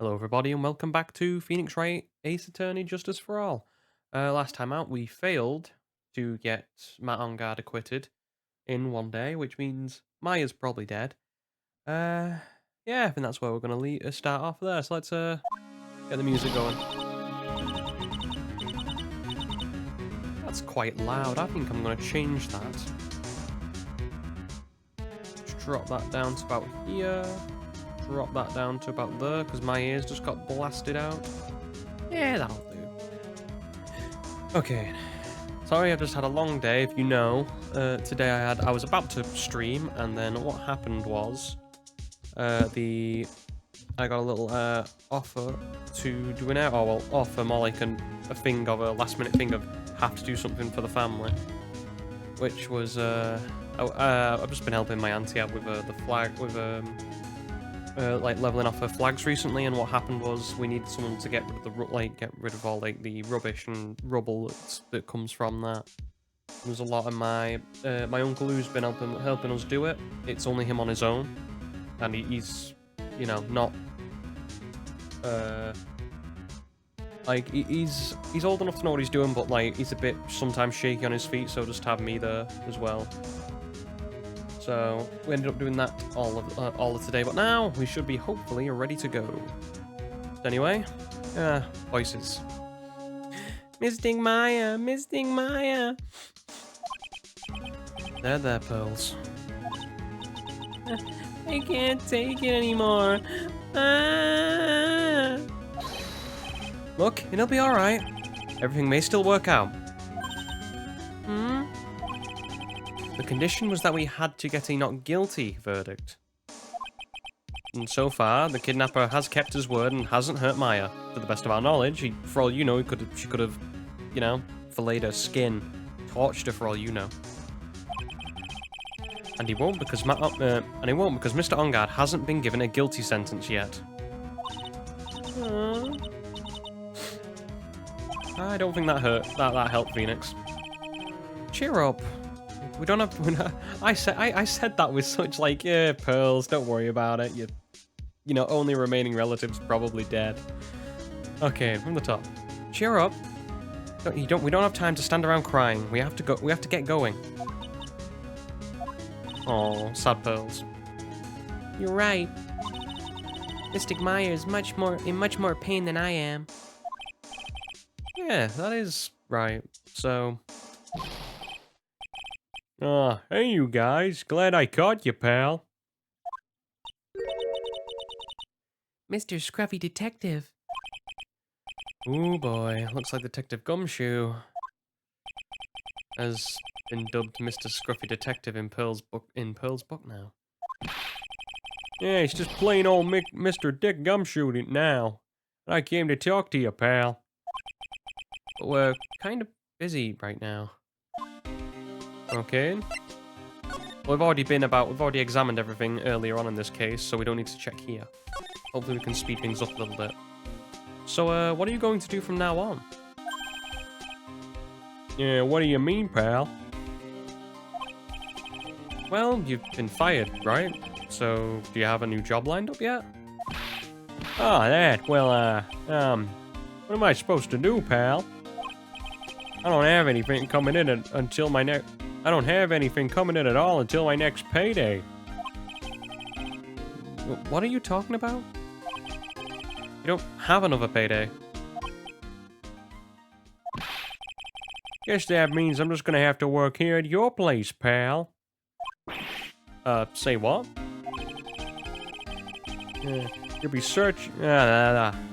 Hello, everybody, and welcome back to Phoenix Wright Ace Attorney Justice for All. Last time out, we failed to get Matt on guard acquitted in one day, which means Maya's probably dead. Yeah, I think that's where we're going to start off there. So let's get the music going. That's quite loud. I think I'm going to change that. Just drop that down to about here. Drop that down to about there, because my ears just got blasted out. Yeah, that'll do. Okay. Sorry, I've just had a long day. If you know, today I was about to stream, and then what happened was, I got a little offer to do offer more like a thing of a last minute thing of have to do something for the family, which was I've just been helping my auntie out with the flag with like leveling off her flags recently, and what happened was we needed someone to get rid of get rid of all like the rubbish and rubble that comes from that. There's a lot of my uncle who's been helping us do it. It's only him on his own, and he's not like he's old enough to know what he's doing, but like he's a bit sometimes shaky on his feet, so just have me there as well. So we ended up doing that all of today, but now we should be hopefully ready to go. Anyway, voices. Missing Maya, missing Maya. There, Pearls. I can't take it anymore. Ah. Look, it'll be all right. Everything may still work out. The condition was that we had to get a not guilty verdict. And so far, the kidnapper has kept his word and hasn't hurt Maya. To the best of our knowledge, for all you know, she could have, filleted her skin, tortured her for all you know. And he won't because Mr. Ongard hasn't been given a guilty sentence yet. I don't think that hurt. That helped, Phoenix. Cheer up. We don't have. I said that with such like, yeah, Pearls. Don't worry about it. Only remaining relatives probably dead. Okay, from the top. Cheer up. We don't have time to stand around crying. We have to go. We have to get going. Oh, sad Pearls. You're right. Mystic Meyer is in much more pain than I am. Yeah, that is right. So. Hey you guys. Glad I caught you, pal. Mr. Scruffy Detective. Ooh boy, looks like Detective Gumshoe has been dubbed Mr. Scruffy Detective in Pearl's book now. Yeah, it's just plain old Mr. Dick Gumshoe now. I came to talk to you, pal. But we're kind of busy right now. Okay. Well, we've already examined everything earlier on in this case, so we don't need to check here. Hopefully we can speed things up a little bit. So, what are you going to do from now on? Yeah, what do you mean, pal? Well, you've been fired, right? So, do you have a new job lined up yet? Oh, that. Well, what am I supposed to do, pal? I don't have anything coming in until my next... I don't have anything coming in at all until my next payday. What are you talking about? You don't have another payday. Guess that means I'm just gonna have to work here at your place, pal. Say what? You'll be searching...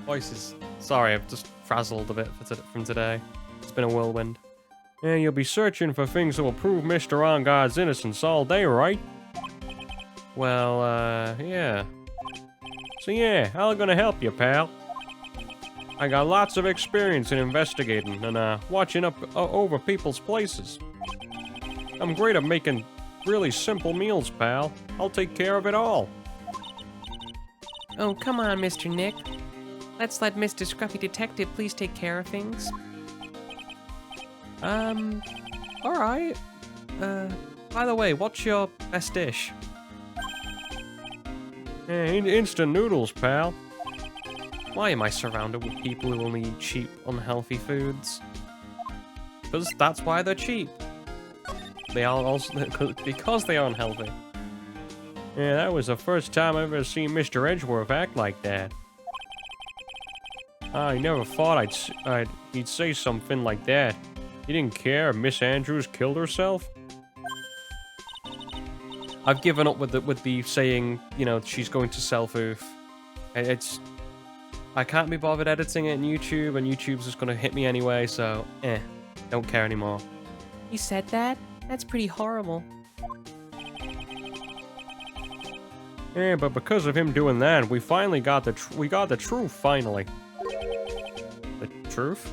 Voices. Sorry, I've just frazzled a bit from today. It's been a whirlwind. Yeah, you'll be searching for things that will prove Mr. Ongard's innocence all day, right? Well, yeah. So yeah, how am I gonna help you, pal? I got lots of experience in investigating and, watching over people's places. I'm great at making really simple meals, pal. I'll take care of it all. Oh, come on, Mr. Nick. Let's let Mr. Scruffy Detective please take care of things. Alright. By the way, what's your best dish? Instant noodles, pal. Why am I surrounded with people who only eat cheap, unhealthy foods? Because that's why they're cheap. They are also because they are unhealthy. Yeah, that was the first time I've ever seen Mr. Edgeworth act like that. I never thought he'd say something like that. He didn't care if Miss Andrews killed herself. I've given up with the saying, you know, she's going to self-oof. I can't be bothered editing it in YouTube, and YouTube's just gonna hit me anyway, so don't care anymore. You said that? That's pretty horrible. Yeah, but because of him doing that, we finally got the truth finally. The truth?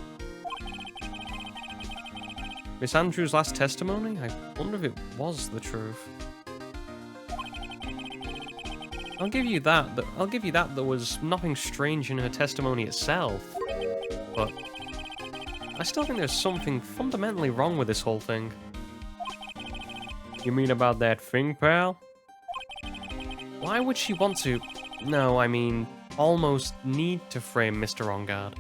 Miss Andrews' last testimony? I wonder if it was the truth. I'll give you that. There was nothing strange in her testimony itself. But I still think there's something fundamentally wrong with this whole thing. You mean about that thing, pal? Why would she want to... No, I mean, almost need to frame Mr. Ongard?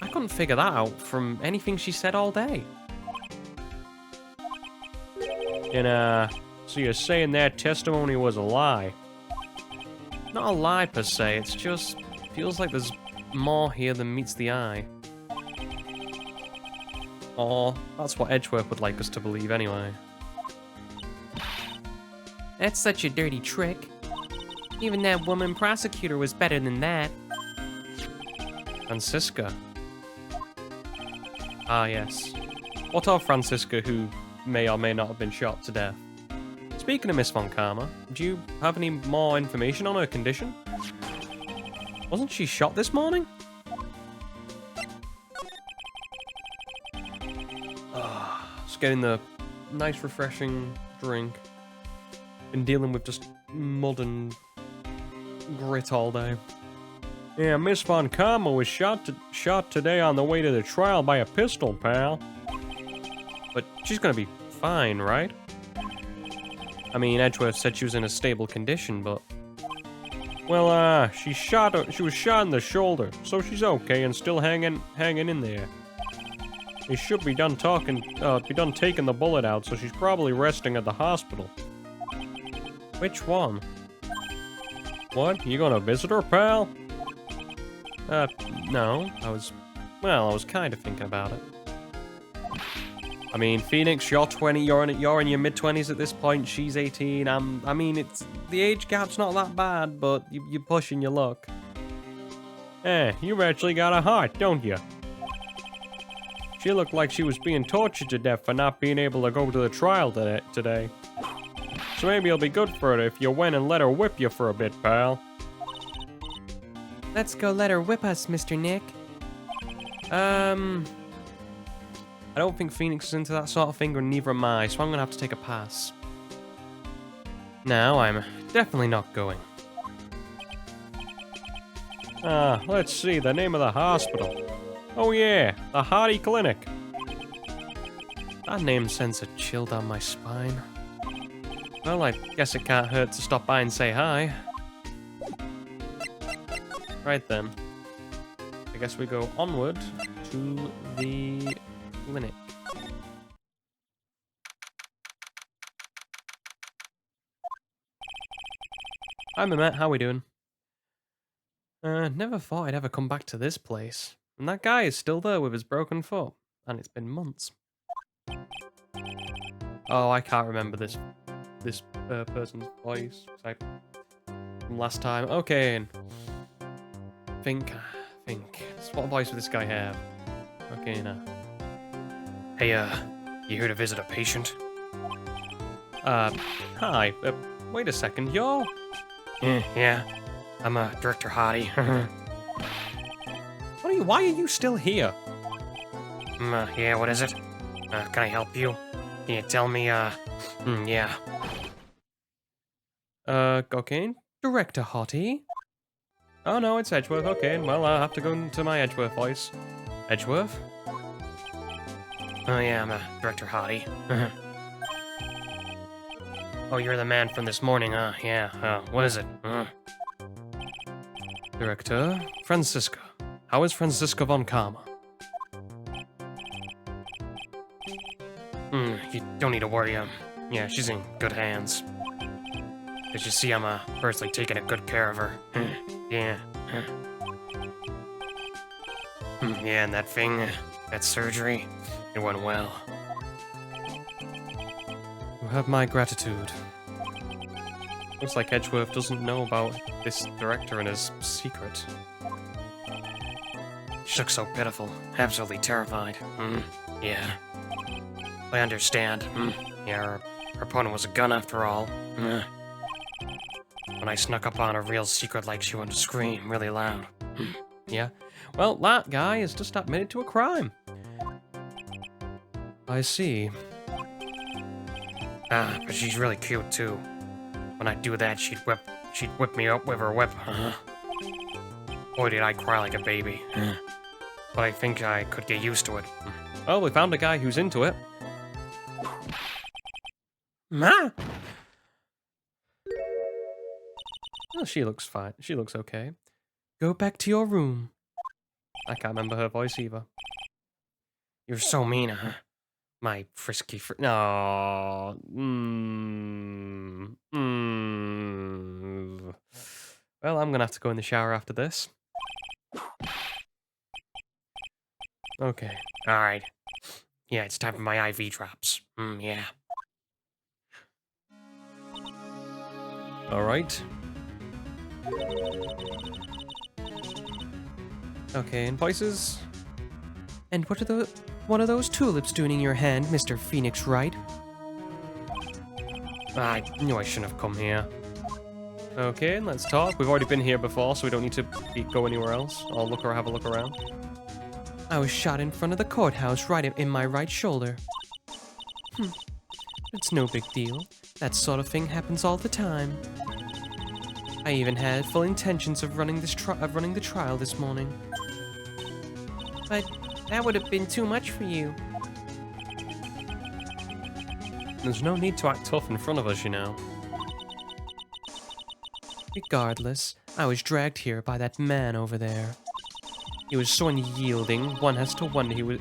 I couldn't figure that out from anything she said all day. And, so you're saying that testimony was a lie? Not a lie per se, it's just... feels like there's more here than meets the eye. Or, that's what Edgeworth would like us to believe anyway. That's such a dirty trick. Even that woman prosecutor was better than that. Francisca. Ah, yes. What of Francisca, who may or may not have been shot to death? Speaking of Miss Von Karma, do you have any more information on her condition? Wasn't she shot this morning? Just getting the nice refreshing drink. Been dealing with just mud and grit all day. Yeah, Miss Von Karma was shot today on the way to the trial by a pistol, pal. But she's gonna be fine, right? I mean, Edgeworth said she was in a stable condition, but... Well, she was shot in the shoulder, so she's okay and still hanging in there. They should be done taking the bullet out, so she's probably resting at the hospital. Which one? What? You gonna visit her, pal? No. I was kind of thinking about it. I mean, Phoenix, you're 20, you're in your mid-20s at this point, she's 18, I mean, the age gap's not that bad, but you're pushing your luck. You've actually got a heart, don't you? She looked like she was being tortured to death for not being able to go to the trial today. So maybe it'll be good for her if you went and let her whip you for a bit, pal. Let's go let her whip us, Mr. Nick. I don't think Phoenix is into that sort of thing, or neither am I, so I'm gonna have to take a pass. No, I'm definitely not going. Let's see, the name of the hospital. Oh yeah, the Hardy Clinic. That name sends a chill down my spine. Well, I guess it can't hurt to stop by and say hi. Right then. I guess we go onward to the clinic. Hi, Mehmet. How we doing? Never thought I'd ever come back to this place. And that guy is still there with his broken foot. And it's been months. Oh, I can't remember this person's voice. From last time. Okay. Think. What voice would this guy have? Okay, now. Hey, you here to visit a patient? Hi. Wait a second, you're... Yeah. I'm, Director Hardy. Why are you still here? Yeah, what is it? Can I help you? Can you tell me, yeah. Okay. Director Hardy? Oh, no, it's Edgeworth. Okay, well, I'll have to go into my Edgeworth voice. Edgeworth? Oh, yeah, I'm, Director Hardy. Oh, you're the man from this morning, huh? Yeah, what is it? Director, Franziska. How is Franziska von Karma? You don't need to worry. Yeah, she's in good hands. As you see, I'm personally taking a good care of her. Yeah. Yeah, and that thing, that surgery, it went well. You have my gratitude. Looks like Edgeworth doesn't know about this director and his secret. She looked so pitiful, absolutely terrified. Yeah. I understand. Yeah, her opponent was a gun after all. When I snuck up on a real secret like she wanted to scream really loud. Yeah. Well, that guy has just admitted to a crime. I see. But she's really cute too. When I do that, she'd whip me up with her whip. Boy, did I cry like a baby. But I think I could get used to it. Oh, we found a guy who's into it. Ma! Oh, she looks fine. She looks okay. Go back to your room. I can't remember her voice either. You're so mean, huh? My frisky No. Well, I'm gonna have to go in the shower after this. Okay. Alright. Yeah, it's time for my IV drops. Yeah. Alright. Okay, invoices. And what are those tulips doing in your hand, Mr. Phoenix Wright? I knew I shouldn't have come here. Okay, let's talk. We've already been here before, so we don't need to go anywhere else. I'll look or have a look around. I was shot in front of the courthouse right in my right shoulder. It's no big deal. That sort of thing happens all the time. I even had full intentions of running the trial this morning. But that would have been too much for you. There's no need to act tough in front of us, you know. Regardless, I was dragged here by that man over there. He was so unyielding, one has to wonder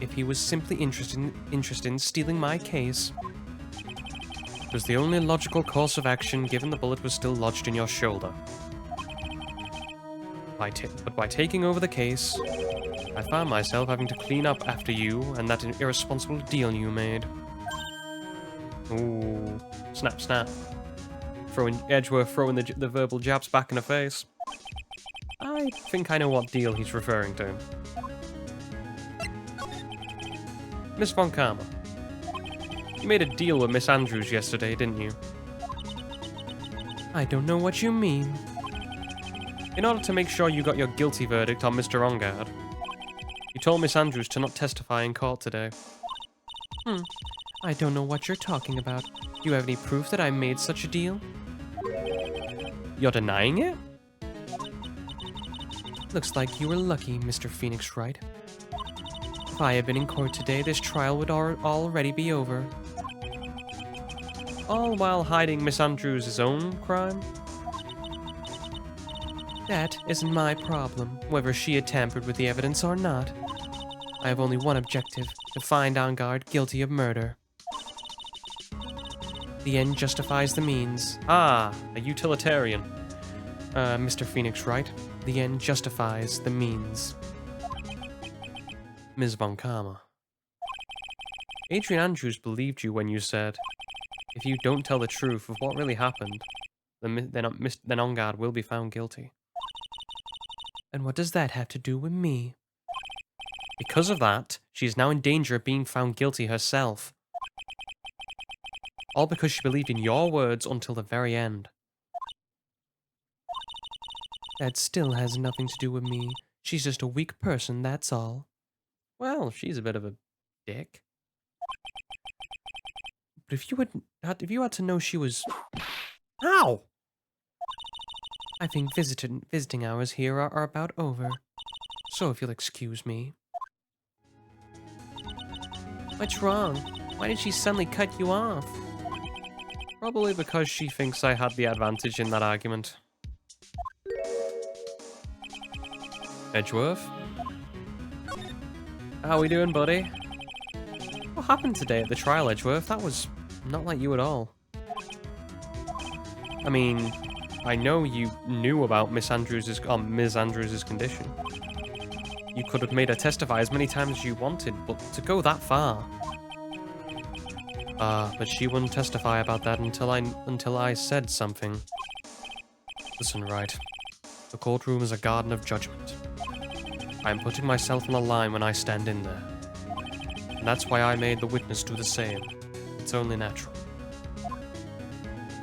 if he was simply interested in stealing my case. It was the only logical course of action, given the bullet was still lodged in your shoulder. But by taking over the case, I found myself having to clean up after you and that irresponsible deal you made. Ooh, snap, snap. Edgeworth throwing the verbal jabs back in her face. I think I know what deal he's referring to. Miss von Karma. You made a deal with Miss Andrews yesterday, didn't you? I don't know what you mean. In order to make sure you got your guilty verdict on Mr. Ongard, you told Miss Andrews to not testify in court today. I don't know what you're talking about. Do you have any proof that I made such a deal? You're denying it? Looks like you were lucky, Mr. Phoenix Wright. If I had been in court today, this trial would already be over. All while hiding Miss Andrews' own crime? That isn't my problem, whether she had tampered with the evidence or not. I have only one objective, to find Ongard guilty of murder. The end justifies the means. Ah, a utilitarian. Mr. Phoenix Wright, the end justifies the means. Ms. von Karma. Adrian Andrews believed you when you said, if you don't tell the truth of what really happened, then Ongard will be found guilty. And what does that have to do with me? Because of that, she is now in danger of being found guilty herself. All because she believed in your words until the very end. That still has nothing to do with me. She's just a weak person, that's all. Well, she's a bit of a dick. But if you had to know she was... Ow! I think visiting hours here are about over. So if you'll excuse me. What's wrong? Why did she suddenly cut you off? Probably because she thinks I had the advantage in that argument. Edgeworth? How we doing, buddy? What happened today at the trial, Edgeworth? That was not like you at all. I mean, I know you knew about Ms. Andrews's condition. You could have made her testify as many times as you wanted, but to go that far... but she wouldn't testify about that until I said something. Listen, Wright. The courtroom is a garden of judgment. I am putting myself on the line when I stand in there. And that's why I made the witness do the same. It's only natural.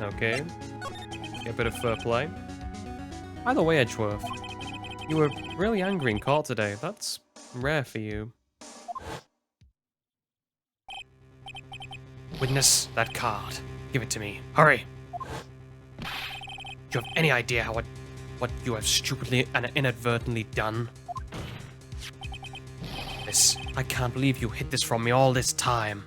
Okay. A bit of fair play. By the way, Edgeworth, you were really angry in court today. That's rare for you. Witness that card. Give it to me. Hurry! Do you have any idea what you have stupidly and inadvertently done? I can't believe you hid this from me all this time.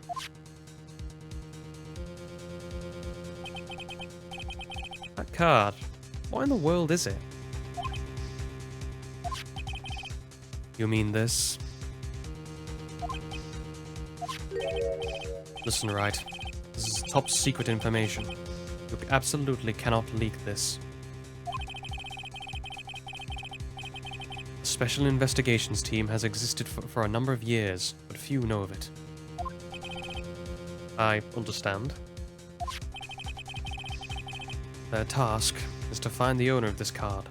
That card. What in the world is it? You mean this? Listen, Wright. This is top secret information. You absolutely cannot leak this. The Special Investigations Team has existed for a number of years, but few know of it. I understand. Their task is to find the owner of this card.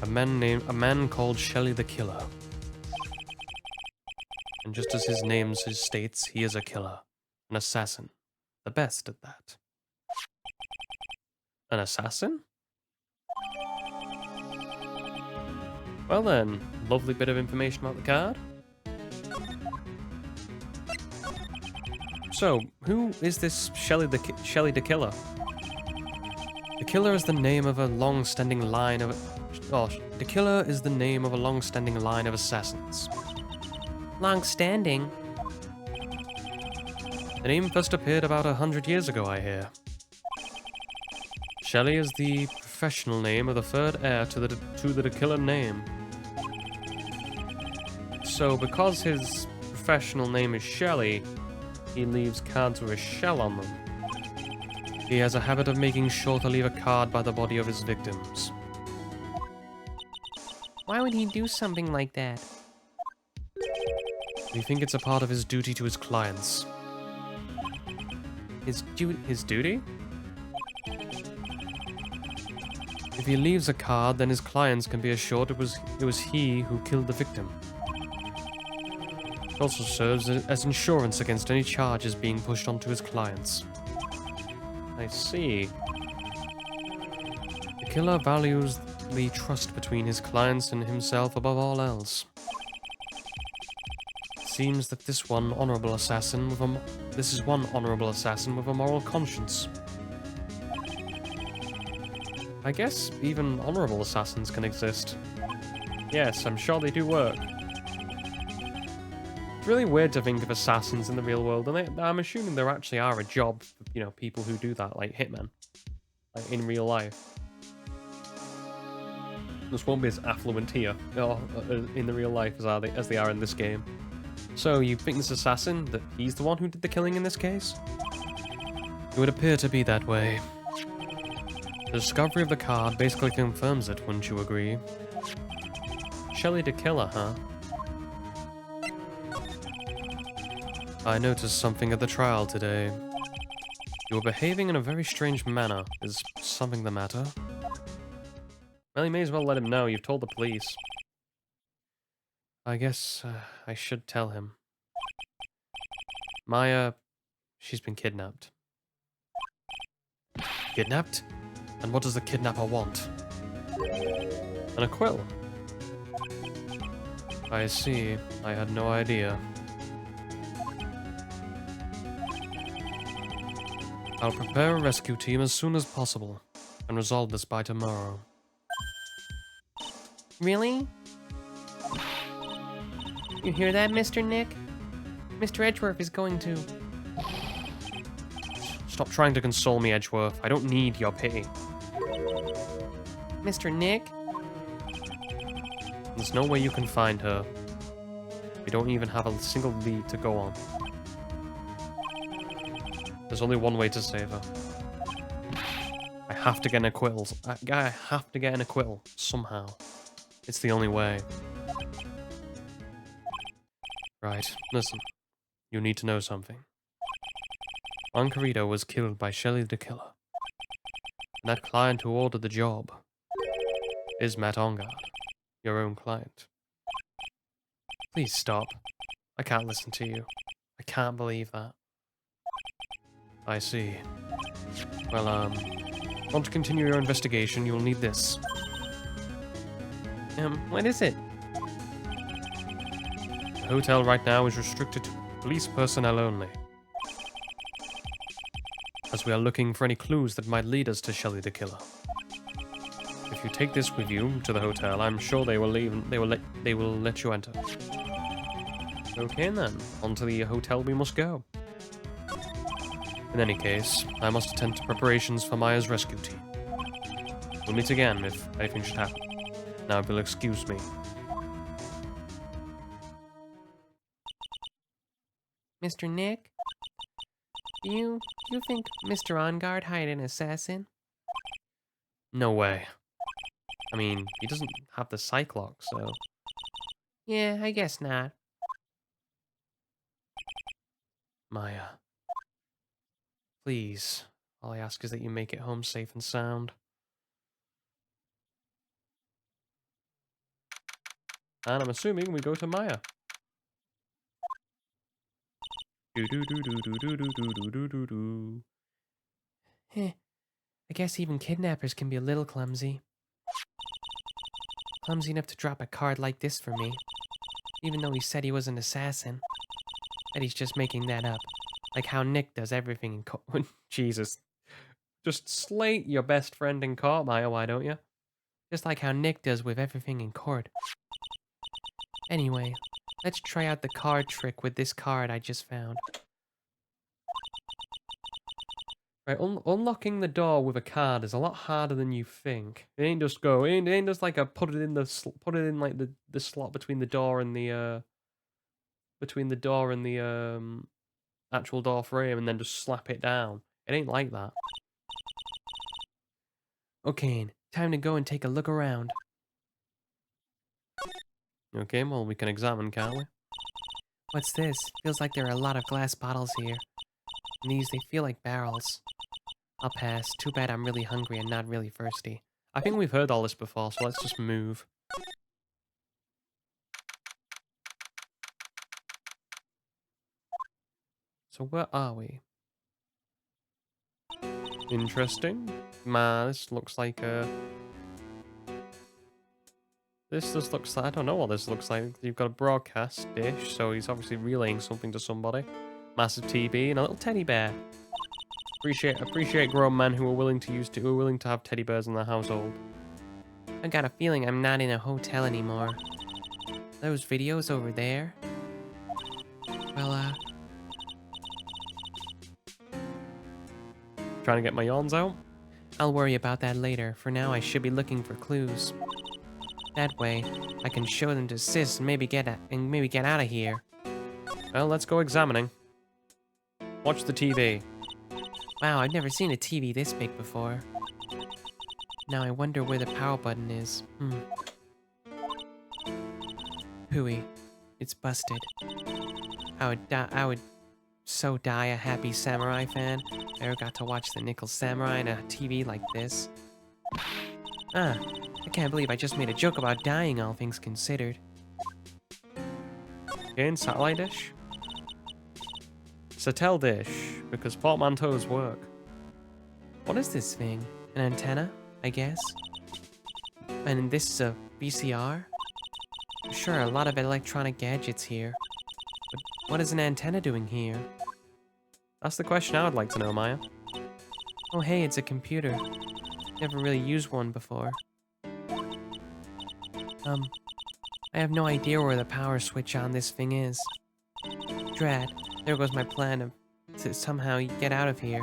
A man called Shelley the Killer. And just as his name states, he is a killer. An assassin. The best at that. An assassin? Well then, lovely bit of information about the card. So, who is this Shelley the Killer? The Killer is the name of a long-standing line of... the Killer is the name of a long-standing line of assassins. Long-standing? The name first appeared about 100 years ago, I hear. Shelley is the professional name of the third heir to the Killer name. So, because his professional name is Shelley, he leaves cards with a shell on them. He has a habit of making sure to leave a card by the body of his victims. Why would he do something like that? We think it's a part of his duty to his clients. His duty? If he leaves a card, then his clients can be assured it was he who killed the victim. It also serves as insurance against any charges being pushed onto his clients. I see. The killer values the trust between his clients and himself above all else. It seems that this is one honorable assassin with a moral conscience. I guess even honorable assassins can exist. Yes, I'm sure they do work. It's really weird to think of assassins in the real world, and I'm assuming there actually are a job for, people who do that, like hitmen, like in real life. This won't be as affluent here, in the real life as they are in this game. So, you think this assassin, that he's the one who did the killing in this case? It would appear to be that way. The discovery of the card basically confirms it, wouldn't you agree? Shelley the Killer, huh? I noticed something at the trial today. You were behaving in a very strange manner. Is something the matter? Well, you may as well let him know. You've told the police. I guess I should tell him. Maya, she's been kidnapped. Kidnapped? And what does the kidnapper want? An acquittal. I see. I had no idea. I'll prepare a rescue team as soon as possible, and resolve this by tomorrow. Really? You hear that, Mr. Nick? Mr. Edgeworth is going to... Stop trying to console me, Edgeworth. I don't need your pity. Mr. Nick? There's no way you can find her. We don't even have a single lead to go on. There's only one way to save her. I have to get an acquittal. I have to get an acquittal somehow. It's the only way. Right, listen. You need to know something. Ancarito was killed by Shelly the Killer. And that client who ordered the job is Matt Ongard, your own client. Please stop. I can't listen to you. I can't believe that. I see. Well, want to continue your investigation, you'll need this. What is it? The hotel right now is restricted to police personnel only. As we are looking for any clues that might lead us to Shelly the Killer. If you take this with you to the hotel, I'm sure they will let you enter. Okay then, on to the hotel we must go. In any case, I must attend to preparations for Maya's rescue team. We'll meet again if anything should happen. Now, if you'll excuse me. Mr. Nick? Do you think Mr. Ongard hired an assassin? No way. I mean, he doesn't have the psych lock, so... Yeah, I guess not. Maya. Please. All I ask is that you make it home safe and sound. And I'm assuming we go to Maya. Do-do-do-do-do-do-do-do-do-do-do. I guess even kidnappers can be a little clumsy. Clumsy enough to drop a card like this for me. Even though he said he was an assassin. Bet he's just making that up. Like how Nick does everything in court. Jesus. Just slate your best friend in court, Maya, why don't you? Just like how Nick does with everything in court. Anyway, let's try out the card trick with this card I just found. Right, unlocking the door with a card is a lot harder than you think. It ain't just like a put it in like the slot between the door and the actual door frame and then just slap it down. It ain't like that. Okay, time to go and take a look around. Okay, well we can examine, can't we? What's this? Feels like there are a lot of glass bottles here. And these, they feel like barrels. I'll pass. Too bad I'm really hungry and not really thirsty. I think we've heard all this before, so let's just move. So where are we? Interesting. This looks like a... This just looks like... I don't know what this looks like. You've got a broadcast dish, so he's obviously relaying something to somebody. Massive TV and a little teddy bear. Appreciate grown men who are willing to have teddy bears in their household. I got a feeling I'm not in a hotel anymore. Those videos over there? Well, Trying to get my yawns out? I'll worry about that later. For now, I should be looking for clues. That way, I can show them to Sis and maybe get out of here. Well, let's go examining. Watch the TV. Wow, I've never seen a TV this big before. Now I wonder where the power button is. Hooey. It's busted. I would so die a happy samurai fan. I ever got to watch the Nickel Samurai on a TV like this. I can't believe I just made a joke about dying, all things considered. Again, satellite dish? Satel dish, because portmanteaus work. What is this thing? An antenna, I guess? And this is a VCR? Sure, a lot of electronic gadgets here. But what is an antenna doing here? That's the question I would like to know, Maya. Oh hey, it's a computer. Never really used one before. I have no idea where the power switch on this thing is. Drat, there goes my plan to somehow get out of here.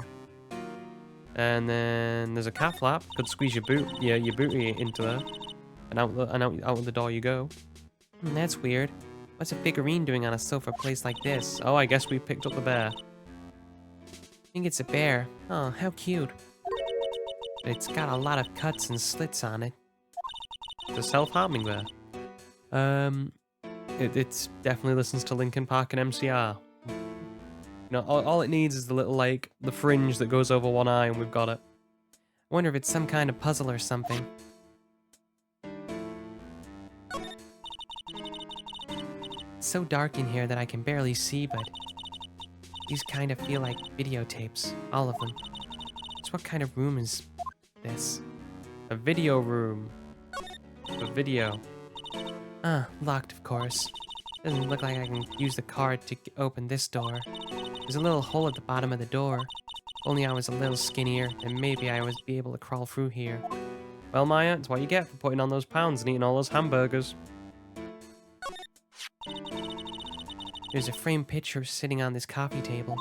And then there's a cat flap. Could squeeze your booty into there. And out the door you go. That's weird. What's a figurine doing on a sofa place like this? Oh, I guess we picked up the bear. I think it's a bear. Oh, how cute. But it's got a lot of cuts and slits on it. It's a self-harming bear. It's definitely listens to Linkin Park and MCR. You know, all it needs is the little, like, the fringe that goes over one eye and we've got it. I wonder if it's some kind of puzzle or something. It's so dark in here that I can barely see, but these kind of feel like videotapes. All of them. So what kind of room is this? A video room. A video. Ah, locked, of course. Doesn't look like I can use the card to open this door. There's a little hole at the bottom of the door. If only I was a little skinnier, then maybe I would be able to crawl through here. Well, Maya, it's what you get for putting on those pounds and eating all those hamburgers. There's a framed picture sitting on this coffee table.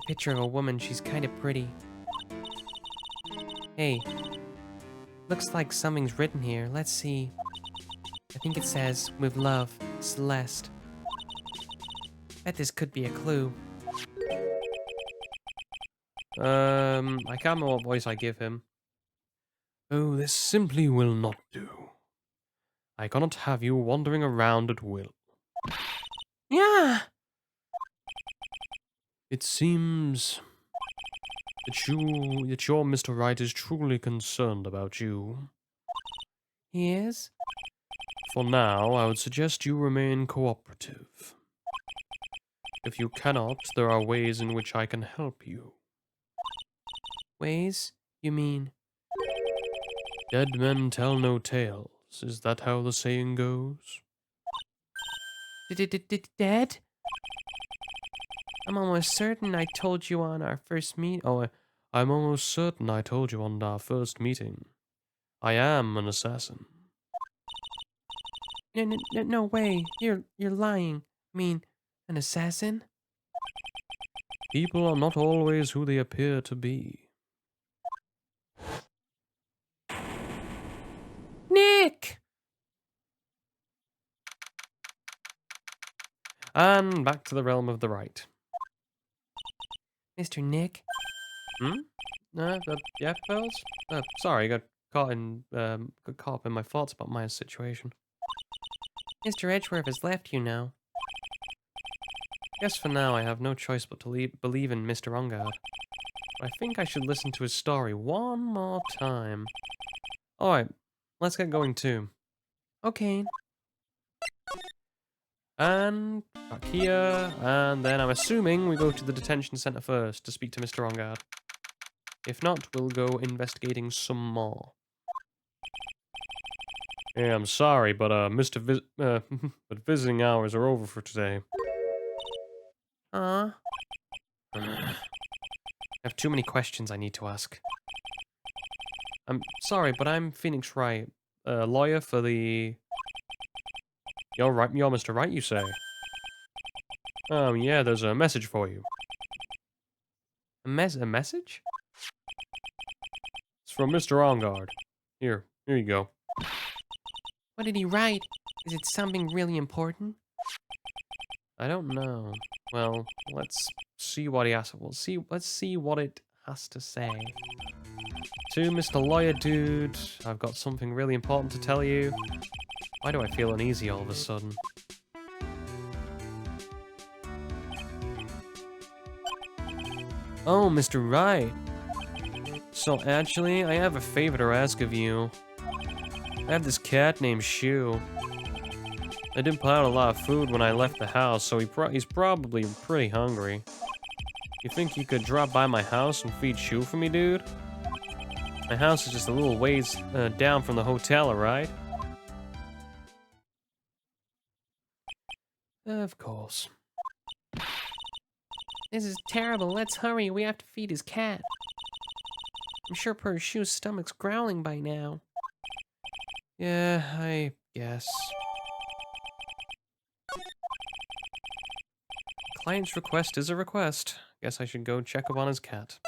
Picture of a woman, she's kind of pretty. Hey, looks like something's written here. Let's see. I think it says, with love, Celeste. Bet this could be a clue. I can't remember what voice I give him. Oh, this simply will not do. I cannot have you wandering around at will. Yeah! It seems that your Mr. Wright is truly concerned about you. He is? For now, I would suggest you remain cooperative. If you cannot, there are ways in which I can help you. Ways? You mean? Dead men tell no tales. Is that how the saying goes? Dead? I'm almost certain I told you on our first meet. Oh, I'm almost certain I told you on our first meeting. I am an assassin. No way. You're lying. I mean, an assassin? People are not always who they appear to be. Nick! And back to the realm of the right. Mr. Nick? Yeah, Bells? Sorry, got caught up in my thoughts about Maya's situation. Mr. Edgeworth has left, you know. Guess for now I have no choice but to believe in Mr. Ongard. I think I should listen to his story one more time. Alright, let's get going too. Okay. And back here, and then I'm assuming we go to the detention center first to speak to Mr. Ongard. If not, we'll go investigating some more. Yeah, I'm sorry, but but visiting hours are over for today. Aw. I have too many questions I need to ask. I'm sorry, but I'm Phoenix Wright, lawyer for the... You're Mr. Wright, you say? Yeah, there's a message for you. A message? It's from Mr. Ongard. Here you go. What did he write? Is it something really important? I don't know. Well, let's see what he has. Let's see what it has to say. To Mr. Lawyer Dude, I've got something really important to tell you. Why do I feel uneasy all of a sudden? Oh, Mr. Wright. So actually, I have a favor to ask of you. I have this cat named Shu. I didn't put out a lot of food when I left the house, so he's probably pretty hungry. You think you could drop by my house and feed Shu for me, dude? My house is just a little ways down from the hotel, alright? Of course. This is terrible. Let's hurry. We have to feed his cat. I'm sure poor Shu's stomach's growling by now. Yeah, I guess. Client's request is a request. Guess I should go check up on his cat.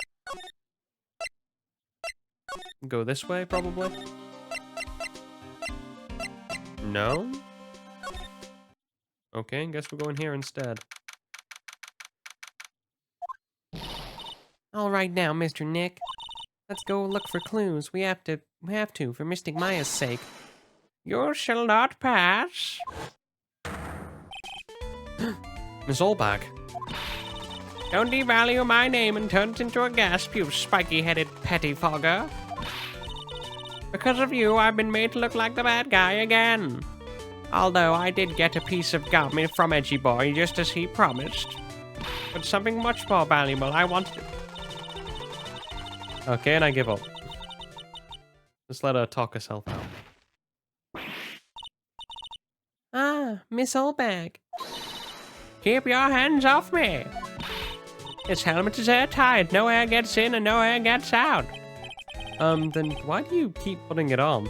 Go this way, probably? No? Okay, guess we're going here instead. All right now, Mr. Nick. Let's go look for clues. We have to, for Mystic Maya's sake. You shall not pass. Miss Allbag. Don't devalue my name and turn it into a gasp, you spiky-headed pettifogger. Because of you, I've been made to look like the bad guy again. Although I did get a piece of gum from Edgy Boy just as he promised. But something much more valuable I wanted. Okay, and I give up. Just let her talk herself out. Ah, Miss Olbag. Keep your hands off me. This helmet is airtight. No air gets in and no air gets out. Then why do you keep putting it on?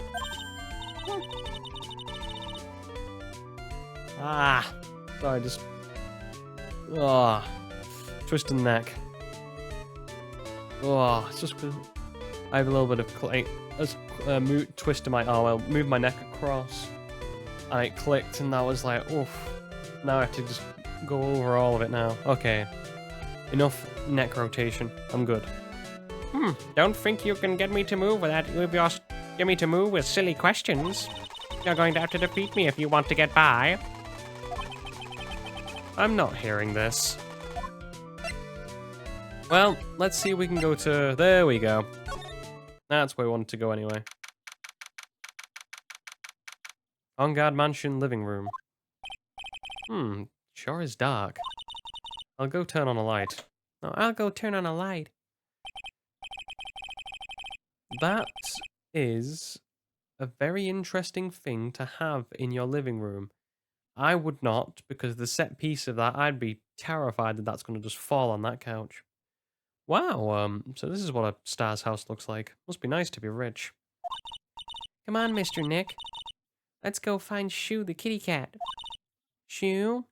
Ah, sorry, just... Oh, twisting the neck. Oh, it's just... I have a little bit of clay. Twisted my arm, I'll move my neck across. And it clicked and that was like, oof. Now I have to just go over all of it now. Okay. Enough neck rotation. I'm good. Don't think you can get me to move get me to move with silly questions. You're going to have to defeat me if you want to get by. I'm not hearing this. Well, let's see if we can go to... There we go. That's where we wanted to go anyway. On Guard Mansion living room. Sure is dark. I'll go turn on a light. Oh, I'll go turn on a light. That is a very interesting thing to have in your living room. I would not, because the set piece of that, I'd be terrified that that's going to just fall on that couch. Wow, so this is what a star's house looks like. Must be nice to be rich. Come on, Mr. Nick. Let's go find Shoo the kitty cat. Shoo?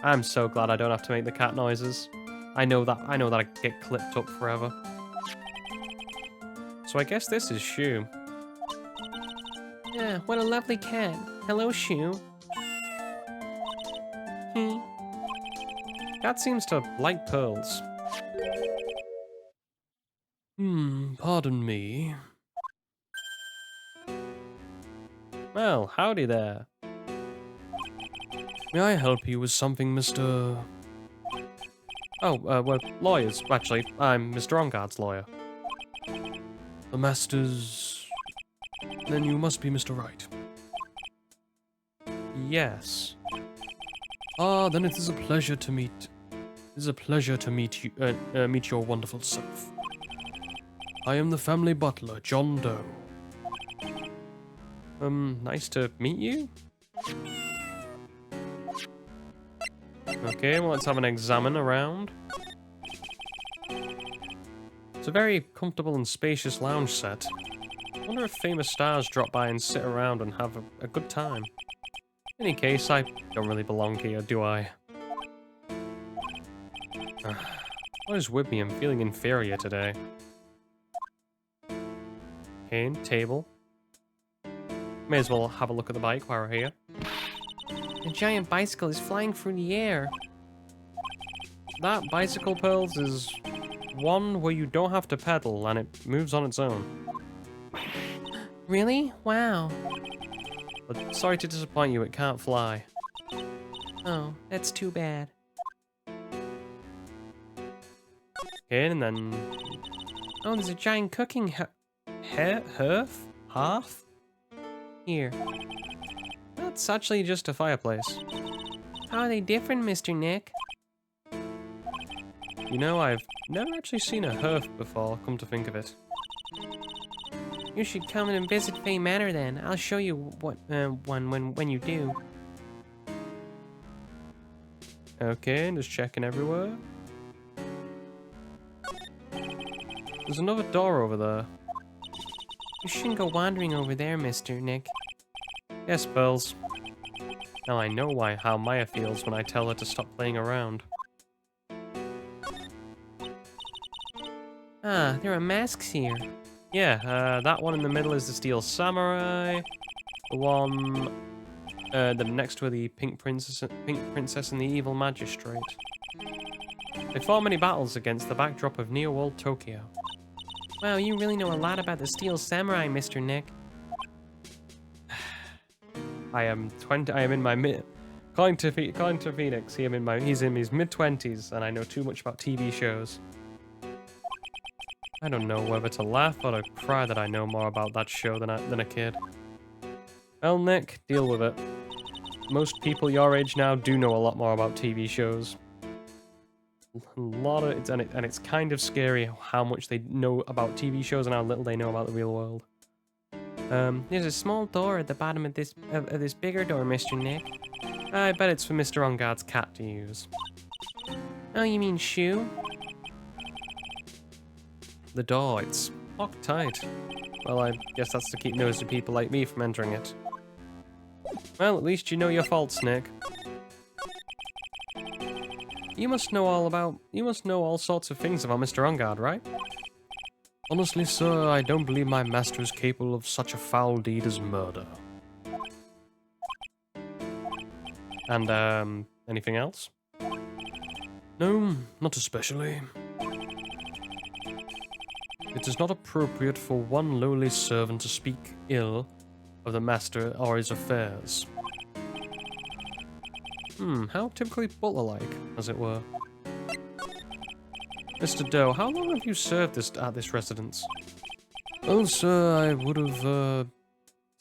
I'm so glad I don't have to make the cat noises. I know that I get clipped up forever. So I guess this is Shoo. Yeah, what a lovely cat. Hello, Shoo. Cat seems to like pearls. Pardon me. Well, howdy there. May I help you with something, Mr... Oh, we're lawyers, actually. I'm Mr. Onguard's lawyer. The Master's... Then you must be Mr. Wright. Yes. Ah, then it is a pleasure to meet... It is a pleasure to meet you, meet your wonderful self. I am the family butler, John Doe. Nice to meet you? Okay, well, let's have an examine around. It's a very comfortable and spacious lounge set. I wonder if famous stars drop by and sit around and have a good time. In any case, I don't really belong here, do I? What is with me? I'm feeling inferior today. Okay, table. May as well have a look at the bike while we're here. The giant bicycle is flying through the air. That bicycle, Pearls, is one where you don't have to pedal and it moves on its own. Really? Wow. But sorry to disappoint you, it can't fly. Oh, that's too bad. Okay, and then... Oh, there's a giant cooking Hearth? here. That's actually just a fireplace. How are they different, Mr. Nick? You know, I've never actually seen a hearth before, come to think of it. You should come and visit Fay Manor then. I'll show you what when you do. Okay, just checking everywhere. There's another door over there. You shouldn't go wandering over there, Mr. Nick. Yes, Pearls. Now I know how Maya feels when I tell her to stop playing around. Ah, there are masks here. Yeah, that one in the middle is the Steel Samurai. The one the next to her, the Pink Princess and the Evil Magistrate. They fought many battles against the backdrop of neo-world Tokyo. Wow, you really know a lot about the Steel Samurai, Mr. Nick. I am in my mid. According to Phoenix, he's in his mid-20s, and I know too much about TV shows. I don't know whether to laugh or to cry that I know more about that show than a kid. Well, Nick, deal with it. Most people your age now do know a lot more about TV shows. And it's kind of scary how much they know about TV shows and how little they know about the real world. There's a small door at the bottom of this bigger door, Mr. Nick. I bet it's for Mr. Onguard's cat to use. Oh, you mean shoe? The door, it's locked tight. Well, I guess that's to keep nosy people like me from entering it. Well, at least you know your faults, Nick. You must know all sorts of things about Mr. Onguard, right? Honestly, sir, I don't believe my master is capable of such a foul deed as murder. And, anything else? No, not especially. It is not appropriate for one lowly servant to speak ill of the master or his affairs. How typically butler-like, as it were. Mr. Doe, how long have you served at this residence? Oh, sir, I would have, to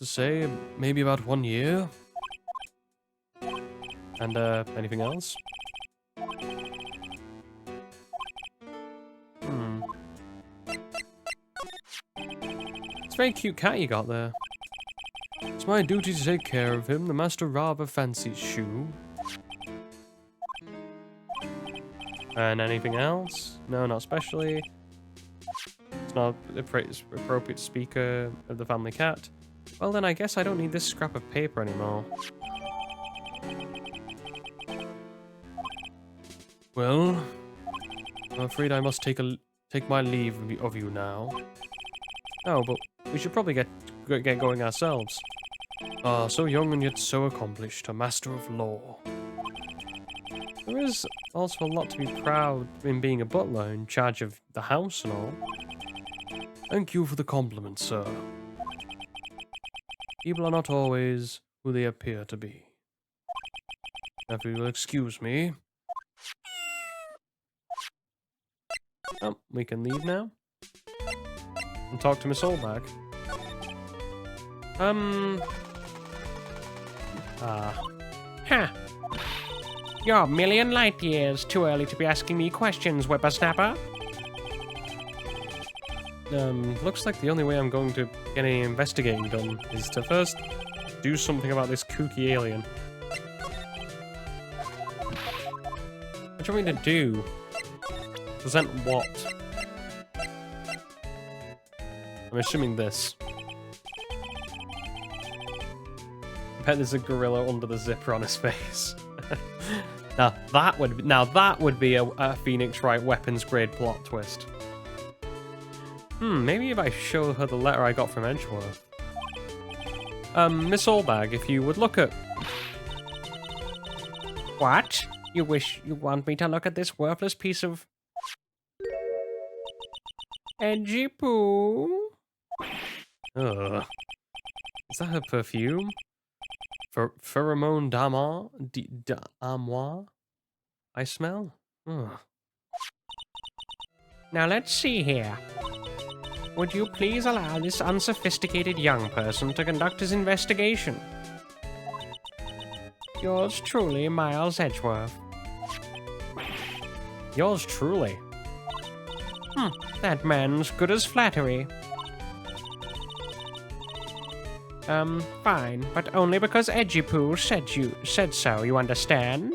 say, maybe about 1 year. And, anything else? It's a very cute cat you got there. It's my duty to take care of him. The master rather fancies Shoe. And anything else? No, not especially. It's not appropriate to speak of the family cat. Well, then I guess I don't need this scrap of paper anymore. Well, I'm afraid I must take my leave of you now. Oh, but we should probably get going ourselves. Ah, so young and yet so accomplished, a master of law. There is also a lot to be proud in being a butler in charge of the house and all. Thank you for the compliment, sir. People are not always who they appear to be. If you will excuse me. Oh, we can leave now. And talk to Miss Olbach. Huh. You're a million light years too early to be asking me questions, whippersnapper. Looks like the only way I'm going to get any investigating done is to first do something about this kooky alien. What do you want me to do? Present what? I'm assuming this. I bet there's a gorilla under the zipper on his face. Now that would be a Phoenix Wright weapons grade plot twist. Maybe if I show her the letter I got from Edgeworth. Miss Olbag, if you would look at... What? You want me to look at this worthless piece of... Edgy poo? Ugh. Is that her perfume? Pheromone d'Amour? I smell? Ugh. Now let's see here. Would you please allow this unsophisticated young person to conduct his investigation? Yours truly, Miles Edgeworth. Yours truly. That man's good as flattery. Fine, but only because Edgy Poo said so, you understand?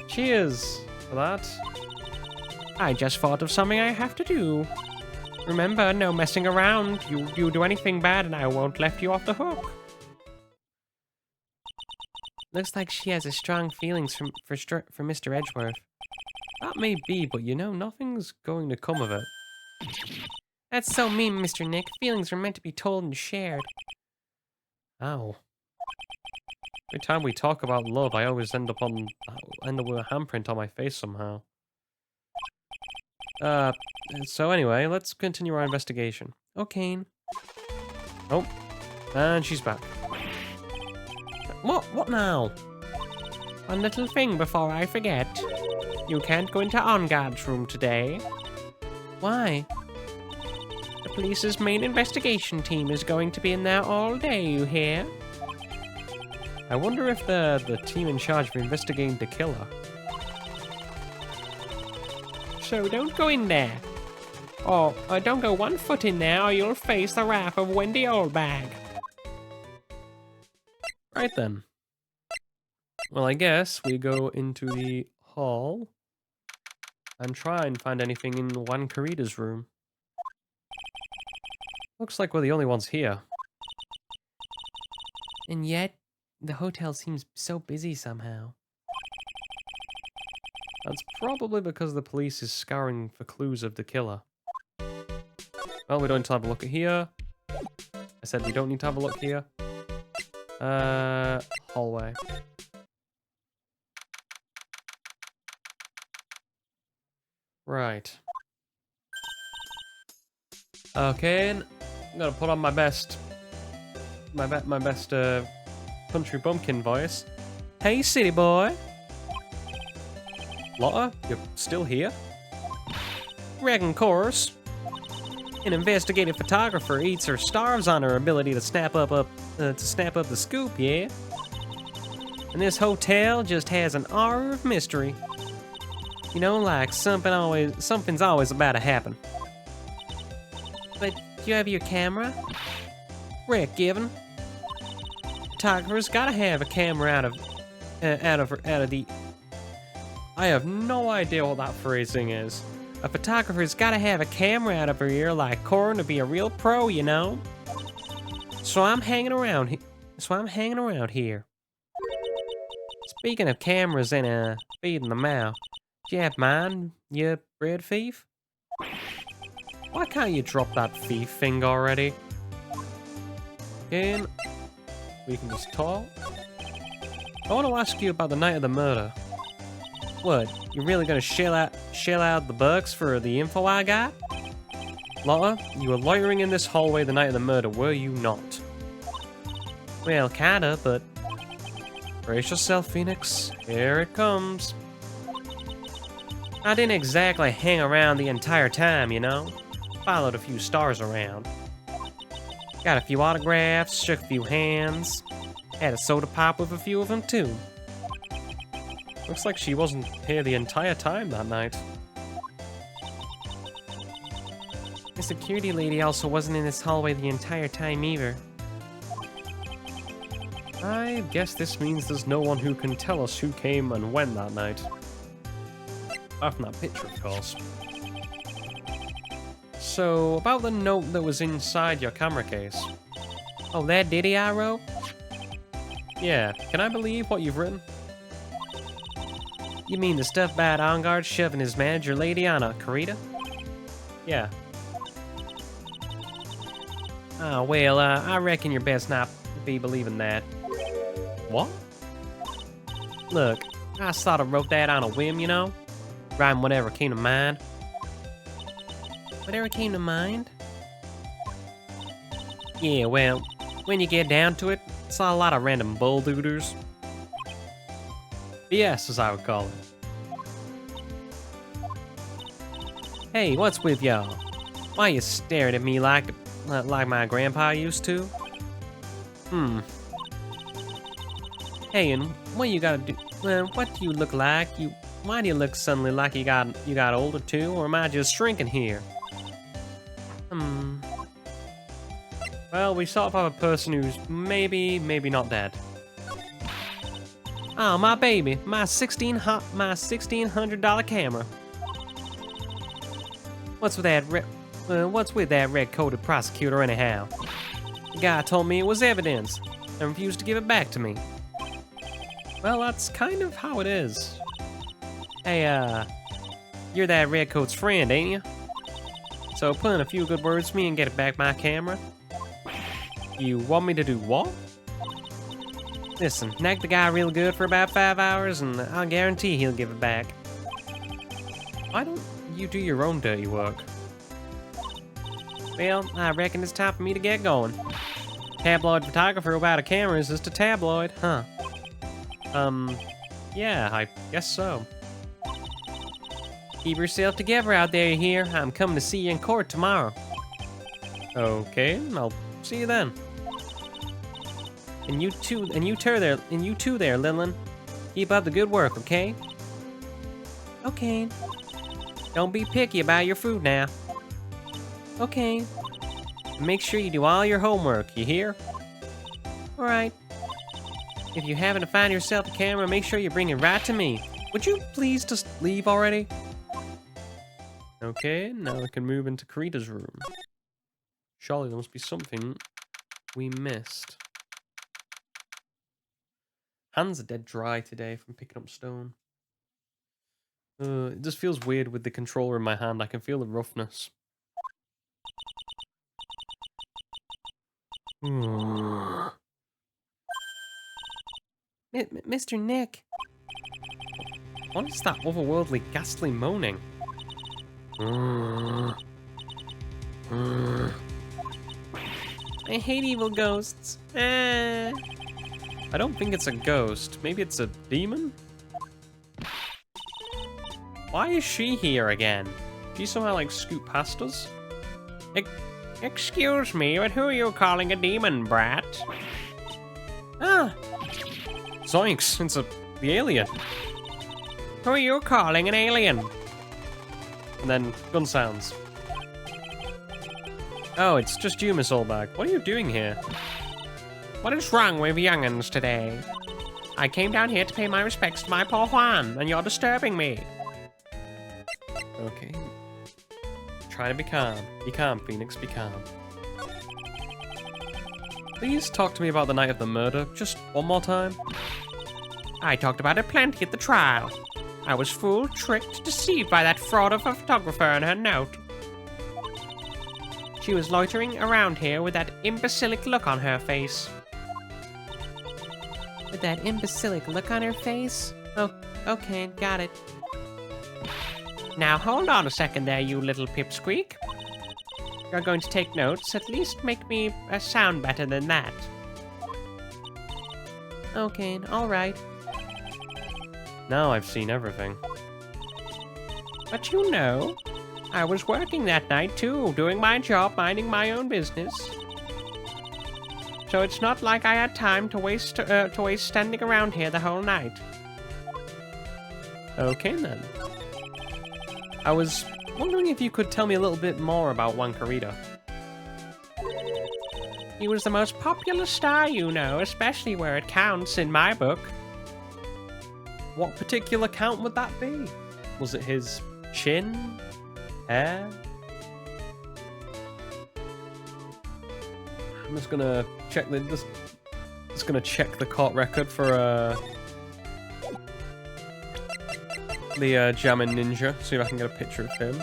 Cheers for that. I just thought of something I have to do. Remember, no messing around. You do anything bad and I won't let you off the hook. Looks like she has a strong feelings for Mr. Edgeworth. That may be, but you know, nothing's going to come of it. That's so mean, Mr. Nick. Feelings are meant to be told and shared. Ow. Every time we talk about love, I always end up with a handprint on my face somehow. So anyway, let's continue our investigation. Okay. Oh, and she's back. What now? One little thing before I forget. You can't go into On Guard's room today. Why? The police's main investigation team is going to be in there all day, you hear? I wonder if they're the team in charge of investigating the killer. So don't go in there. Or don't go 1 foot in there or you'll face the wrath of Wendy Oldbag. Right then. Well, I guess we go into the hall and try and find anything in Juan Carita's room. Looks like we're the only ones here. And yet, the hotel seems so busy somehow. That's probably because the police is scouring for clues of the killer. Well, we don't need to have a look at here. I said we don't need to have a look here. Hallway. Right. Okay, I'm gonna put on my best, country bumpkin voice. Hey, city boy. Lotta, you're still here? Reckon course. An investigative photographer eats or starves on her ability to snap up the scoop, yeah? And this hotel just has an aura of mystery. You know, like something's always about to happen. But do you have your camera? Rick given. Photographer's gotta have a camera out of the. I have no idea what that phrasing is. A photographer's gotta have a camera out of her ear like Corin to be a real pro, you know? So I'm hanging around here. Speaking of cameras and feeding the mouth, do you have mine, you bread thief? Why can't you drop that thief thing already? Again, we can just talk. I want to ask you about the night of the murder. What, you really gonna shell out the bucks for the info I got? Lotta, you were loitering in this hallway the night of the murder, were you not? Well, kinda, but... Brace yourself, Phoenix. Here it comes. I didn't exactly hang around the entire time, you know? Followed a few stars around. Got a few autographs, shook a few hands. Had a soda pop with a few of them, too. Looks like she wasn't here the entire time that night. The security lady also wasn't in this hallway the entire time either. I guess this means there's no one who can tell us who came and when that night. Apart from that picture, of course. So, about the note that was inside your camera case. Oh, that ditty I wrote? Yeah, can I believe what you've written? You mean the stuff about On Guard shoving his manager lady on a Carita? Yeah. Oh, well, I reckon you're best not be believing that. What? Look, I sort of wrote that on a whim, you know? Writing whatever came to mind. Whatever came to mind? Yeah, well, when you get down to it, it's a lot of random bull-dooders. BS, as I would call it. Hey, what's with y'all? Why you staring at me like my grandpa used to? Hey, and what you gotta do? Well, what do you look like? Why do you look suddenly like you got older too, or am I just shrinking here? Well, we sort of have a person who's maybe not dead. Oh, my baby, my $1,600 camera. What's with that red-coated prosecutor anyhow? The guy told me it was evidence and refused to give it back to me. Well, that's kind of how it is. Hey, you're that redcoat's friend, ain't you? So put in a few good words for me and get it back my camera. You want me to do what? Listen, nag the guy real good for about 5 hours, and I'll guarantee he'll give it back. Why don't you do your own dirty work? Well, I reckon it's time for me to get going. Tabloid photographer without a camera is just a tabloid, huh? Yeah, I guess so. Keep yourself together out there, you hear? I'm coming to see you in court tomorrow. Okay, I'll see you then. And you too there, Lillian. Keep up the good work, okay? Okay. Don't be picky about your food now. Okay. Make sure you do all your homework, you hear? Alright. If you happen to find yourself a camera, make sure you bring it right to me. Would you please just leave already? Okay, now we can move into Karita's room. Surely there must be something we missed. Hands are dead dry today from picking up stone. It just feels weird with the controller in my hand. I can feel the roughness. Mr. Nick. What is that otherworldly, ghastly moaning? I hate evil ghosts. I don't think it's a ghost. Maybe it's a demon? Why is she here again? Did she somehow like scoot past us? Excuse me, but who are you calling a demon, brat? Ah! Zoinks, it's the alien. Who are you calling an alien? And then gun sounds. Oh, it's just you, Miss Oldbag. What are you doing here? What is wrong with young'uns today? I came down here to pay my respects to my poor Juan, and you're disturbing me. Okay. Try to be calm. Be calm, Phoenix, be calm. Please talk to me about the night of the murder, just one more time. I talked about it plenty at the trial. I was fooled, tricked, deceived by that fraud of a photographer and her note. She was loitering around here with that imbecilic look on her face. With that imbecilic look on her face? Oh, okay, got it. Now hold on a second there, you little pipsqueak. You're going to take notes, at least make me sound better than that. Okay, alright. Now I've seen everything. But you know, I was working that night too, doing my job, minding my own business. So it's not like I had time to waste standing around here the whole night. Okay then. I was wondering if you could tell me a little bit more about Juan Karita. He was the most popular star, you know, especially where it counts in my book. What particular count would that be? Was it his chin? Hair? I'm just gonna check the court record for the Jammin' Ninja. See if I can get a picture of him.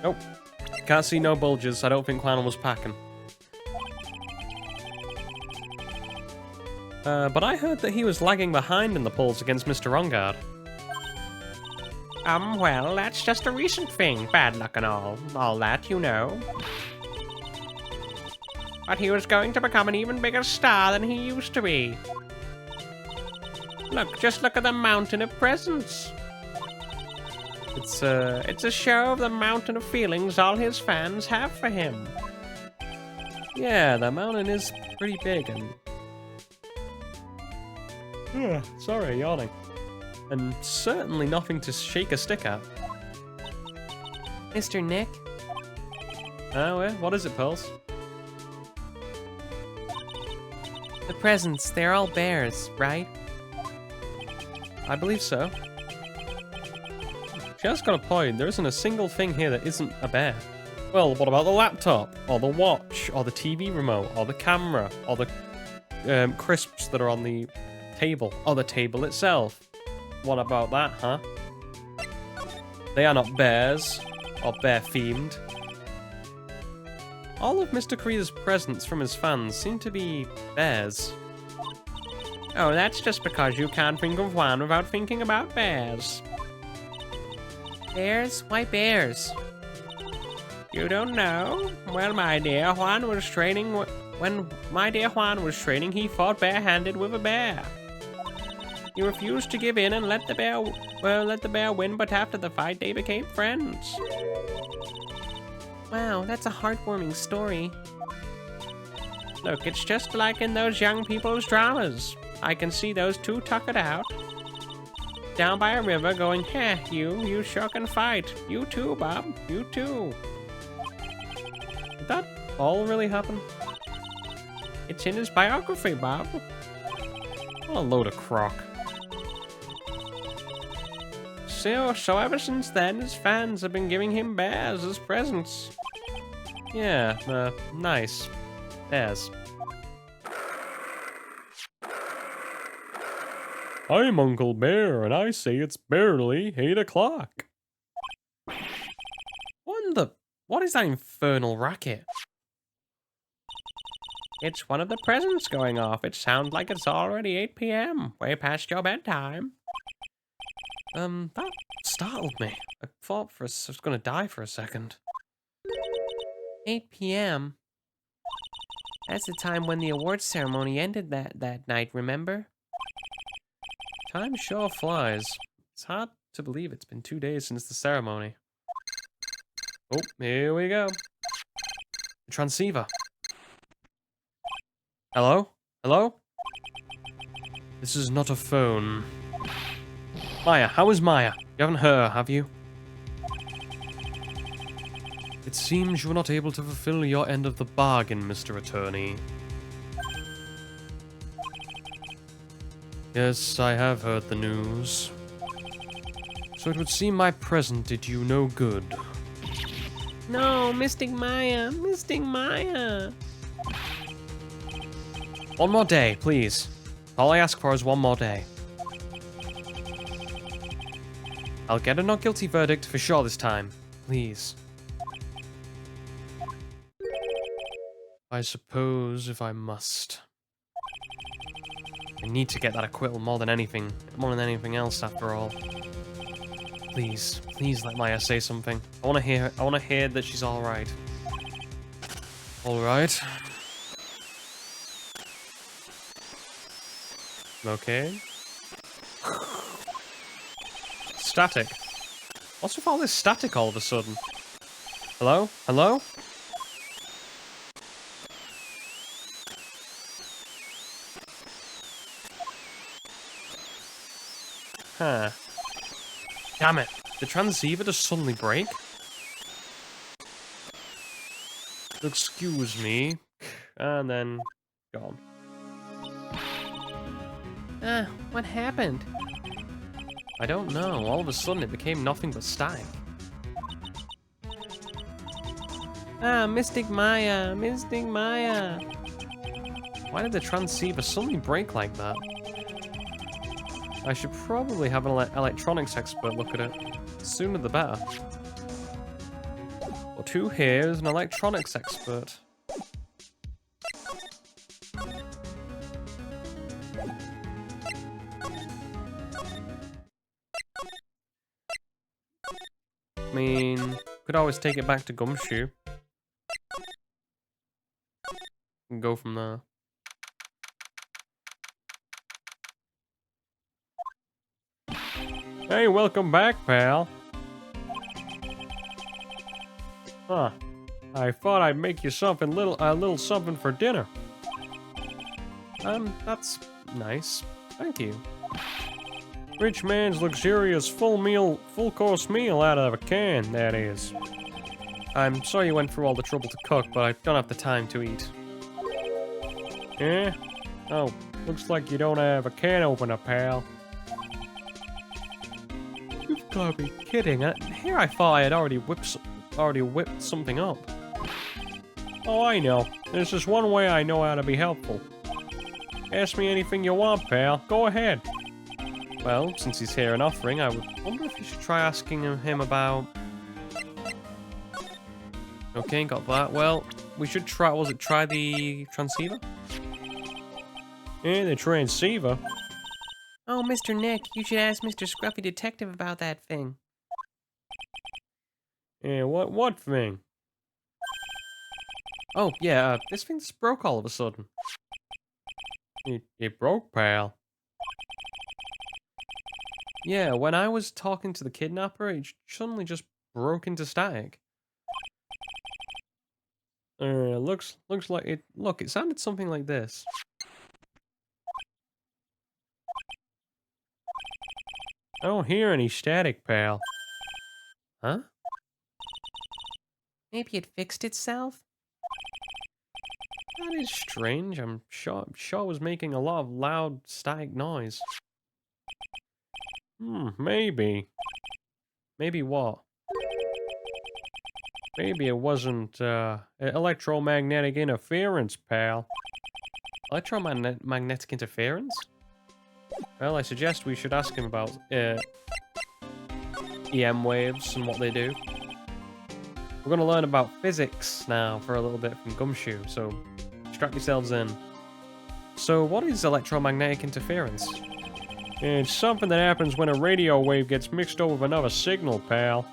Nope. Can't see no bulges. I don't think Juan was packing. But I heard that he was lagging behind in the polls against Mr. Rongard. Well, that's just a recent thing, bad luck and all that, you know. But he was going to become an even bigger star than he used to be. Just look at the mountain of presents. It's a show of the mountain of feelings all his fans have for him. Yeah, the mountain is pretty big and... sorry, yawning. And certainly nothing to shake a stick at. Mr. Nick? Oh, yeah? What is it, Pearls? The presents, they're all bears, right? I believe so. She has got a point. There isn't a single thing here that isn't a bear. Well, what about the laptop? Or the watch? Or the TV remote? Or the camera? Or the crisps that are on the table? Or the table itself? What about that, huh? They are not bears, or bear-themed. All of Mr. Korea's presents from his fans seem to be bears. Oh, that's just because you can't think of one without thinking about bears. Bears? Why bears? You don't know? Well, my dear, Juan was training... When my dear Juan was training, he fought barehanded with a bear. He refused to give in and let the bear win, but after the fight, they became friends. Wow, that's a heartwarming story. Look, it's just like in those young people's dramas. I can see those two tuck it out. Down by a river going, heh, you sure can fight. You too, Bob, you too. Did that all really happen? It's in his biography, Bob. What a load of crock. So ever since then, his fans have been giving him bears as presents. Yeah, nice. Bears. I'm Uncle Bear, and I say it's barely 8 o'clock. What is that infernal racket? It's one of the presents going off. It sounds like it's already 8 p.m., way past your bedtime. That startled me. I thought I was gonna die for a second. 8 p.m. That's the time when the awards ceremony ended that night, remember? Time sure flies. It's hard to believe it's been 2 days since the ceremony. Oh, here we go. The transceiver. Hello? Hello? This is not a phone. Maya, how is Maya? You haven't heard her, have you? It seems you were not able to fulfill your end of the bargain, Mr. Attorney. Yes, I have heard the news. So it would seem my present did you no good. No, Mystic Maya, Mystic Maya. One more day, please. All I ask for is one more day. I'll get a not guilty verdict for sure this time. Please. I suppose if I must. I need to get that acquittal more than anything else after all. Please, please let Maya say something. I want to hear that she's all right. All right. Okay. Static. What's with all this static all of a sudden? Hello? Hello? Huh. Damn it. The transceiver just suddenly break? Excuse me. And then gone. What happened? I don't know. All of a sudden it became nothing but static. Mystic Maya, Mystic Maya. Why did the transceiver suddenly break like that? I should probably have an electronics expert look at it. Sooner the better. Well, to here is an electronics expert. I mean, could always take it back to Gumshoe. And go from there. Hey, welcome back, pal. Huh. I thought I'd make you something a little something for dinner. That's nice. Thank you. Rich man's luxurious full course meal out of a can, that is. I'm sorry you went through all the trouble to cook, but I don't have the time to eat. Yeah? Oh, looks like you don't have a can opener, pal. You've got to be kidding. Here I thought I had already whipped something up. Oh, I know. There's just one way I know how to be helpful. Ask me anything you want, pal. Go ahead. Well, since he's here and offering, I would wonder if you should try asking him about... Okay, got that. Well, we should try... Was it try the transceiver? Yeah, the transceiver? Oh, Mr. Nick, you should ask Mr. Scruffy Detective about that thing. Yeah, what thing? Oh, yeah, this thing's broke all of a sudden. It broke, pal. Yeah, when I was talking to the kidnapper, it suddenly just broke into static. Looks like it... Look, it sounded something like this. I don't hear any static, pal. Huh? Maybe it fixed itself? That is strange. I'm sure it was making a lot of loud static noise. Maybe. Maybe what? Maybe it wasn't electromagnetic interference, pal. Electromagnetic interference? Well, I suggest we should ask him about EM waves and what they do. We're going to learn about physics now for a little bit from Gumshoe, so strap yourselves in. So, what is electromagnetic interference? It's something that happens when a radio wave gets mixed up with another signal, pal.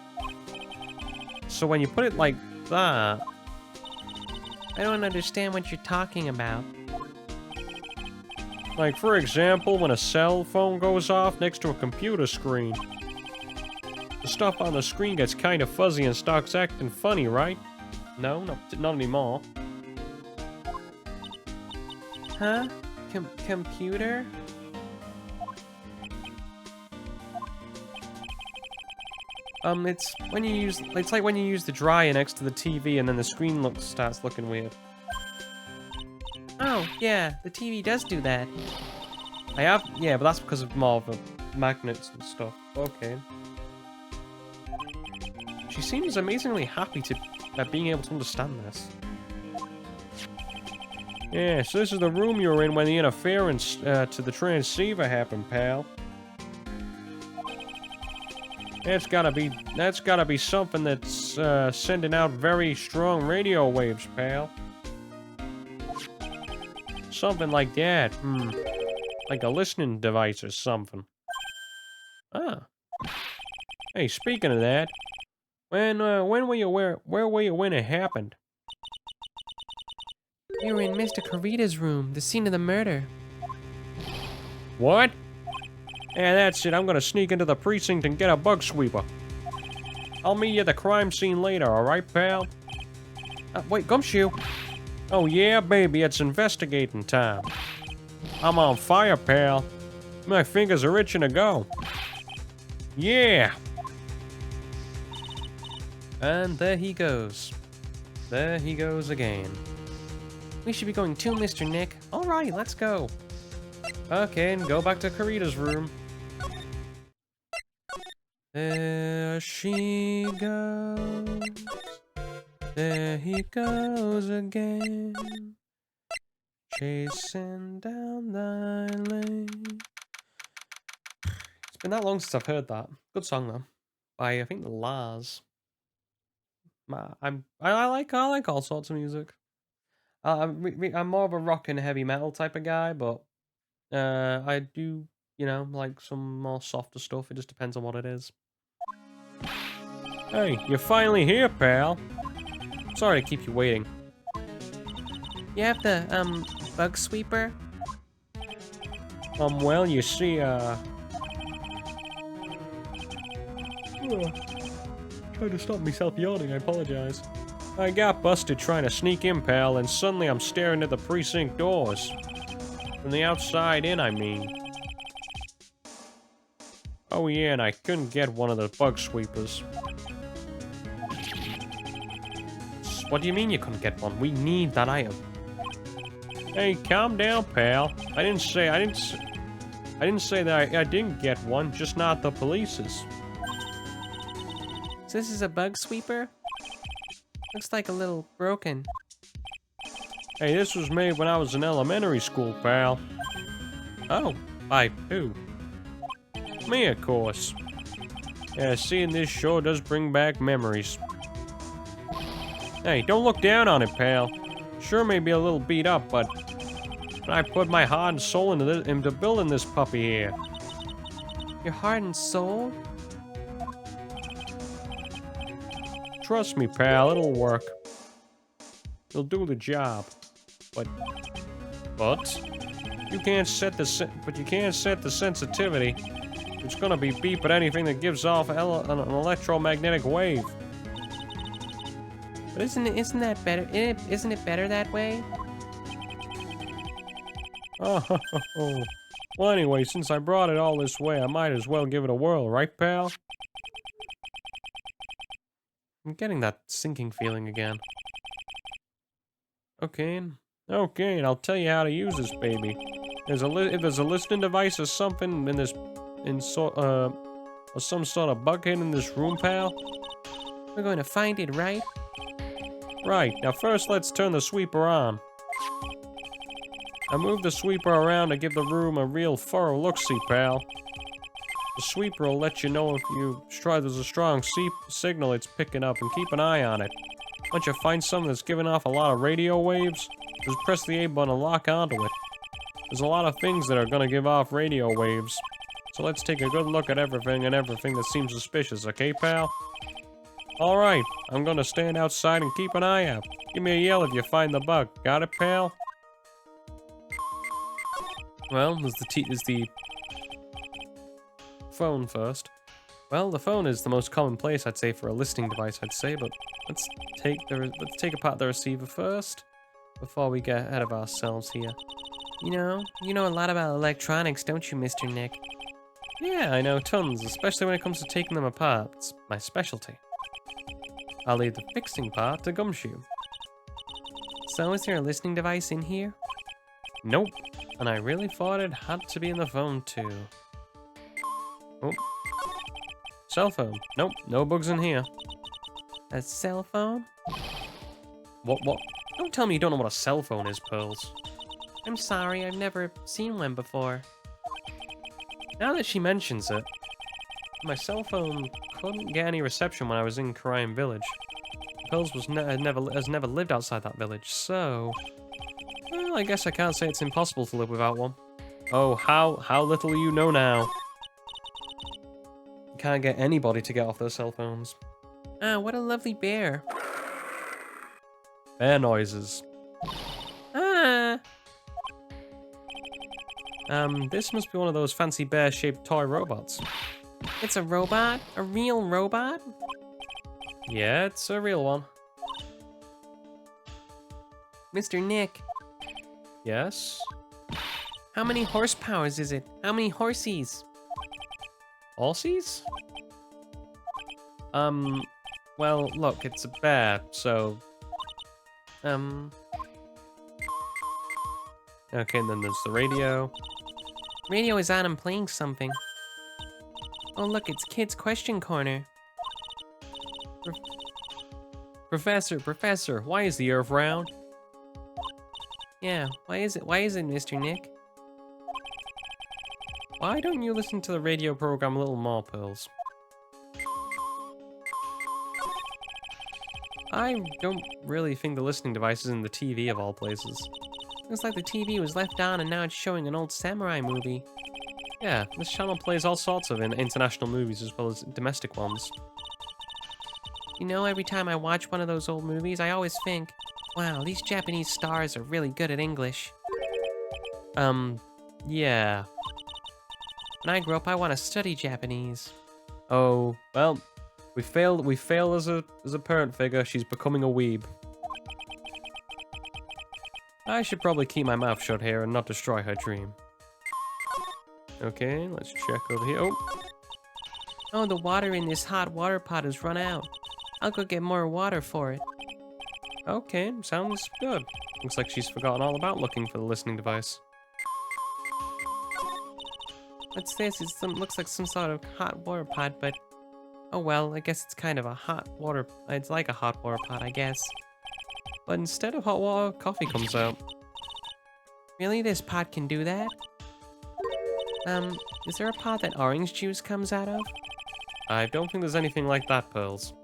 So when you put it like that... I don't understand what you're talking about. Like, for example, when a cell phone goes off next to a computer screen. The stuff on the screen gets kind of fuzzy and starts acting funny, right? No, not anymore. Huh? Computer? It's when you use... It's like when you use the dryer next to the TV and then the screen starts looking weird. Oh, yeah, the TV does do that. Yeah, but that's because of more of the magnets and stuff. Okay. She seems amazingly happy at being able to understand this. Yeah, so this is the room you were in when the interference to the transceiver happened, pal. That's gotta be something that's sending out very strong radio waves, pal. Something like that. Like a listening device or something. Ah. Hey, speaking of that, when were you where were you when it happened? We were in Mr. Carita's room, the scene of the murder. What? Yeah, that's it. I'm gonna sneak into the precinct and get a bug sweeper. I'll meet you at the crime scene later, alright, pal? Wait, Gumshoe. Oh yeah, baby, it's investigating time. I'm on fire, pal. My fingers are itching to go. Yeah! And there he goes. There he goes again. We should be going too, Mr. Nick. Alright, let's go. Okay, and go back to Carita's room. There she goes. There he goes again. Chasing down thy lane. It's been that long since I've heard that. Good song though. By I think Lars. I like all sorts of music. I'm more of a rock and heavy metal type of guy, but I do, like some more softer stuff. It just depends on what it is. Hey, you're finally here, pal. Sorry to keep you waiting. You have the, bug sweeper? Well, you see, Trying to stop myself yawning, I apologize. I got busted trying to sneak in, pal, and suddenly I'm staring at the precinct doors. From the outside in, I mean. Oh yeah, and I couldn't get one of the bug sweepers. What do you mean you couldn't get one? We need that item. Hey, calm down, pal. I didn't say that I didn't get one, just not the police's. So this is a bug sweeper? Looks like a little broken. Hey, this was made when I was in elementary school, pal. Oh, by who? Me, of course. Yeah, seeing this sure does bring back memories. Hey, don't look down on it, pal. Sure may be a little beat up, but I put my heart and soul into building this puppy here. Your heart and soul? Trust me, pal, it'll work. It'll do the job. But you can't set the sensitivity. It's gonna be beep at anything that gives off an electromagnetic wave. But isn't that better? Isn't it better that way? Oh, well, anyway, since I brought it all this way, I might as well give it a whirl, right, pal? I'm getting that sinking feeling again. Okay, and I'll tell you how to use this baby. If there's a listening device or something or some sort of bug hidden in this room, pal. We're going to find it, right? Right. Now first, let's turn the sweeper on. I move the sweeper around to give the room a real thorough look-see, pal. The sweeper will let you know if there's a strong signal it's picking up, and keep an eye on it. Once you find something that's giving off a lot of radio waves, just press the A button and lock onto it. There's a lot of things that are gonna give off radio waves, so let's take a good look at everything that seems suspicious, okay, pal? Alright, I'm gonna stand outside and keep an eye out. Give me a yell if you find the bug. Got it, pal? Well, is the phone first. Well, the phone is the most common place, I'd say, for a listening device, I'd say, but let's take apart the receiver first before we get ahead of ourselves here. You know a lot about electronics, don't you, Mr. Nick? Yeah, I know tons, especially when it comes to taking them apart. It's my specialty. I'll leave the fixing part to Gumshoe. So is there a listening device in here? Nope. And I really thought it had to be in the phone too. Oh. Cell phone. Nope, no bugs in here. A cell phone? What? Don't tell me you don't know what a cell phone is, Pearls. I'm sorry, I've never seen one before. Now that she mentions it, my cell phone couldn't get any reception when I was in Crime Village. Pearls has never lived outside that village, so... Well, I guess I can't say it's impossible to live without one. Oh, how little you know now. You can't get anybody to get off their cell phones. Ah, what a lovely bear. Bear noises. Ah! This must be one of those fancy bear-shaped toy robots. It's a robot? A real robot? Yeah, it's a real one. Mr. Nick, Yes? how many horsepowers is it? How many horsies? Horsies? Well, look, it's a bear, so... Okay, and then there's the radio. Radio is on and playing something. Oh look, it's Kids Question Corner. Professor, why is the Earth round? Yeah, why is it, Mr. Nick? Why don't you listen to the radio program a little more, Pearls? I don't really think the listening device is in the TV of all places. Looks like the TV was left on and now it's showing an old samurai movie. Yeah, this channel plays all sorts of international movies as well as domestic ones. You know, every time I watch one of those old movies, I always think, wow, these Japanese stars are really good at English. Yeah. When I grow up, I want to study Japanese. Oh, well, we fail as a parent figure. She's becoming a weeb. I should probably keep my mouth shut here and not destroy her dream. Okay, let's check over here. Oh, the water in this hot water pot has run out. I'll go get more water for it. Okay, sounds good. Looks like she's forgotten all about looking for the listening device. What's this? Looks like some sort of hot water pot, but... Oh well, I guess it's kind of a hot water... It's like a hot water pot, I guess. But instead of hot water, coffee comes out. Really? This pot can do that? Is there a pot that orange juice comes out of? I don't think there's anything like that, Pearls.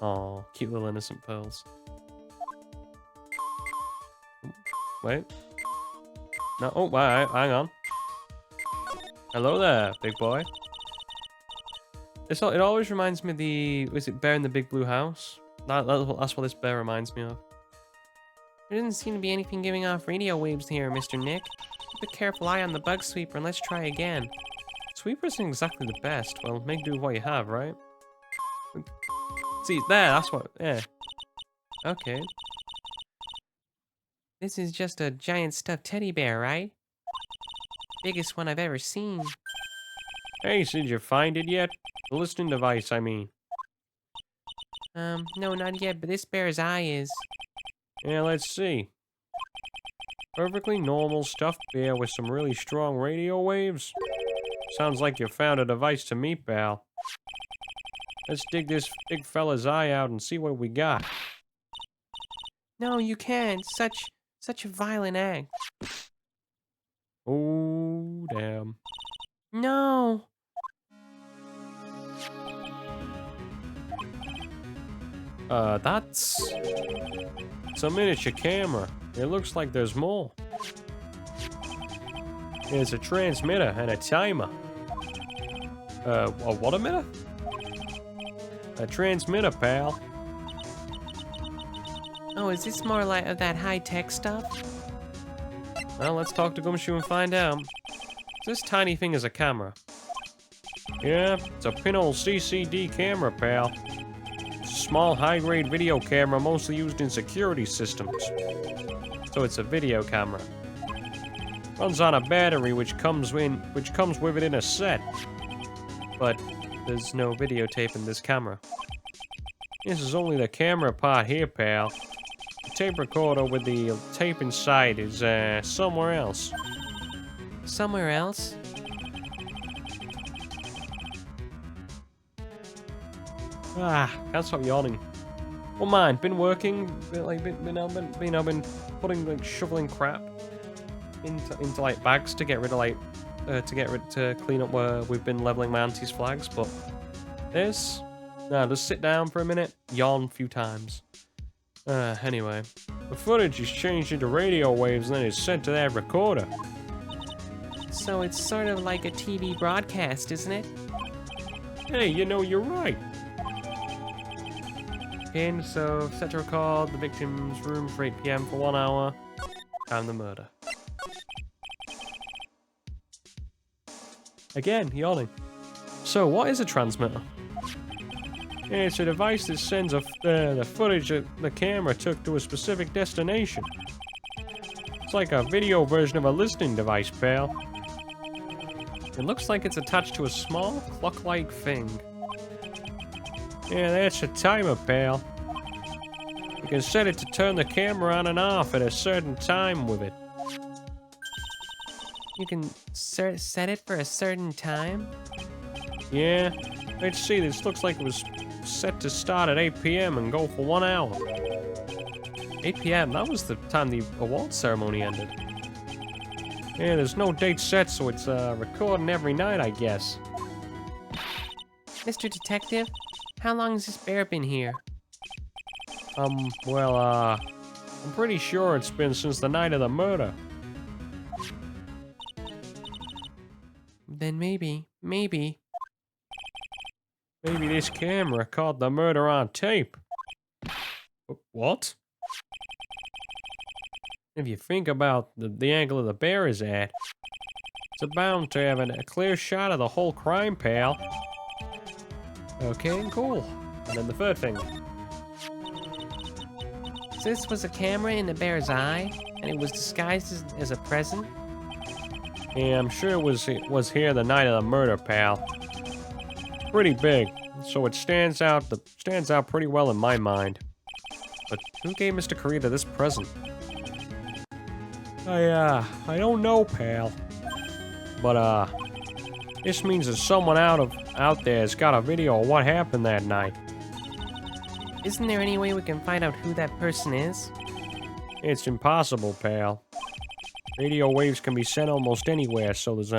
Oh, cute little innocent Pearls. Wait. No, oh, wait, hang on. Hello there, big boy. It always reminds me of is it Bear in the Big Blue House? That's what this bear reminds me of. There doesn't seem to be anything giving off radio waves here, Mr. Nick. Keep a careful eye on the bug sweeper and let's try again. Sweeper isn't exactly the best. Well, make do with what you have, right? See, there, that's what, yeah. Okay. This is just a giant stuffed teddy bear, right? Biggest one I've ever seen. Hey, did you find it yet? The listening device, I mean. No, not yet, but this bear's eye is. Yeah, let's see. Perfectly normal stuffed bear with some really strong radio waves. Sounds like you found a device to me, pal. Let's dig this big fella's eye out and see what we got. No, you can't. Such a violent act. Oh, damn. No. It's a miniature camera. It looks like there's more. There's a transmitter and a timer. A what emitter? A transmitter, pal. Oh, is this more like of that high-tech stuff? Well, let's talk to Gumshoe and find out. This tiny thing is a camera. Yeah, it's a pinhole CCD camera, pal. It's a small, high-grade video camera mostly used in security systems. So it's a video camera. Runs on a battery which comes with it in a set. But there's no videotape in this camera. This is only the camera part here, pal. The tape recorder with the tape inside is somewhere else. Somewhere else? Can't stop yawning. Well, mine been working, been putting shoveling crap into like bags to get rid of to clean up where we've been leveling my auntie's flags. But this, just sit down for a minute, yawn a few times. Anyway, the footage is changed into radio waves and then it's sent to that recorder. So it's sort of like a TV broadcast, isn't it? Hey, you're right. And so, set to record the victim's room for 8 PM for 1 hour. Time the murder. Again, yawning. So, what is a transmitter? It's a device that sends the footage that the camera took to a specific destination. It's like a video version of a listening device, pal. It looks like it's attached to a small clock-like thing. Yeah, that's a timer, pal. You can set it to turn the camera on and off at a certain time with it. You can set it for a certain time? Yeah, let's see, this looks like it was set to start at 8 PM and go for 1 hour. 8 PM, that was the time the award ceremony ended. Yeah, there's no date set, so it's recording every night, I guess. Mr. Detective, how long has this bear been here? Well, I'm pretty sure it's been since the night of the murder. Then maybe. Maybe this camera caught the murder on tape. What? If you think about the angle of the bear is at, it's bound to have a clear shot of the whole crime, pal. Okay, cool. And then the third thing. So this was a camera in the bear's eye, and it was disguised as a present? Yeah, I'm sure it was here the night of the murder, pal. Pretty big, so it stands out pretty well in my mind. But who gave Mr. Karita this present? I don't know, pal. But this means that someone out there has got a video of what happened that night. Isn't there any way we can find out who that person is? It's impossible, pal. Radio waves can be sent almost anywhere, so there's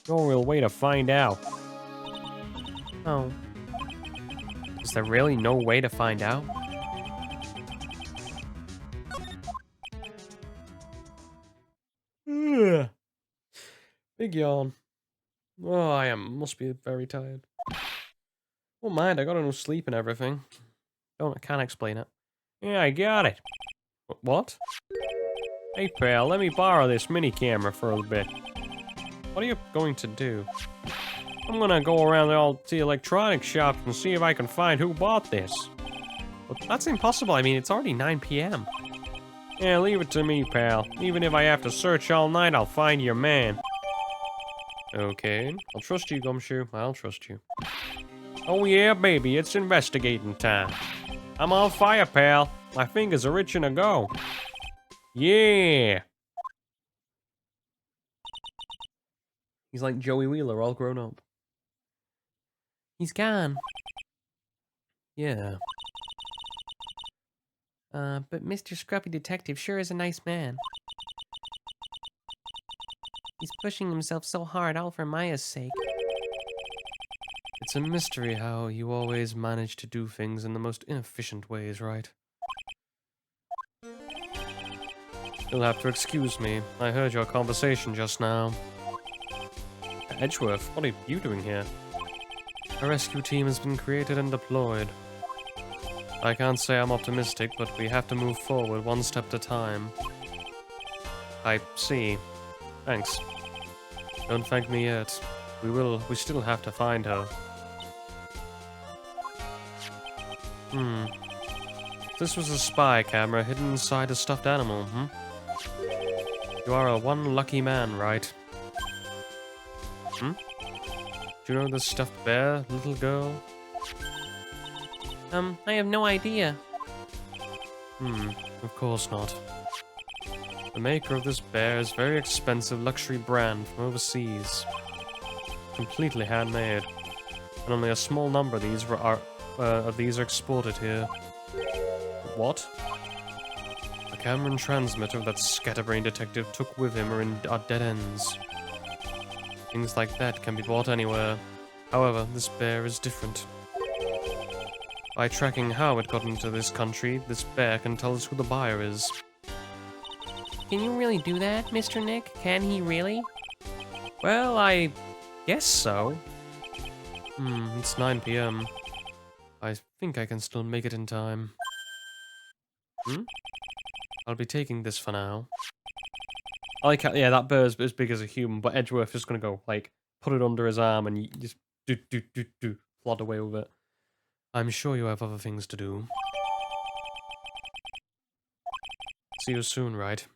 No real way to find out. Oh. Is there really no way to find out? Ugh. Big yawn. Oh, must be very tired. Don't mind, I got enough sleep and everything. I can't explain it. Yeah, I got it. What? Hey, pal, let me borrow this mini camera for a bit. What are you going to do? I'm gonna go around all the electronic shops and see if I can find who bought this. Well, that's impossible. I mean, it's already 9 p.m. Yeah, leave it to me, pal. Even if I have to search all night, I'll find your man. Okay, I'll trust you, Gumshoe. I'll trust you. Oh yeah, baby, it's investigating time. I'm on fire, pal. My fingers are itching to go. Yeah! He's like Joey Wheeler, all grown up. He's gone. Yeah. But Mr. Scruffy Detective sure is a nice man. He's pushing himself so hard, all for Maya's sake. It's a mystery how you always manage to do things in the most inefficient ways, right? You'll have to excuse me. I heard your conversation just now. Edgeworth, what are you doing here? A rescue team has been created and deployed. I can't say I'm optimistic, but we have to move forward one step at a time. I see. Thanks. Don't thank me yet. We still have to find her. This was a spy camera hidden inside a stuffed animal, You are a one lucky man, right? Do you know the stuffed bear, little girl? I have no idea. Of course not. The maker of this bear is a very expensive luxury brand from overseas. Completely handmade. And only a small number of these are exported here. What? The camera and transmitter that Scatterbrain detective took with him are dead ends. Things like that can be bought anywhere. However, this bear is different. By tracking how it got into this country, this bear can tell us who the buyer is. Can you really do that, Mr. Nick? Can he really? Well, I guess so. It's 9 p.m. I think I can still make it in time. I'll be taking this for now. I like how, yeah, that bear's as big as a human, but Edgeworth is gonna go, like, put it under his arm and you just plod away with it. I'm sure you have other things to do. See you soon, Wright.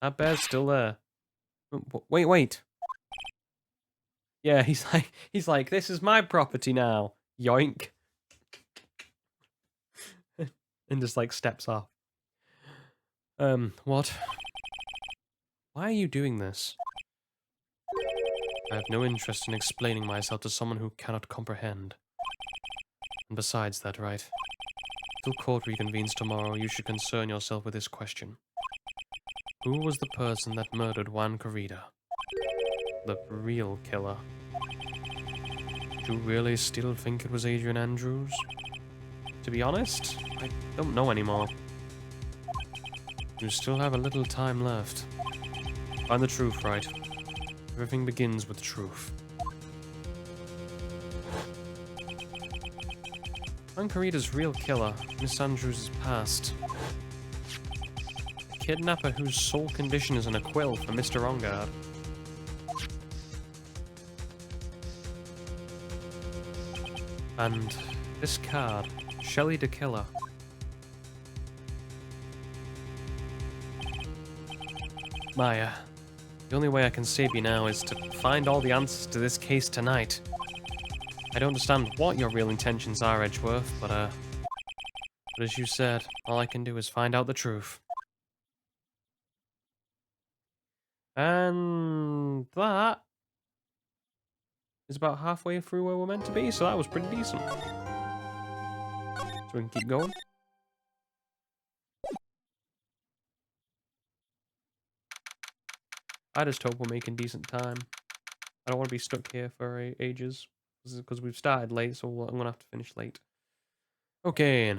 That bear's still there. Wait. Yeah, he's like, this is my property now. Yoink. And just like steps off. What? Why are you doing this? I have no interest in explaining myself to someone who cannot comprehend. And besides that, right? Till court reconvenes tomorrow, you should concern yourself with this question. Who was the person that murdered Juan Corrida? The real killer. Do you really still think it was Adrian Andrews? To be honest, I don't know anymore. You still have a little time left. Find the truth, right? Everything begins with truth. Juan Corrida's real killer, Miss Andrews' past. A kidnapper whose sole condition is an acquittal for Mr. Rongard. And this card, Shelley the Killer. Maya, the only way I can save you now is to find all the answers to this case tonight. I don't understand what your real intentions are, Edgeworth, but as you said, all I can do is find out the truth. And that is about halfway through where we're meant to be, so that was pretty decent. So we can keep going. I just hope we're making decent time. I don't want to be stuck here for ages. Because we've started late, so I'm going to have to finish late. Okay.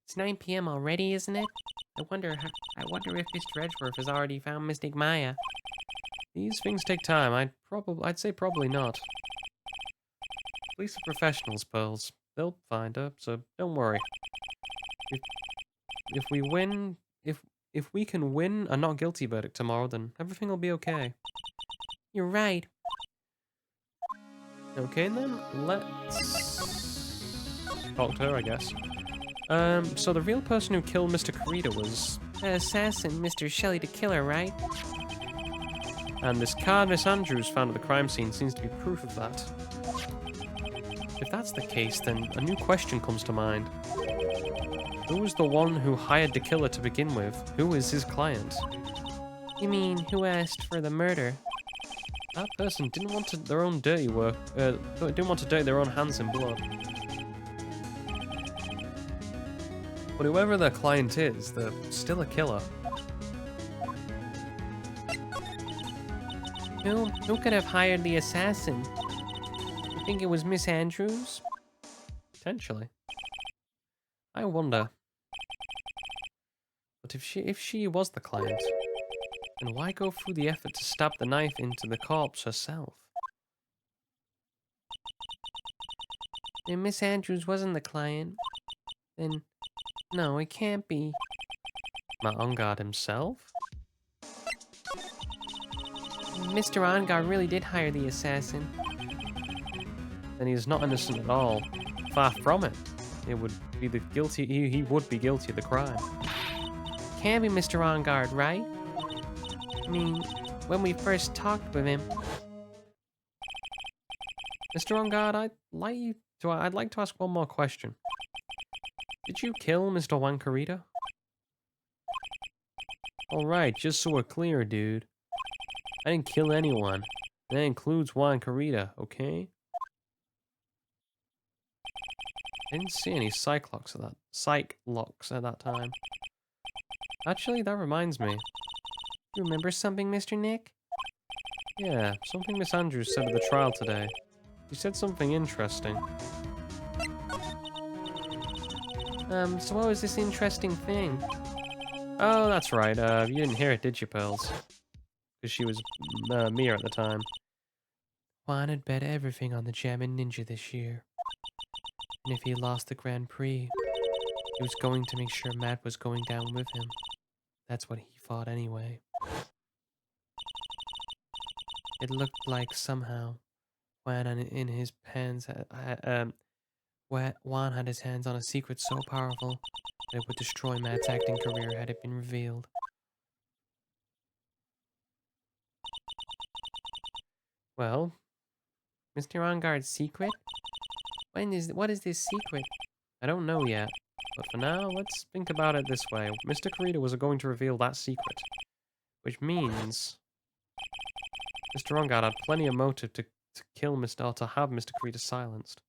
It's 9 p.m. already, isn't it? I wonder if Mr. Edgeworth has already found Mystic Maya. These things take time. I'd say probably not. Police are professionals, Pearls. They'll find her, so don't worry. If we win, if we can win a not guilty verdict tomorrow, then everything will be okay. You're right. Okay, then let's talk to her, I guess. So the real person who killed Mr. Carita was, The assassin, Mr. Shelley the Killer, right? and this card Miss Andrews found at the crime scene seems to be proof of that. If that's the case, then a new question comes to mind. Who was the one who hired the killer to begin with? Who is his client? You mean, who asked for the murder? That person didn't want their own dirty work. Didn't want to dirty their own hands in blood. But whoever their client is, they're still a killer. Who could have hired the assassin? You think it was Miss Andrews? Potentially. I wonder. But if she was the client, then why go through the effort to stab the knife into the corpse herself? If Miss Andrews wasn't the client, then no, it can't be. Matt Ongard himself? Mr. Ongard really did hire the assassin. Then he's not innocent at all. Far from it. It would be the guilty. He would be guilty of the crime. Can't be Mr. Ongard, right? I mean, when we first talked with him. Mr. Ongard, I'd like to ask one more question. Did you kill Mr. Wankarita? Alright, just so we're clear, dude. I didn't kill anyone. That includes Wankarita, okay? I didn't see any psych locks at that time. Actually, that reminds me. You remember something, Mr. Nick? Yeah, something Miss Andrews said at the trial today. She said something interesting. So what was this interesting thing? Oh, that's right. You didn't hear it, did you, Pearls? Because she was Mia at the time. Juan had bet everything on the Jammin' Ninja this year. And if he lost the Grand Prix, he was going to make sure Matt was going down with him. That's what he thought anyway. It looked like somehow Juan in his hands Juan had his hands on a secret so powerful that it would destroy Matt's acting career had it been revealed. Well, Mr. Ongard's secret? What is this secret? I don't know yet. But for now, let's think about it this way. Mr. Carita was going to reveal that secret. Which means Mr. Ongard had plenty of motive to kill Mr. or to have Mr. Carita silenced.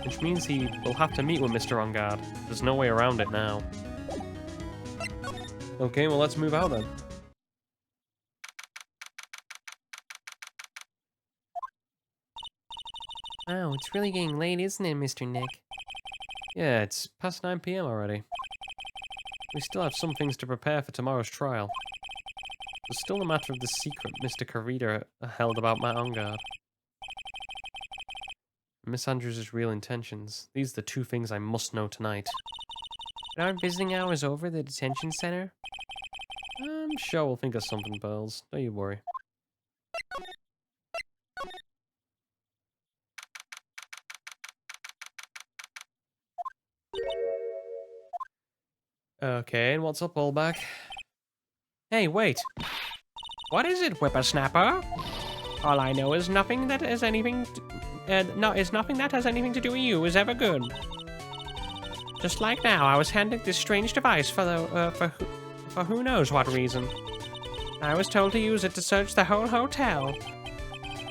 Which means he will have to meet with Mr. Ongard. There's no way around it now. Okay, well let's move out then. Wow, it's really getting late, isn't it, Mr. Nick? Yeah, it's past 9 p.m. already. We still have some things to prepare for tomorrow's trial. There's still the matter of the secret Mr. Carita held about Matt Ongard. Miss Andrews' real intentions. These are the two things I must know tonight. But aren't visiting hours over at the detention center? I'm sure we'll think of something, Pearls. Don't you worry. Okay, and what's up, Allback? Hey, wait! What is it, whippersnapper? All I know is nothing that has anything to do with you is ever good. Just like now, I was handed this strange device for who knows what reason. I was told to use it to search the whole hotel.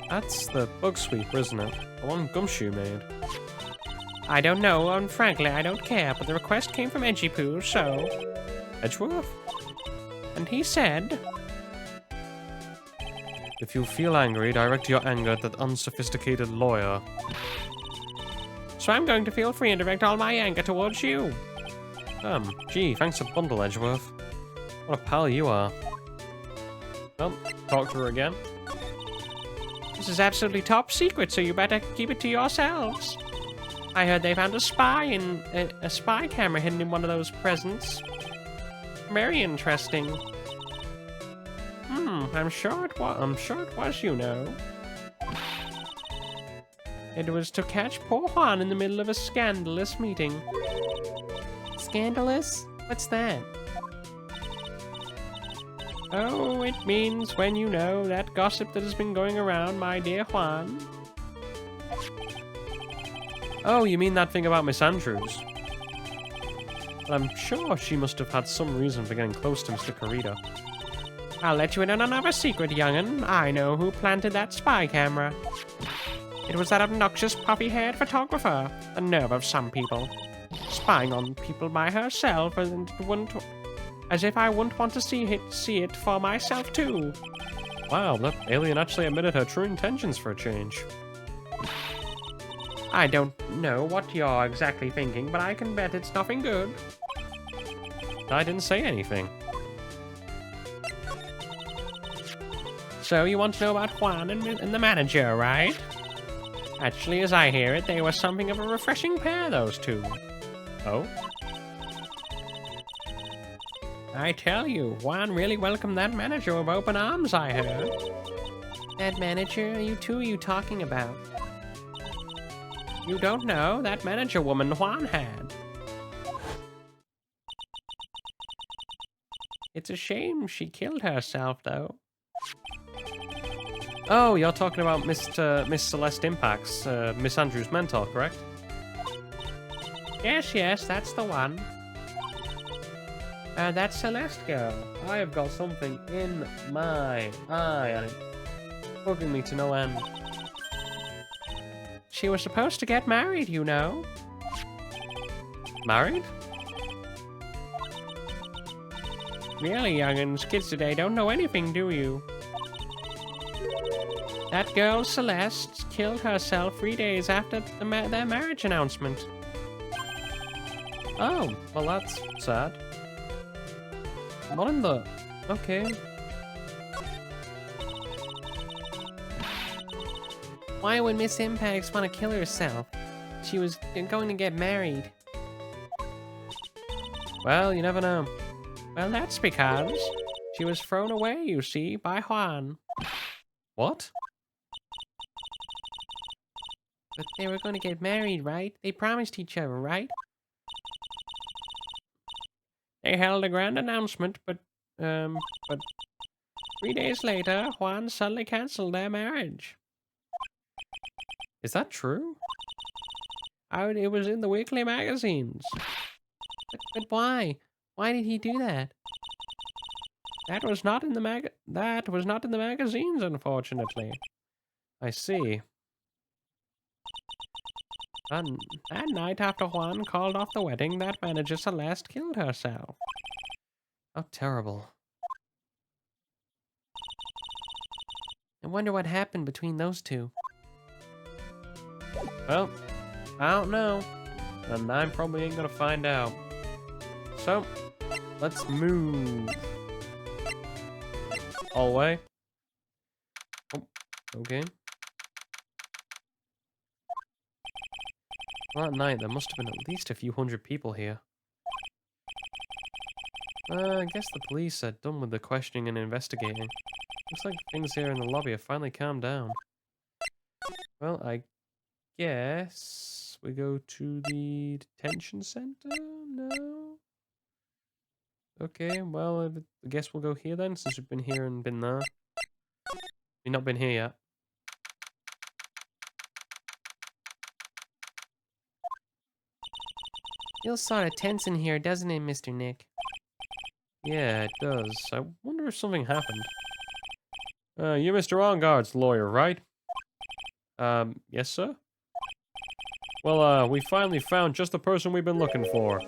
That's the bug sweeper, isn't it? The one Gumshoe made. I don't know, and frankly, I don't care, but the request came from Edgy Poo, so... Edgeworth? And he said, If you feel angry, direct your anger at that unsophisticated lawyer. so I'm going to feel free and direct all my anger towards you. Gee, thanks a bundle, Edgeworth. What a pal you are. Well, talk to her again. This is absolutely top secret, so you better keep it to yourselves. I heard they found a spy camera hidden in one of those presents. Very interesting. I'm sure it was, you know. It was to catch poor Juan in the middle of a scandalous meeting. Scandalous? What's that? Oh, it means when you know that gossip that has been going around, my dear Juan. Oh, you mean that thing about Miss Andrews? Well, I'm sure she must have had some reason for getting close to Mr. Carita. I'll let you in on another secret, young'un. I know who planted that spy camera. It was that obnoxious puffy-haired photographer. The nerve of some people. Spying on people by herself, as if I wouldn't want to see it for myself too. Wow, that alien actually admitted her true intentions for a change. I don't know what you're exactly thinking, but I can bet it's nothing good. I didn't say anything. So you want to know about Juan and the manager, right? Actually, as I hear it, they were something of a refreshing pair, those two. Oh? I tell you, Juan really welcomed that manager with open arms, I heard. That manager? Who are you talking about? You don't know that manager woman Juan had. It's a shame she killed herself, though. Oh, you're talking about Miss Celeste Impact's, Miss Andrews' mentor, correct? Yes, that's the one. That Celeste girl. I have got something in my eye, and it's bugging me to no end. She was supposed to get married, you know. Married? Really, young'uns, kids today don't know anything, do you? That girl, Celeste, killed herself 3 days after their marriage announcement. Oh, well that's sad. What in the... Okay. Why would Miss Impacts want to kill herself? She was going to get married. Well, you never know. Well, that's because she was thrown away, you see, by Juan. What? But they were going to get married, right? They promised each other, right? They held a grand announcement, but 3 days later, Juan suddenly canceled their marriage. Is that true? It was in the weekly magazines. But why? Why did he do that? That was not in the magazines, unfortunately. I see. And that night after Juan called off the wedding, that manager Celeste killed herself. How terrible. I wonder what happened between those two. Well, I don't know. And I probably ain't gonna find out. So, let's move. All the way. Oh, okay. Well, that night, there must have been at least a few hundred people here. I guess the police are done with the questioning and investigating. Looks like things here in the lobby have finally calmed down. Well, I guess we go to the detention center? No? Okay, well, I guess we'll go here then, since we've been here and been there. We've not been here yet. Feels sort of tense in here, doesn't it, Mr. Nick? Yeah, it does. I wonder if something happened. You're Mr. Onguard's lawyer, right? Yes, sir? Well, we finally found just the person we've been looking for.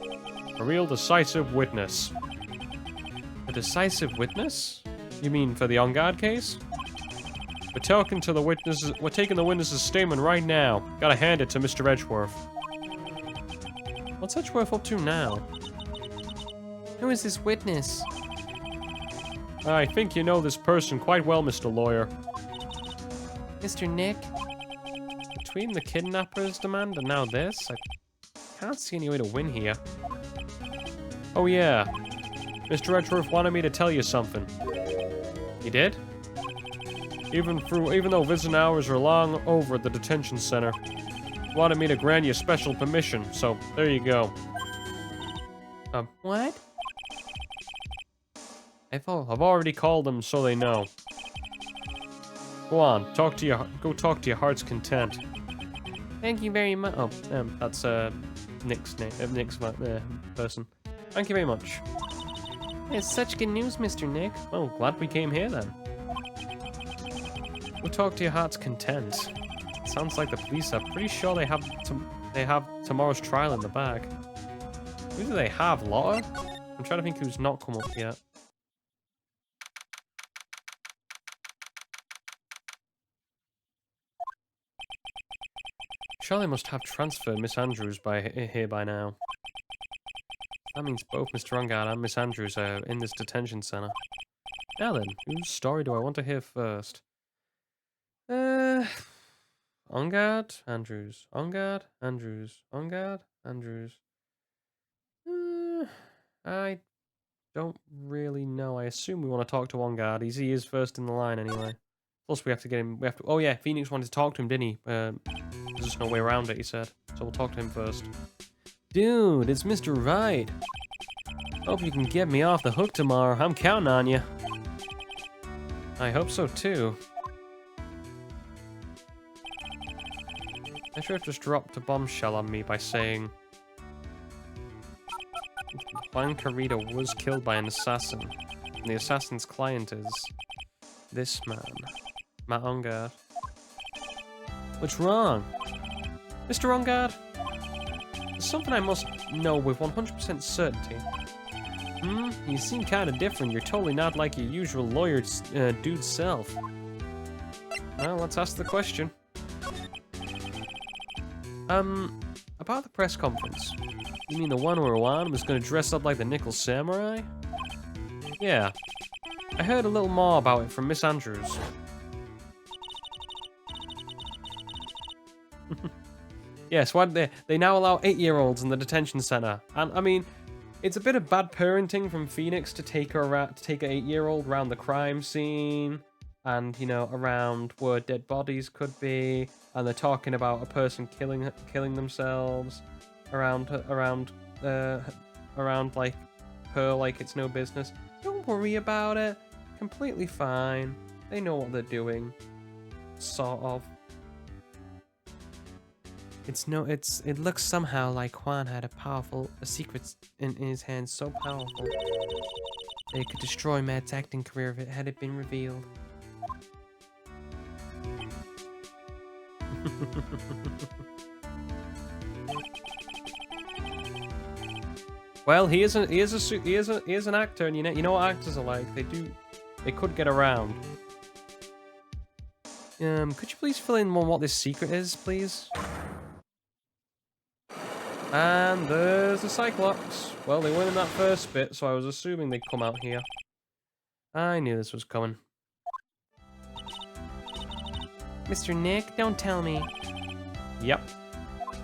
A real decisive witness. A decisive witness? You mean for the on-guard case? We're talking to the witnesses. We're taking the witness's statement right now. Gotta hand it to Mr. Edgeworth. What's Edgeworth up to now? Who is this witness? I think you know this person quite well, Mr. Lawyer. Mr. Nick? Between the kidnapper's demand and now this, I can't see any way to win here. Oh yeah, Mr. Edgeworth wanted me to tell you something. He did? Even though visiting hours are long over at the detention center, he wanted me to grant you special permission, so there you go. What? I've already called them so they know. Go on, go talk to your heart's content. Thank you very much. Oh, that's Nick's name, Nick's person. Thank you very much. It's such good news, Mr. Nick. Well, glad we came here then. Go talk to your heart's content. Sounds like the police are pretty sure they have tomorrow's trial in the bag. Who do they have, Lotta? I'm trying to think who's not come up yet. Sure, they must have transferred Miss Andrews here by now. That means both Mr. Ongard and Miss Andrews are in this detention center. Now then, whose story do I want to hear first? Ongard, Andrews, Ongard, Andrews, Ongard, Andrews. I don't really know. I assume we want to talk to Ongard. He is first in the line anyway. Plus, we have to get him. Oh yeah, Phoenix wanted to talk to him, didn't he? There's just no way around it. He said. So we'll talk to him first. Dude, it's Mr. Wright. Hope you can get me off the hook tomorrow. I'm counting on you. I hope so too. I should have just dropped a bombshell on me by saying Juan Carrita was killed by an assassin. And the assassin's client is this man, Matt Ongard. What's wrong? Mr. Ongard? There's something I must know with 100% certainty. You seem kind of different. You're totally not like your usual lawyer dude self. Well, let's ask the question. About the press conference. You mean the one where Juan was going to dress up like the Nickel Samurai? Yeah. I heard a little more about it from Miss Andrews. Yes, why they now allow 8-year-olds in the detention center. And I mean, it's a bit of bad parenting from Phoenix to take an 8-year-old around the crime scene and, you know, around where dead bodies could be, and they're talking about a person killing themselves around like her like it's no business. Don't worry about it. Completely fine. They know what they're doing. Sort of. It looks somehow like Juan had a secret in his hands so powerful that it could destroy Matt's acting career if it had been revealed. Well, he is an actor, and you know what actors are like. They could get around. Could you please fill in on what this secret is, please? And there's the Cyclops. Well, they weren't in that first bit, so I was assuming they'd come out here. I knew this was coming. Mr. Nick, don't tell me. Yep.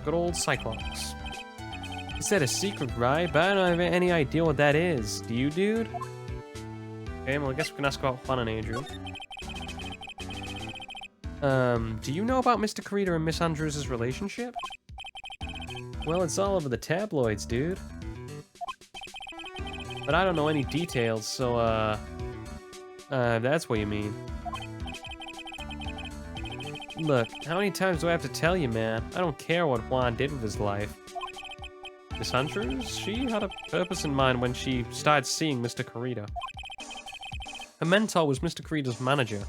Good old Cyclops. You said a secret, right? But I don't have any idea what that is. Do you, dude? Okay, well, I guess we can ask about Juan and Adrian. Do you know about Mr. Carrita and Miss Andrews' relationship? Well, it's all over the tabloids, dude. But I don't know any details, so, that's what you mean. Look, how many times do I have to tell you, man? I don't care what Juan did with his life. Miss Andrews, she had a purpose in mind when she started seeing Mr. Carrita. Her mentor was Mr. Carrita's manager.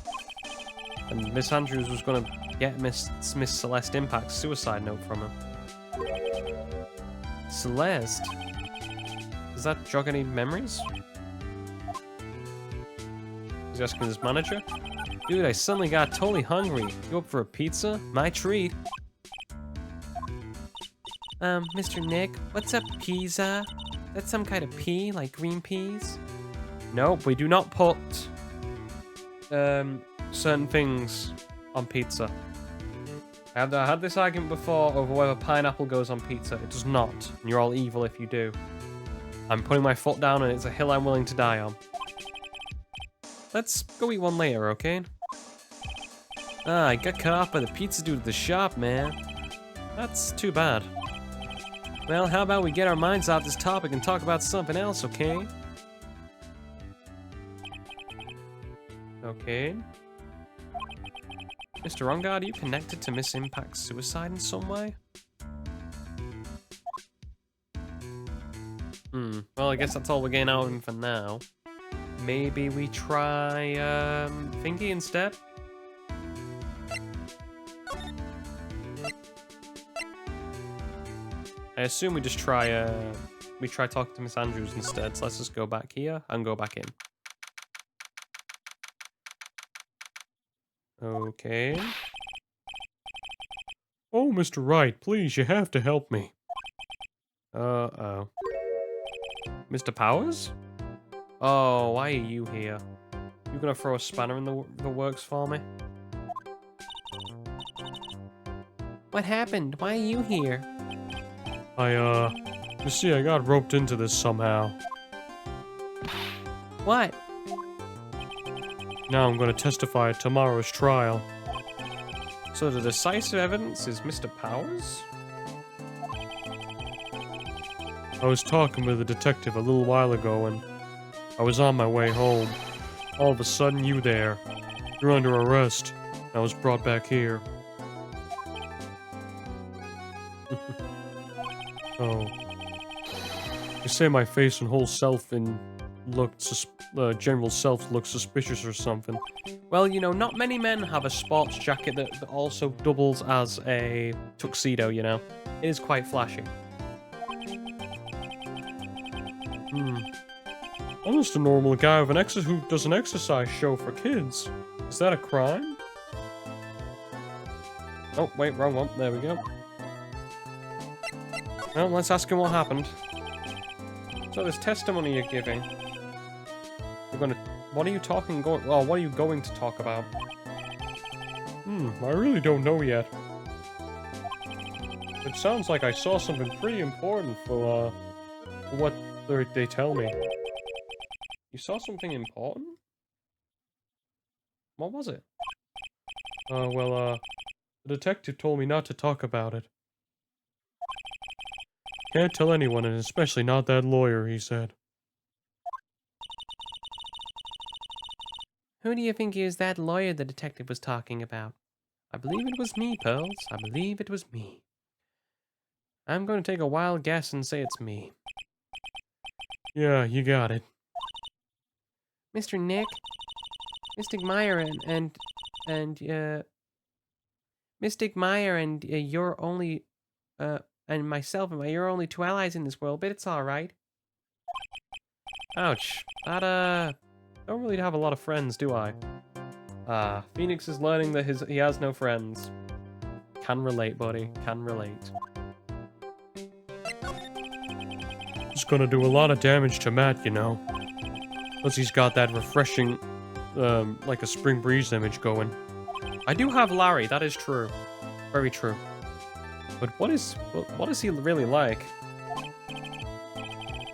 And Miss Andrews was going to get Miss Celeste Impact's suicide note from him. Celeste? Does that jog any memories? He's asking his manager. Dude, I suddenly got totally hungry. You up for a pizza? My treat. Mr. Nick, what's a pizza? That's some kind of pea, like green peas? Nope, we do not put certain things on pizza. I had this argument before over whether pineapple goes on pizza. It does not. And you're all evil if you do. I'm putting my foot down and it's a hill I'm willing to die on. Let's go eat one later, okay? Ah, I got cut off by the pizza dude at the shop, man. That's too bad. Well, how about we get our minds off this topic and talk about something else, okay? Okay. Mr. Rongard, are you connected to Miss Impact's suicide in some way? Well, I guess that's all we're getting out of him for now. Maybe we try, Thingy instead? I assume we just try, talking to Miss Andrews instead, so let's just go back here and go back in. Okay. Oh, Mr. Wright, please, you have to help me. Uh-oh. Mr. Powers? Oh, why are you here? You gonna throw a spanner in the works for me? What happened? Why are you here? You see, I got roped into this somehow. What? Now I'm gonna testify at tomorrow's trial. So the decisive evidence is Mr. Powers? I was talking with a detective a little while ago and I was on my way home. All of a sudden, you there. You're under arrest. I was brought back here. Oh. You say my face and whole self general self looked suspicious or something. Well, you know, not many men have a sports jacket that also doubles as a tuxedo, you know. It is quite flashy. I'm just a normal guy with who does an exercise show for kids. Is that a crime? Oh, wait, wrong one. There we go. Well, let's ask him what happened. So this testimony you're giving, what are you going to talk about? I really don't know yet. It sounds like I saw something pretty important for what they tell me. You saw something important? What was it? The detective told me not to talk about it. Can't tell anyone, and especially not that lawyer, he said. Who do you think is that lawyer the detective was talking about? I believe it was me, Pearls. I believe it was me. I'm going to take a wild guess and say it's me. Yeah, you got it. Mr. Nick? Mystic Meyer Mystic Meyer and you're only, and myself and you're only two allies in this world, but it's alright. Ouch. That, don't really have a lot of friends, do I? Ah, Phoenix is learning that he has no friends. Can relate, buddy. Can relate. It's gonna do a lot of damage to Matt, you know. Plus he's got that refreshing, like a spring breeze image going. I do have Larry, that is true. Very true. But what is he really like?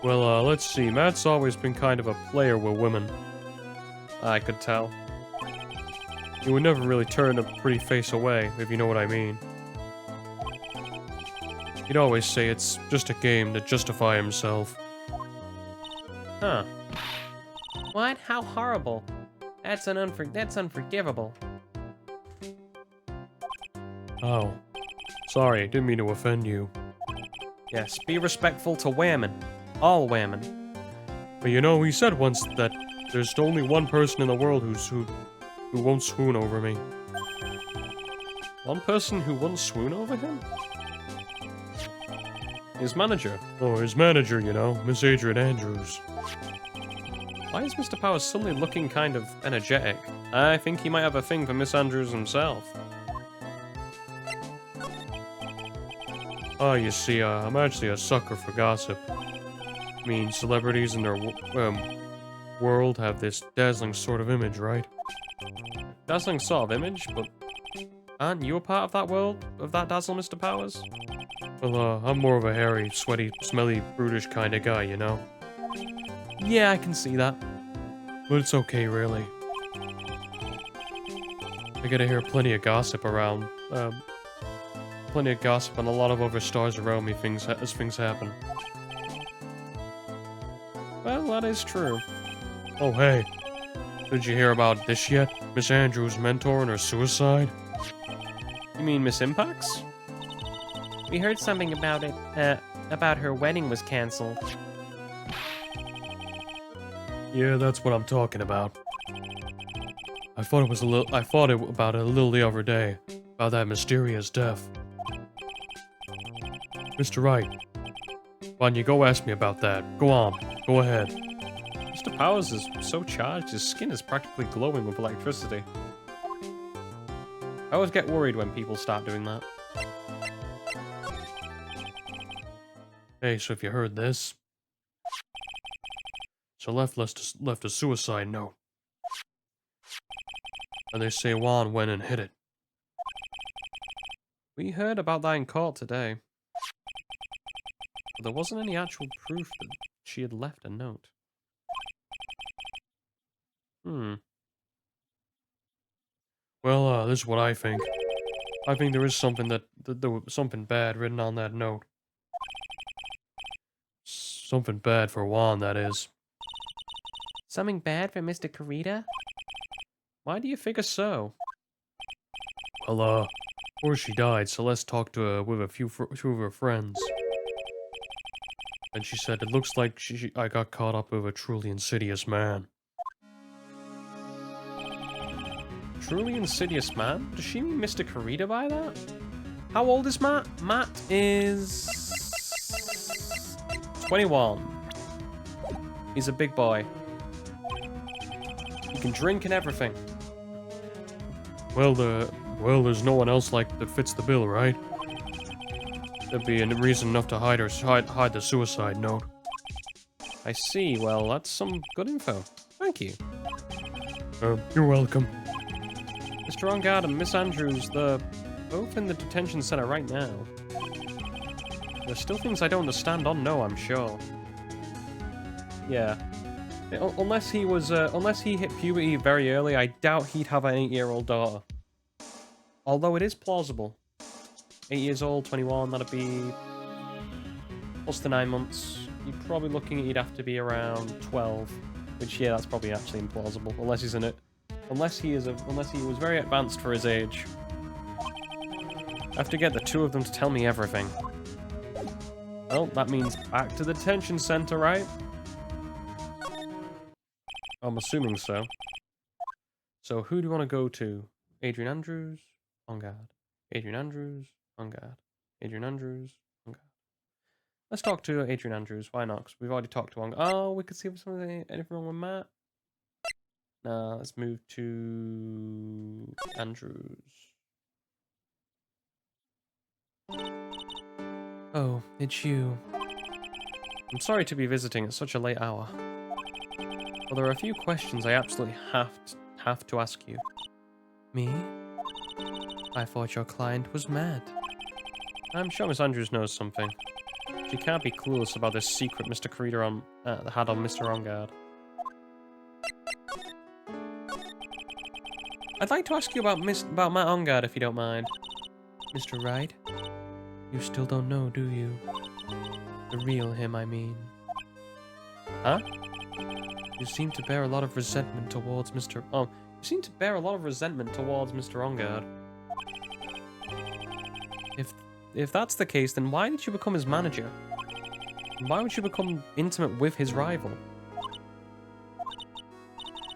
Well, let's see. Matt's always been kind of a player with women. I could tell. He would never really turn a pretty face away, if you know what I mean. He'd always say it's just a game to justify himself. Huh. What? How horrible. That's unforgivable. Oh. Sorry, didn't mean to offend you. Yes, be respectful to women. All women. But you know, he said once that there's only one person in the world who won't swoon over me. One person who won't swoon over him? His manager. Oh, his manager, you know, Miss Adrian Andrews. Why is Mr. Powers suddenly looking kind of energetic? I think he might have a thing for Miss Andrews himself. Oh, you see, I'm actually a sucker for gossip. I mean, celebrities in their world have this dazzling sort of image, right? Dazzling sort of image, but aren't you a part of that world, of that dazzle, Mr. Powers? Well, I'm more of a hairy, sweaty, smelly, brutish kind of guy, you know? Yeah, I can see that. But it's okay, really. I get to hear plenty of gossip around, plenty of gossip and a lot of other stars around me as things happen. Well, that is true. Oh, hey. Did you hear about this yet? Miss Andrews' mentor and her suicide? You mean Miss Impacts? We heard something about it, about her wedding was cancelled. Yeah, that's what I'm talking about. I thought about it a little the other day, about that mysterious death. Mr. Wright, why don't you go ask me about that? Go on, go ahead. Mr. Powers is so charged, his skin is practically glowing with electricity. I always get worried when people start doing that. Hey, so if you heard this... Celeste left a suicide note. And they say Juan went and hid it. We heard about that in court today. But there wasn't any actual proof that she had left a note. Well, this is what I think. I think there is something that there was something bad written on that note. Something bad for Juan, that is. Something bad for Mr. Kurita? Why do you figure so? Well, before she died, Celeste talked with a few of her friends. And she said, it looks like I got caught up with a truly insidious man. Truly insidious man? Does she mean Mr. Kurita by that? How old is Matt? Matt is... 21. He's a big boy. He can drink and everything. Well, there's no one else that fits the bill, right? That'd be a reason enough to hide the suicide note. I see. Well, that's some good info. Thank you. You're welcome. Mr. Ongard and Miss Andrews, they're both in the detention center right now. There's still things I don't understand or know, I'm sure. Yeah. Unless he hit puberty very early, I doubt he'd have an 8-year-old daughter. Although it is plausible. 8 years old, 21, that'd be... plus the 9 months. You're probably looking at he'd have to be around 12. Which, yeah, that's probably actually implausible. Unless he's in it. Unless he was very advanced for his age. I have to get the two of them to tell me everything. Well, that means back to the detention center, right? I'm assuming so. So who do you want to go to? Adrian Andrews? On guard. Adrian Andrews? On guard. Adrian Andrews? On guard. Let's talk to Adrian Andrews. Why not? Because we've already talked to one. Oh, we could see if there's something, anything wrong with Matt. Nah, let's move to Andrews. Oh, it's you. I'm sorry to be visiting at such a late hour. Well, there are a few questions I absolutely have to ask you. Me? I thought your client was mad. I'm sure Miss Andrews knows something. She can't be clueless about this secret Mr. Kurita had on Mr. Ongard. I'd like to ask you about Matt Ongard, if you don't mind. Mr. Wright? You still don't know, do you? The real him, I mean. Huh? You seem to bear a lot of resentment towards Mr. Oh, you seem to bear a lot of resentment towards Mr. Ongard. If that's the case, then why did you become his manager? Why would you become intimate with his rival?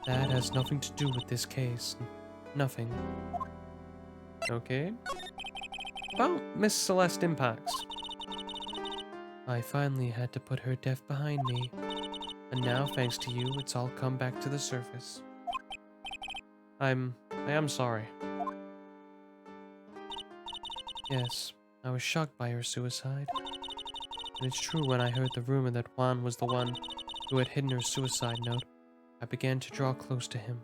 That has nothing to do with this case. Nothing. Okay. About Miss Celeste Impacts. I finally had to put her death behind me. And now, thanks to you, it's all come back to the surface. I am sorry. Yes, I was shocked by her suicide. And it's true, when I heard the rumor that Juan was the one who had hidden her suicide note, I began to draw close to him.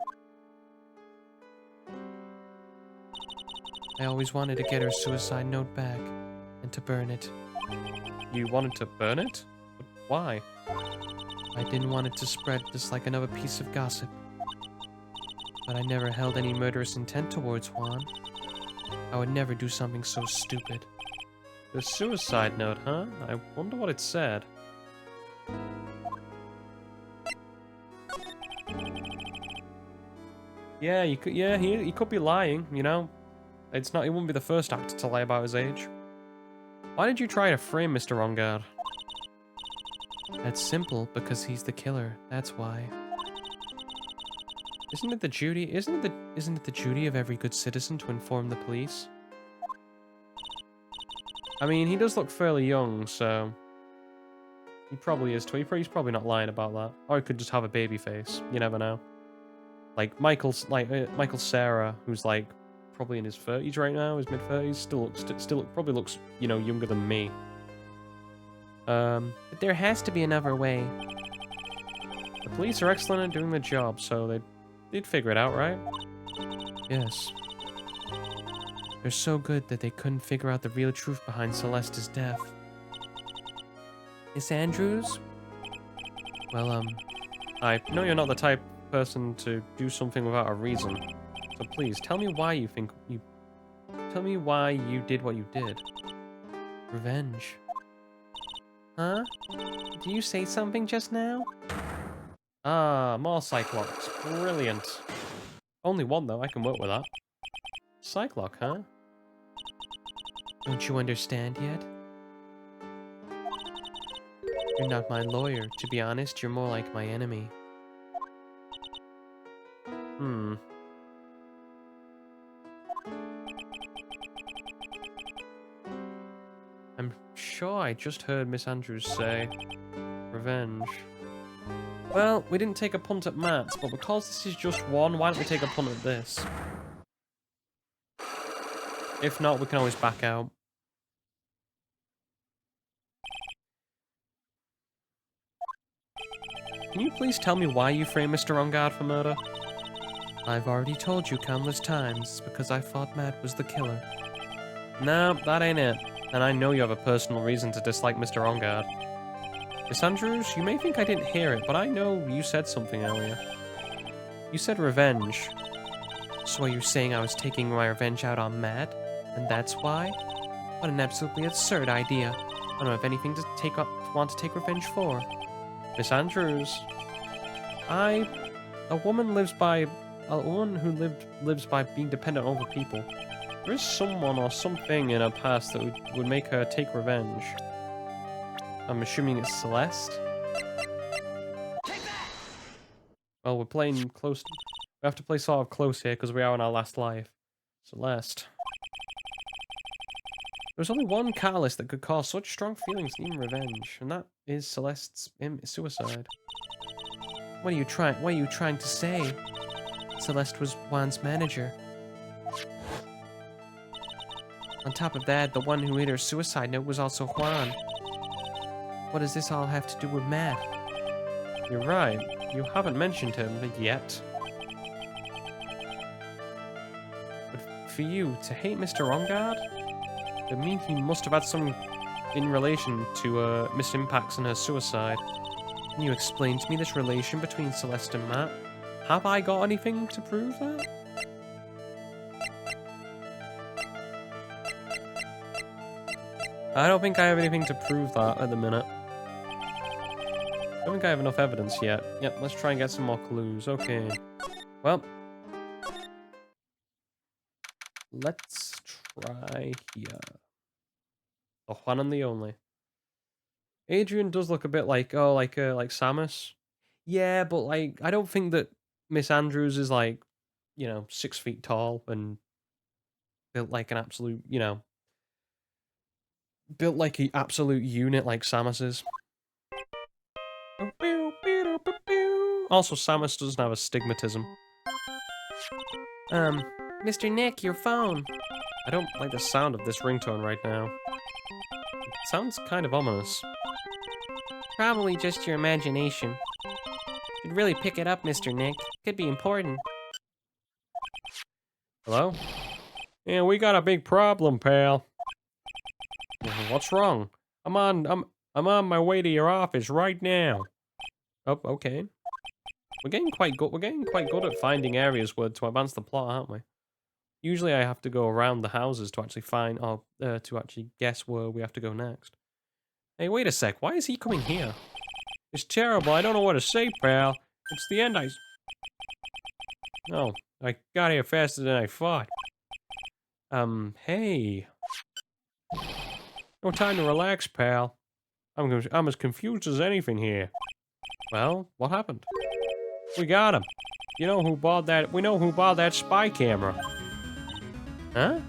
I always wanted to get her suicide note back, and to burn it. You wanted to burn it? But why? I didn't want it to spread just like another piece of gossip. But I never held any murderous intent towards Juan. I would never do something so stupid. The suicide note, huh? I wonder what it said. Yeah, you could. Yeah, he could be lying. You know, it's not. He wouldn't be the first actor to lie about his age. Why did you try to frame Mr. Rongard? That's simple, because he's the killer. That's why. Isn't it the duty? Isn't it the duty of every good citizen to inform the police? I mean, he does look fairly young, so he probably is. He's probably not lying about that. Or he could just have a baby face. You never know. Like Michael Cera, who's like probably in his 30s right now, his mid-30s, still probably looks, you know, younger than me. But there has to be another way. The police are excellent at doing their job, so they'd figure it out, right? Yes. They're so good that they couldn't figure out the real truth behind Celeste's death. Miss Andrews? Well, I know you're not the type of person to do something without a reason. So please, tell me why you did what you did. Revenge. Huh? Did you say something just now? Ah, more Cyclops. Brilliant. Only one, though. I can work with that. Cyclops, huh? Don't you understand yet? You're not my lawyer. To be honest, you're more like my enemy. Hmm. I'm sure I just heard Miss Andrews say revenge. Well, we didn't take a punt at Matt's, but because this is just one, why don't we take a punt at this? If not, we can always back out. Can you please tell me why you framed Mr. Rongard for murder? I've already told you countless times, because I thought Matt was the killer. No, that ain't it. And I know you have a personal reason to dislike Mr. Rongard. Miss Andrews, you may think I didn't hear it, but I know you said something earlier. You said revenge. So are you saying I was taking my revenge out on Matt? And that's why? What an absolutely absurd idea. I don't have anything to want to take revenge for. Miss Andrews, a woman who lives by being dependent on other people. There is someone or something in her past that would make her take revenge. I'm assuming it's Celeste. Well, we're playing close. We have to play sort of close here because we are on our last life. Celeste. There's only one catalyst that could cause such strong feelings, even revenge, and that is Celeste's suicide. What are you trying to say? Celeste was Juan's manager. On top of that, the one who hid her suicide note was also Juan. What does this all have to do with Matt? You're right. You haven't mentioned him yet. But for you to hate Mr. Rongard, it means he must have had some in relation to Miss Impax and her suicide. Can you explain to me this relation between Celeste and Matt? Have I got anything to prove that? I don't think I have anything to prove that at the minute. I don't think I have enough evidence yet. Yep, let's try and get some more clues. Okay. Well. Let's try here. The one and the only. Adrian does look a bit like, like Samus. Yeah, but like, I don't think that Miss Andrews is like, 6 feet tall and built like an absolute, built like an absolute unit like Samus is. Also, Samus doesn't have astigmatism. Mr. Nick, your phone. I don't like the sound of this ringtone right now. It sounds kind of ominous. Probably just your imagination. Should really pick it up, Mr. Nick. Could be important. Hello? Yeah, we got a big problem, pal. What's wrong? I'm on my way to your office right now. Oh, okay. We're getting quite good. We're getting quite good at finding areas where to advance the plot, aren't we? Usually, I have to go around the houses to actually find, or to actually guess where we have to go next. Hey, wait a sec. Why is he coming here? It's terrible. I don't know what to say, pal. It's the end. No, I got here faster than I thought. Hey. No time to relax, pal. I'm as confused as anything here. Well, what happened? We got him. You know who bought that? We know who bought that spy camera. Huh?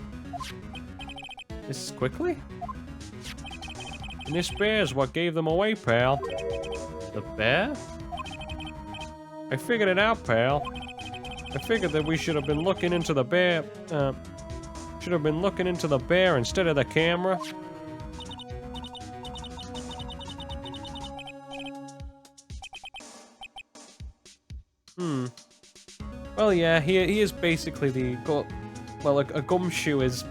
This is quickly? And this bear's what gave them away, pal. The bear? I figured it out, pal. I figured that we should have been looking into the bear. Should have been looking into the bear instead of the camera. Well, yeah, he is basically the well, a gumshoe is,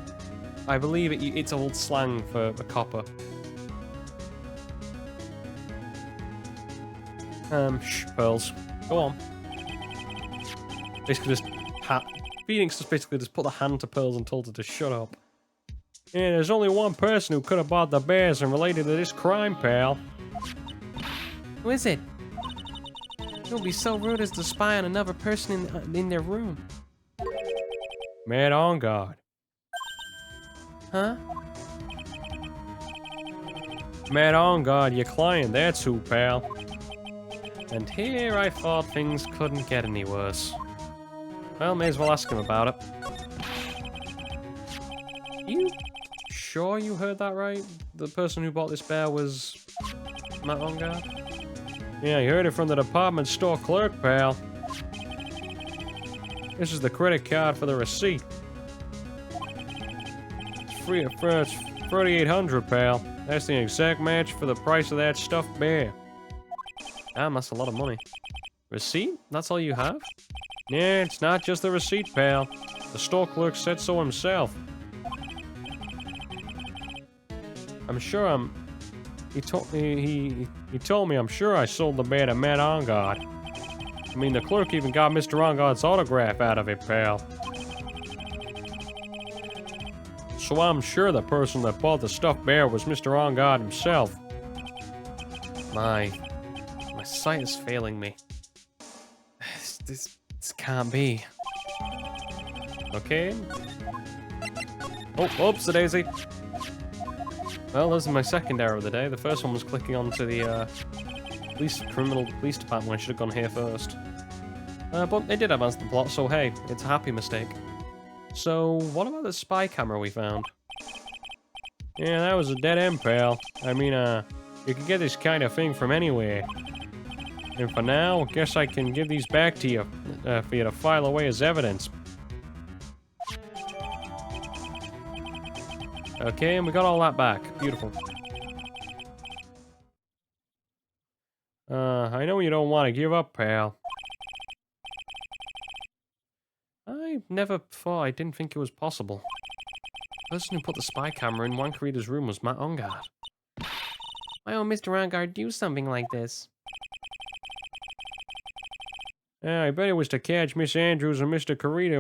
I believe it's old slang for a copper. Shh, Pearls. Go on. Basically just Phoenix just basically just put the hand to Pearls and told her to shut up. Yeah, there's only one person who could have bought the bears and related to this crime, pal. Who is it? It would be so rude as to spy on another person in their room. Mad on guard. Huh? Mad on guard, your client, that's who, pal. And here I thought things couldn't get any worse. Well, may as well ask him about it. You sure you heard that right? The person who bought this bear was Matt on guard? Yeah, you heard it from the department store clerk, pal. This is the credit card for the receipt. It's free at first, $3,800, pal. That's the exact match for the price of that stuffed bear. Damn, that's a lot of money. Receipt? That's all you have? Yeah, it's not just the receipt, pal. The store clerk said so himself. I'm sure He told me I'm sure I sold the bear to Matt Ongard. I mean, the clerk even got Mr. Ongard's autograph out of it, pal. So I'm sure the person that bought the stuffed bear was Mr. Ongard himself. My sight is failing me. This can't be. Okay. Oh, oops, the daisy. Well, this is my second error of the day. The first one was clicking onto the criminal police department. I should have gone here first. But they did advance the plot, so hey, it's a happy mistake. So, what about the spy camera we found? Yeah, that was a dead end, pal. I mean, you can get this kind of thing from anywhere. And for now, I guess I can give these back to you for you to file away as evidence. Okay, and we got all that back. Beautiful. I know you don't want to give up, pal. I never thought, I didn't think it was possible. The person who put the spy camera in Wankarita's room was Matt Ongard. Why would Mr. Ongard do something like this? I bet it was to catch Miss Andrews and Mr. Carita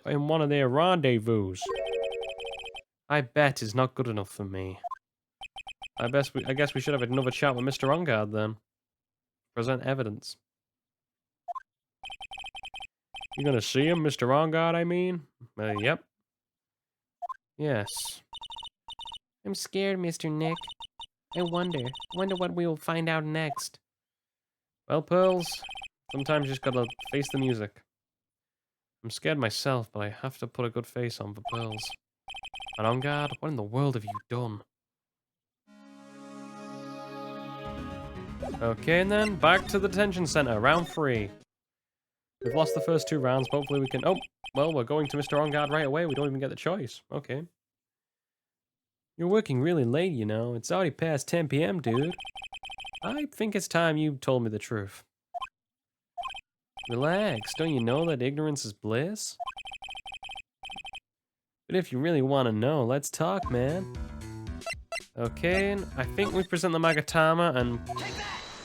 in one of their rendezvous. I bet is not good enough for me. I guess we should have another chat with Mr. Ongard then. Present evidence. You gonna see him, Mr. Ongard, I mean? Yep. Yes. I'm scared, Mr. Nick. I wonder what we will find out next. Well, Pearls, sometimes you just gotta face the music. I'm scared myself, but I have to put a good face on for Pearls. And Ongard, what in the world have you done? Okay, and then back to the detention center, round 3. We've lost the first 2 rounds, but hopefully we can... Oh, well, we're going to Mr. On Guard right away. We don't even get the choice. Okay. You're working really late, you know. It's already past 10 p.m., dude. I think it's time you told me the truth. Relax. Don't you know that ignorance is bliss? But if you really want to know, let's talk, man. Okay, I think we present the Magatama and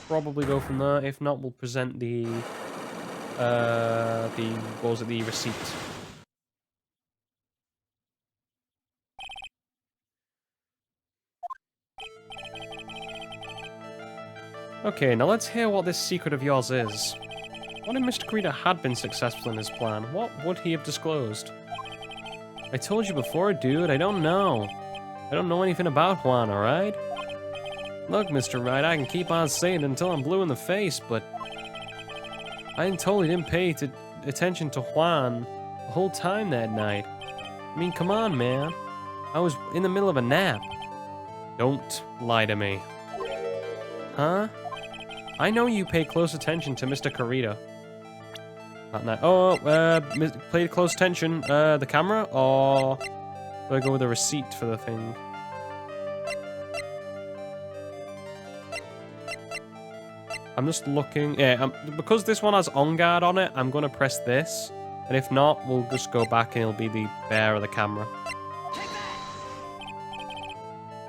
probably go from there. If not, we'll present the what was it, the receipt. Okay, now let's hear what this secret of yours is. What if Mr. Krita had been successful in his plan? What would he have disclosed? I told you before, dude, I don't know. I don't know anything about Juan, alright? Look, Mr. Wright, I can keep on saying it until I'm blue in the face, but I totally didn't pay attention to Juan the whole time that night. I mean, come on, man. I was in the middle of a nap. Don't lie to me. Huh? I know you pay close attention to Mr. Kurita. Not night. Oh, pay close attention. The camera, or do I go with a receipt for the thing? I'm just looking. Yeah, because this one has On Guard on it, I'm gonna press this, and if not, we'll just go back and it'll be the bear of the camera.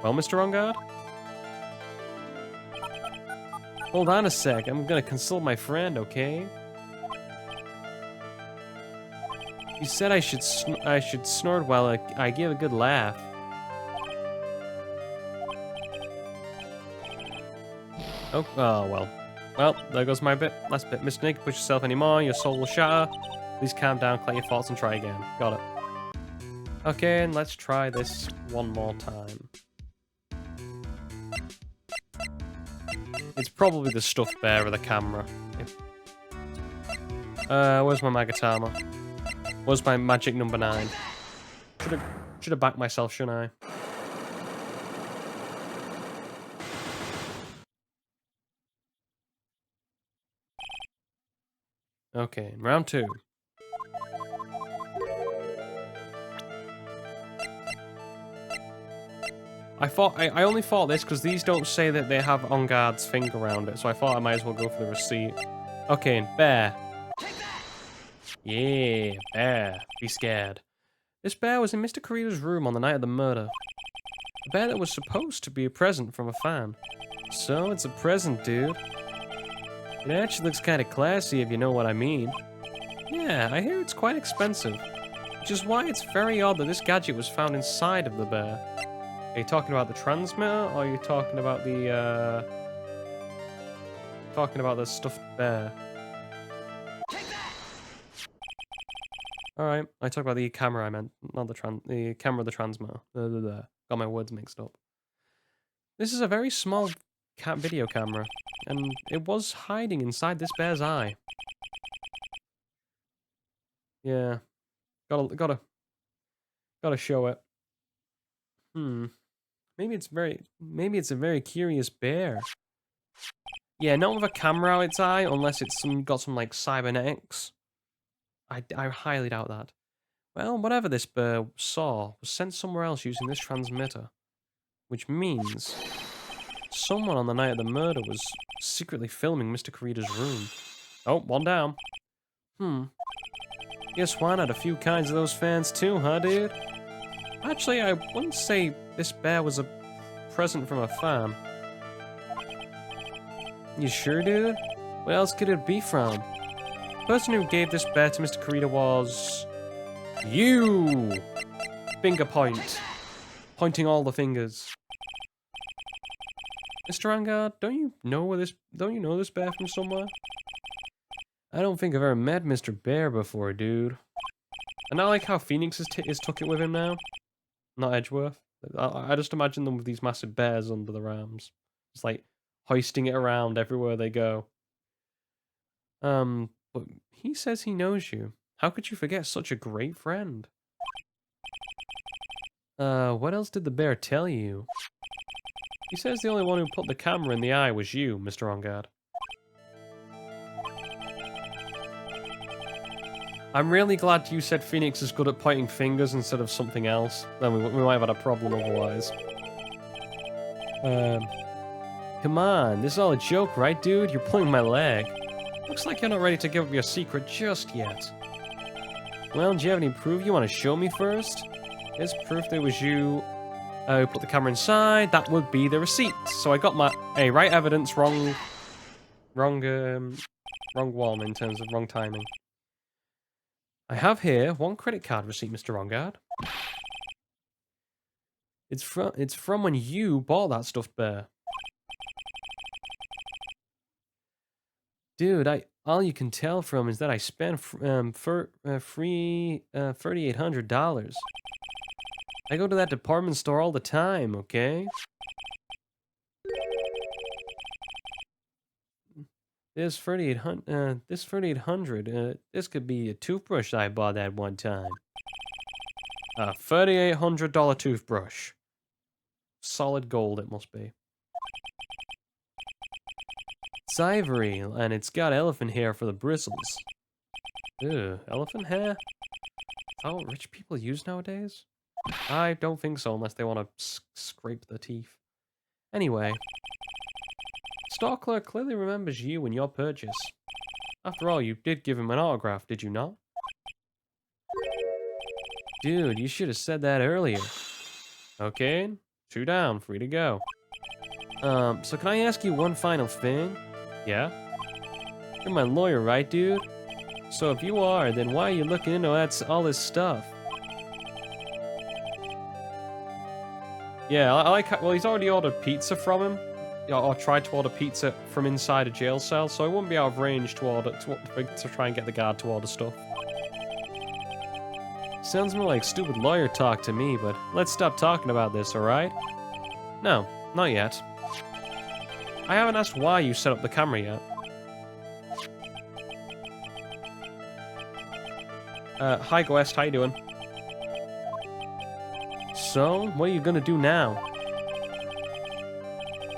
Well, Mr. On Guard? Hold on a sec. I'm gonna consult my friend, okay? You said I should snort while I give a good laugh. Oh, well. Well, there goes my bit. Last bit. Mr. Nick, push yourself anymore. Your soul will shatter. Please calm down, collect your thoughts, and try again. Got it. Okay, and let's try this one more time. It's probably the stuffed bear of the camera. Where's my Magatama? Where's my magic number 9? Should have backed myself, shouldn't I? Okay, round 2. I only thought this because these don't say that they have On Guard's finger around it, so I thought I might as well go for the receipt. Okay, bear. Yeah, bear. Be scared. This bear was in Mr. Kurita's room on the night of the murder. A bear that was supposed to be a present from a fan. So, it's a present, dude. It actually looks kind of classy, if you know what I mean. Yeah, I hear it's quite expensive. Which is why it's very odd that this gadget was found inside of the bear. Are you talking about the transmitter, or are you talking about the, stuffed bear? Alright, I talked about the camera, I meant, not the camera of the transmitter. Got my words mixed up. This is a very small video camera, and it was hiding inside this bear's eye. Yeah, gotta show it. Maybe it's a very curious bear. Yeah, not with a camera out its eye, unless it's got some like cybernetics. I highly doubt that. Well, whatever this bear saw was sent somewhere else using this transmitter, which means someone on the night of the murder was secretly filming Mr. Kurita's room. Oh, one down. Guess Juan had a few kinds of those fans too, huh, dude? Actually, I wouldn't say this bear was a present from a fan. You sure, dude? What else could it be from? The person who gave this bear to Mr. Kurita was... you! Finger point. Pointing all the fingers. Mr. Angard, don't you know this bear from somewhere? I don't think I've ever met Mr. Bear before, dude. And I like how Phoenix is took it with him now. Not Edgeworth. I just imagine them with these massive bears under their arms. Just like hoisting it around everywhere they go. But he says he knows you. How could you forget such a great friend? What else did the bear tell you? He says the only one who put the camera in the eye was you, Mr. On Guard. I'm really glad you said Phoenix is good at pointing fingers instead of something else. Then we might have had a problem otherwise. Come on, this is all a joke, right, dude? You're pulling my leg. Looks like you're not ready to give up your secret just yet. Well, do you have any proof you want to show me first? Here's proof there was you who put the camera inside. That would be the receipt. So I got my right evidence, wrong one in terms of wrong timing. I have here one credit card receipt, Mr. Rongard. It's from when you bought that stuffed bear. Dude, all you can tell from is that I spent $3,800. I go to that department store all the time, okay? This 3,800, this could be a toothbrush I bought that one time. A $3,800 toothbrush. Solid gold it must be. It's ivory, and it's got elephant hair for the bristles. Ew, elephant hair? Is that what rich people use nowadays? I don't think so, unless they want to scrape the teeth. Anyway. Store clerk clearly remembers you and your purchase. After all, you did give him an autograph, did you not? Dude, you should have said that earlier. Okay, 2 down, free to go. So can I ask you one final thing? Yeah? You're my lawyer, right, dude? So if you are, then why are you looking into all this stuff? Yeah, I like how, well, he's already ordered pizza from him. Or tried to order pizza from inside a jail cell, so I wouldn't be out of range to try and get the guard to order stuff. Sounds more like stupid lawyer talk to me, but let's stop talking about this, alright? No, not yet. I haven't asked why you set up the camera yet. Hi West, how you doing? So, what are you gonna do now?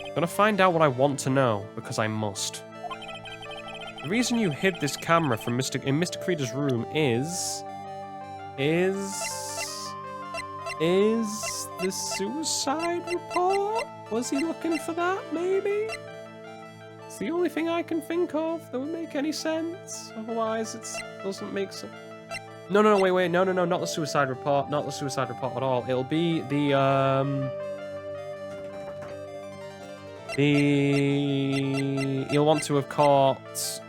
I'm gonna find out what I want to know, because I must. The reason you hid this camera from Mr. Creeder's room is the suicide report? Was he looking for that, maybe? It's the only thing I can think of that would make any sense. Otherwise, it doesn't make sense. No, wait, no, not the suicide report. Not the suicide report at all. It'll be he'll want to have caught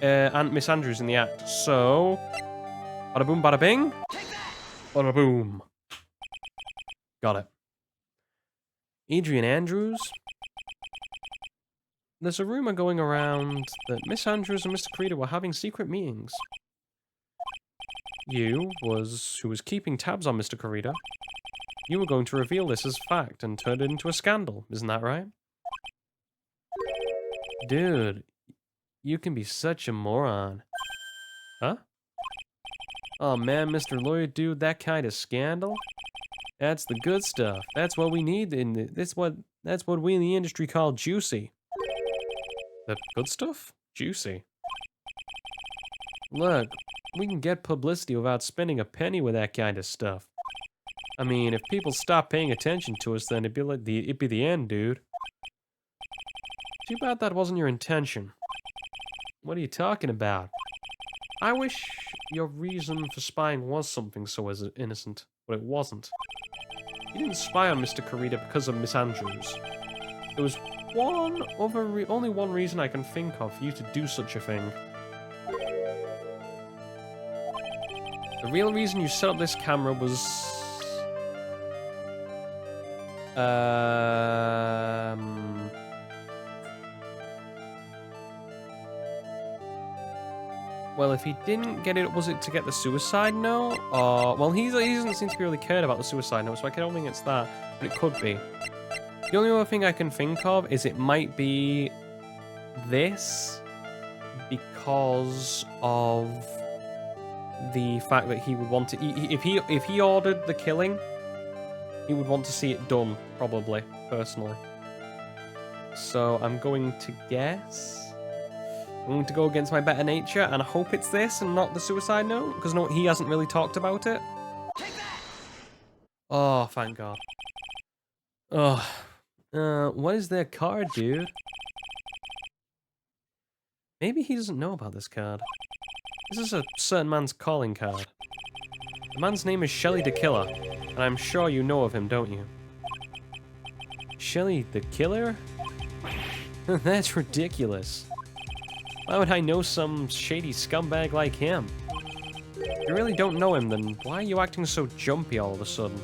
Aunt Miss Andrews in the act. So, bada boom, bada bing, bada boom. Got it. Adrian Andrews. There's a rumor going around that Miss Andrews and Mr. Creeder were having secret meetings. Who was keeping tabs on Mr. Creeder. You were going to reveal this as fact and turn it into a scandal, isn't that right? Dude, you can be such a moron. Huh? Oh man, Mr. Lawyer, dude, that kind of scandal? That's the good stuff. That's what we need that's what we in the industry call juicy. The good stuff? Juicy. Look, we can get publicity without spending a penny with that kind of stuff. I mean, if people stop paying attention to us, then it'd be the end, dude. Too bad that wasn't your intention. What are you talking about? I wish your reason for spying was something so innocent, but it wasn't. You didn't spy on Mr. Creeder because of Miss Andrews. There was only one reason I can think of for you to do such a thing. The real reason you set up this camera was... Well, if he didn't get it, was it to get the suicide note? Or, well, he doesn't seem to be really cared about the suicide note, so I don't think it's that, but it could be. The only other thing I can think of is it might be this because of the fact that he would want to... If he ordered the killing, he would want to see it done, probably, personally. So I'm going to guess. I'm going to go against my better nature and hope it's this and not the suicide note, because no, he hasn't really talked about it. Oh, thank God. Oh, what is their card, dude? Maybe he doesn't know about this card. This is a certain man's calling card. The man's name is Shelly the Killer, and I'm sure you know of him, don't you? Shelly the Killer? That's ridiculous. Why would I know some shady scumbag like him? If you really don't know him, then why are you acting so jumpy all of a sudden?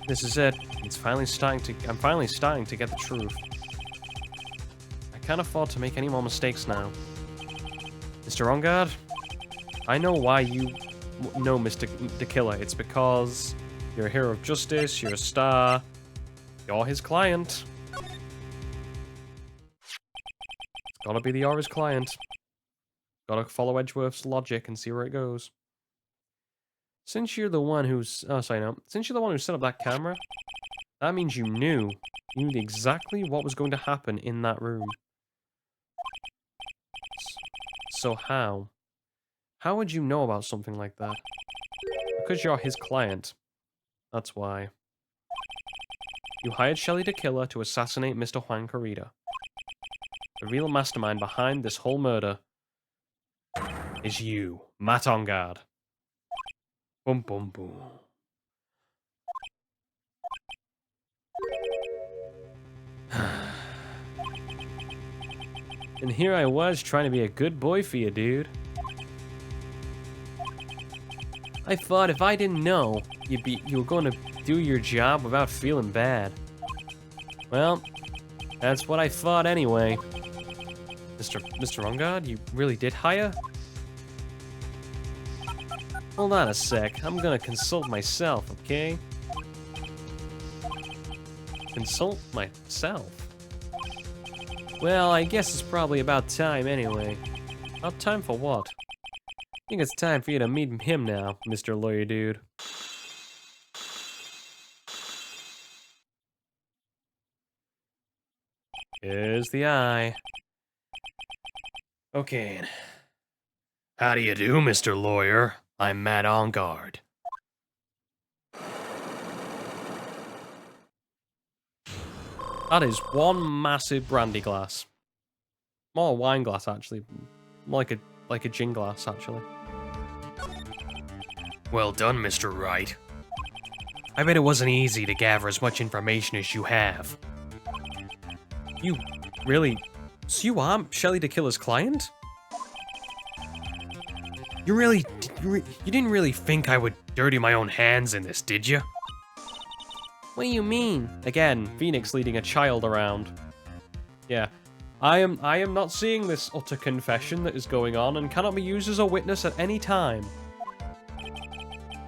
This is it. I'm finally starting to get the truth. I can't afford to make any more mistakes now. Mr. On Guard, I know why you know Mr. the Killer. It's because you're a hero of justice, you're a star, you're his client. It's gotta be you're his client. Gotta follow Edgeworth's logic and see where it goes. Since you're the one who's... Oh, sorry, no. Since you're the one who set up that camera, that means you knew exactly what was going to happen in that room. So how? How would you know about something like that? Because you're his client. That's why. You hired Shelly the Killer to assassinate Mr. Juan Corrida. The real mastermind behind this whole murder is you, Matt On Guard. Boom, boom, boom. And here I was trying to be a good boy for you, dude. I thought if I didn't know, you were going to do your job without feeling bad. Well, that's what I thought anyway. Mr. On Guard, you really did hire? Hold on a sec. I'm gonna consult myself, okay? Consult myself? Well, I guess it's probably about time anyway. About time for what? I think it's time for you to meet him now, Mr. Lawyer Dude. Here's the eye. Okay. How do you do, Mr. Lawyer? I'm Matt On Guard. That is one massive brandy glass. More a wine glass, actually. More like a gin glass, actually. Well done, Mr. Wright. I bet it wasn't easy to gather as much information as you have. You really... So you are Shelly the Killer's client? You didn't really think I would dirty my own hands in this, did you? What do you mean? Again, Phoenix leading a child around. Yeah. I am not seeing this utter confession that is going on and cannot be used as a witness at any time.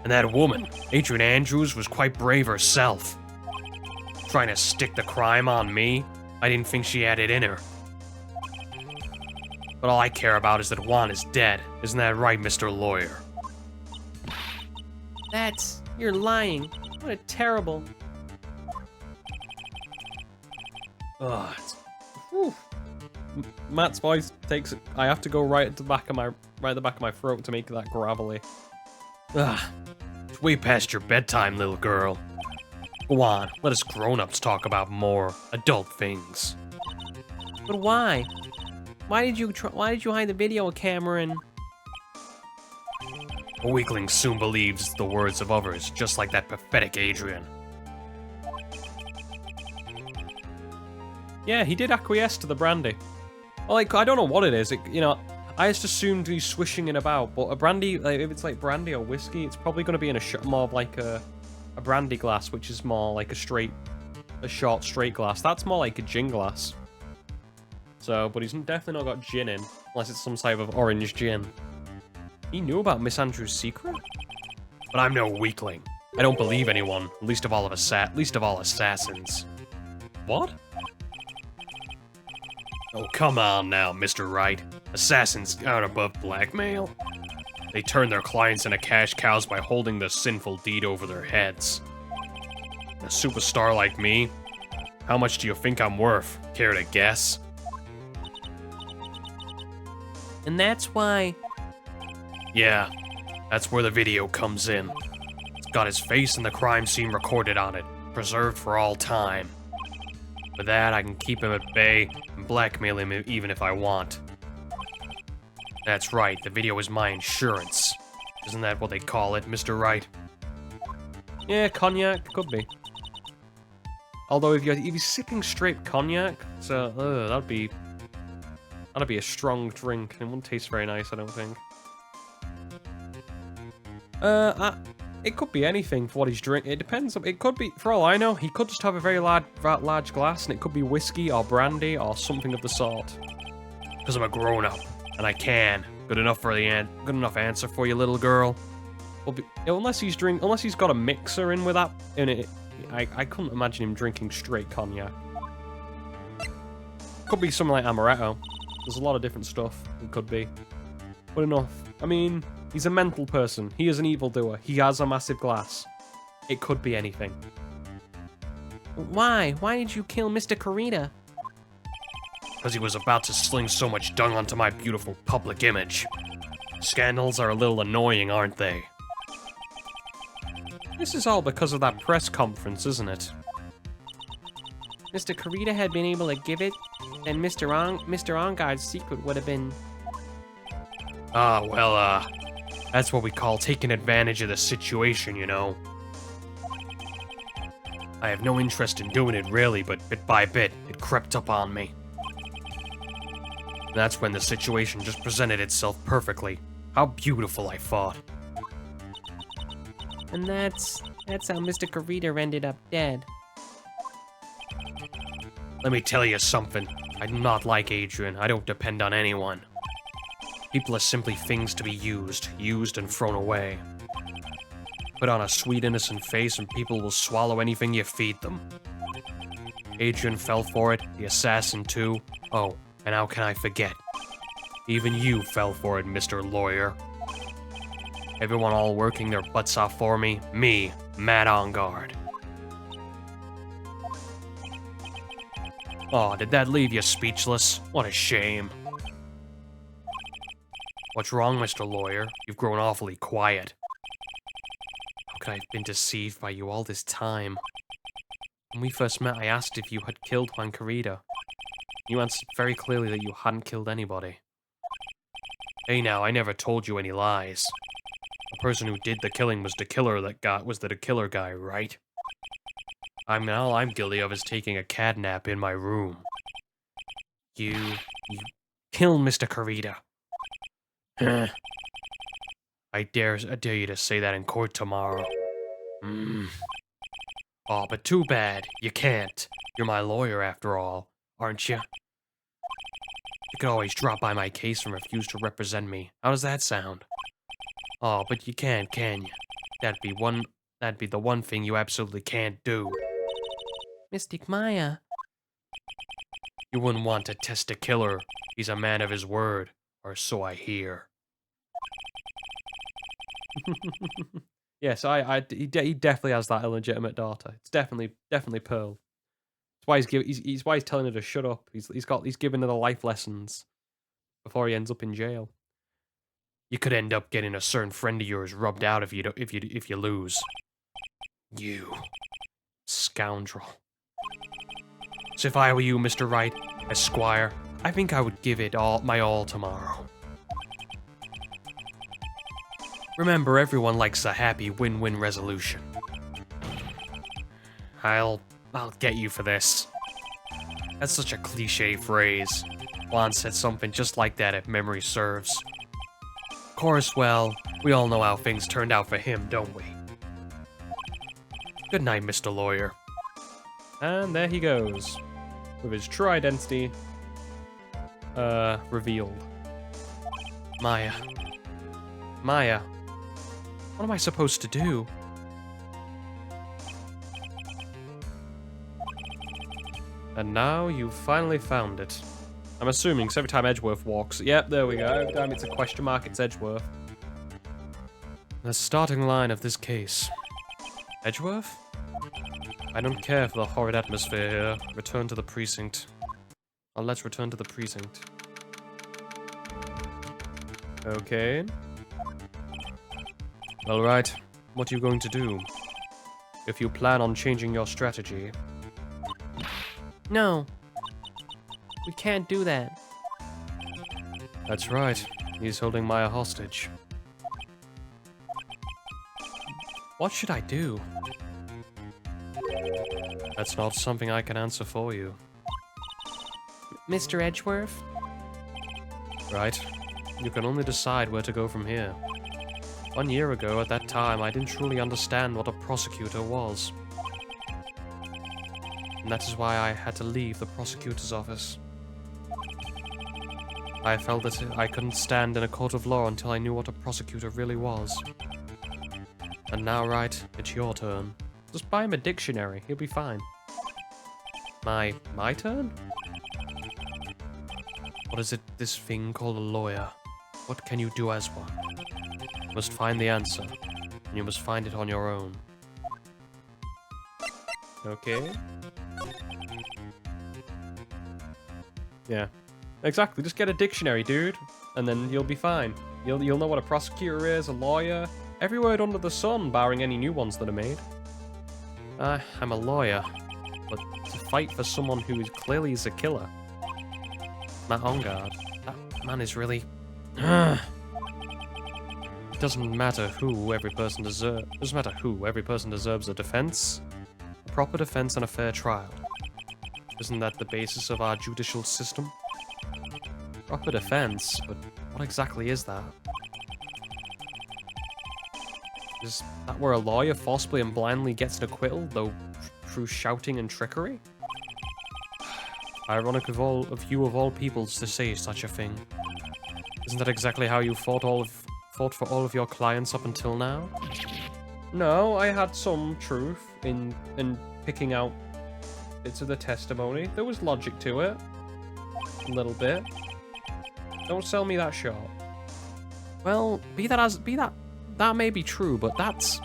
And that woman, Adrian Andrews, was quite brave herself. Trying to stick the crime on me, I didn't think she had it in her. But all I care about is that Juan is dead. Isn't that right, Mr. Lawyer? You're lying. What a terrible... Ugh. Matt's voice takes it. I have to go right at the back of my throat to make that gravelly. Ugh. It's way past your bedtime, little girl. Go on, let us grown-ups talk about more adult things. But why? Why did you hide the video camera and... A weakling soon believes the words of others, just like that pathetic Adrian. Yeah, he did acquiesce to the brandy. Well, like, I don't know what it is. I just assumed he's swishing it about, but a brandy, like, if it's like brandy or whiskey, it's probably going to be in more of like a brandy glass, which is more like a short, straight glass. That's more like a gin glass. So, but he's definitely not got gin in, unless it's some type of orange gin. He knew about Miss Andrews' secret? But I'm no weakling. I don't believe anyone, least of all assassins. What? Oh, come on now, Mr. Wright. Assassins aren't above blackmail. They turn their clients into cash cows by holding the sinful deed over their heads. A superstar like me? How much do you think I'm worth? Care to guess? And that's why... Yeah, that's where the video comes in. It's got his face and the crime scene recorded on it, preserved for all time. With that, I can keep him at bay and blackmail him even if I want. That's right, the video is my insurance. Isn't that what they call it, Mr. Wright? Yeah, cognac, could be. Although if you're sipping straight cognac, so that'd be a strong drink. It wouldn't taste very nice, I don't think. It could be anything for what he's drinking. It depends. It could be, for all I know, he could just have a very large glass, and it could be whiskey or brandy or something of the sort. Because I'm a grown-up, and I can. Good enough answer for you, little girl. Well, unless he's got a mixer in with that in it. I couldn't imagine him drinking straight cognac. Could be something like amaretto. There's a lot of different stuff it could be. But enough. I mean, he's a mental person. He is an evildoer. He has a massive glass. It could be anything. Why? Why did you kill Mr. Karita? Because he was about to sling so much dung onto my beautiful public image. Scandals are a little annoying, aren't they? This is all because of that press conference, isn't it? Mr. Karita had been able to give it, then Mr. Ongard's secret would have been... Ah, well, that's what we call taking advantage of the situation, you know. I have no interest in doing it, really, but bit by bit, it crept up on me. That's when the situation just presented itself perfectly. How beautiful, I thought. And that's how Mr. Karita ended up dead. Let me tell you something. I'm not like Adrian. I don't depend on anyone. People are simply things to be used and thrown away. Put on a sweet, innocent face and people will swallow anything you feed them. Adrian fell for it, the assassin too. Oh, and how can I forget? Even you fell for it, Mr. Lawyer. Everyone all working their butts off for me. Me, Matt Ongard. Oh, did that leave you speechless? What a shame. What's wrong, Mr. Lawyer? You've grown awfully quiet. How could I have been deceived by you all this time? When we first met, I asked if you had killed Juan Carita. You answered very clearly that you hadn't killed anybody. Hey now, I never told you any lies. The person who did the killing was the killer guy, right? All I'm guilty of is taking a cat nap in my room. You killed Mr. Carita. I dare you to say that in court tomorrow. Oh, but too bad. You can't. You're my lawyer after all, aren't you? You could always drop by my case and refuse to represent me. How does that sound? Oh, but you can't, can you? That'd be the one thing you absolutely can't do. Mystic Maya. You wouldn't want to test a killer. He's a man of his word, or so I hear. Yes, he definitely has that illegitimate daughter. It's definitely Pearl. That's why he's telling her to shut up. He's giving her the life lessons before he ends up in jail. You could end up getting a certain friend of yours rubbed out if you lose. You scoundrel. So if I were you, Mr. Wright, Esquire, I think I would give it my all tomorrow. Remember, everyone likes a happy win-win resolution. I'll get you for this. That's such a cliche phrase. Juan said something just like that if memory serves. Of course, well, we all know how things turned out for him, don't we? Good night, Mr. Lawyer. And there he goes, with his true identity revealed. Maya, what am I supposed to do? And now you've finally found it. I'm assuming, because every time Edgeworth walks... Yep, there we go. Every time it's a question mark, it's Edgeworth. The starting line of this case. Edgeworth? I don't care for the horrid atmosphere here. Return to the precinct. Let's return to the precinct. Okay. All right. What are you going to do? If you plan on changing your strategy. No. We can't do that. That's right. He's holding Maya hostage. What should I do? That's not something I can answer for you. Mr. Edgeworth? Right. You can only decide where to go from here. 1 year ago, at that time, I didn't truly understand what a prosecutor was. And that is why I had to leave the prosecutor's office. I felt that I couldn't stand in a court of law until I knew what a prosecutor really was. And now, Wright, it's your turn. Just buy him a dictionary, he'll be fine. My turn? What is it, this thing called a lawyer? What can you do as one? You must find the answer, and you must find it on your own. Okay. Yeah. Exactly, just get a dictionary, dude, and then you'll be fine. You'll know what a prosecutor is, a lawyer, every word under the sun, barring any new ones that are made. I'm a lawyer, but to fight for someone who is clearly is a killer. Matt on guard. That man is really... It doesn't matter who every person deserves. Doesn't matter who every person deserves a defense, a proper defense, and a fair trial. Isn't that the basis of our judicial system? Proper defense, but what exactly is that? Is that where a lawyer forcibly and blindly gets an acquittal, though through shouting and trickery? Ironic of you of all peoples to say such a thing. Isn't that exactly how you fought for all of your clients up until now? No, I had some truth in picking out bits of the testimony. There was logic to it. A little bit. Don't sell me that short. Well, that may be true, but that's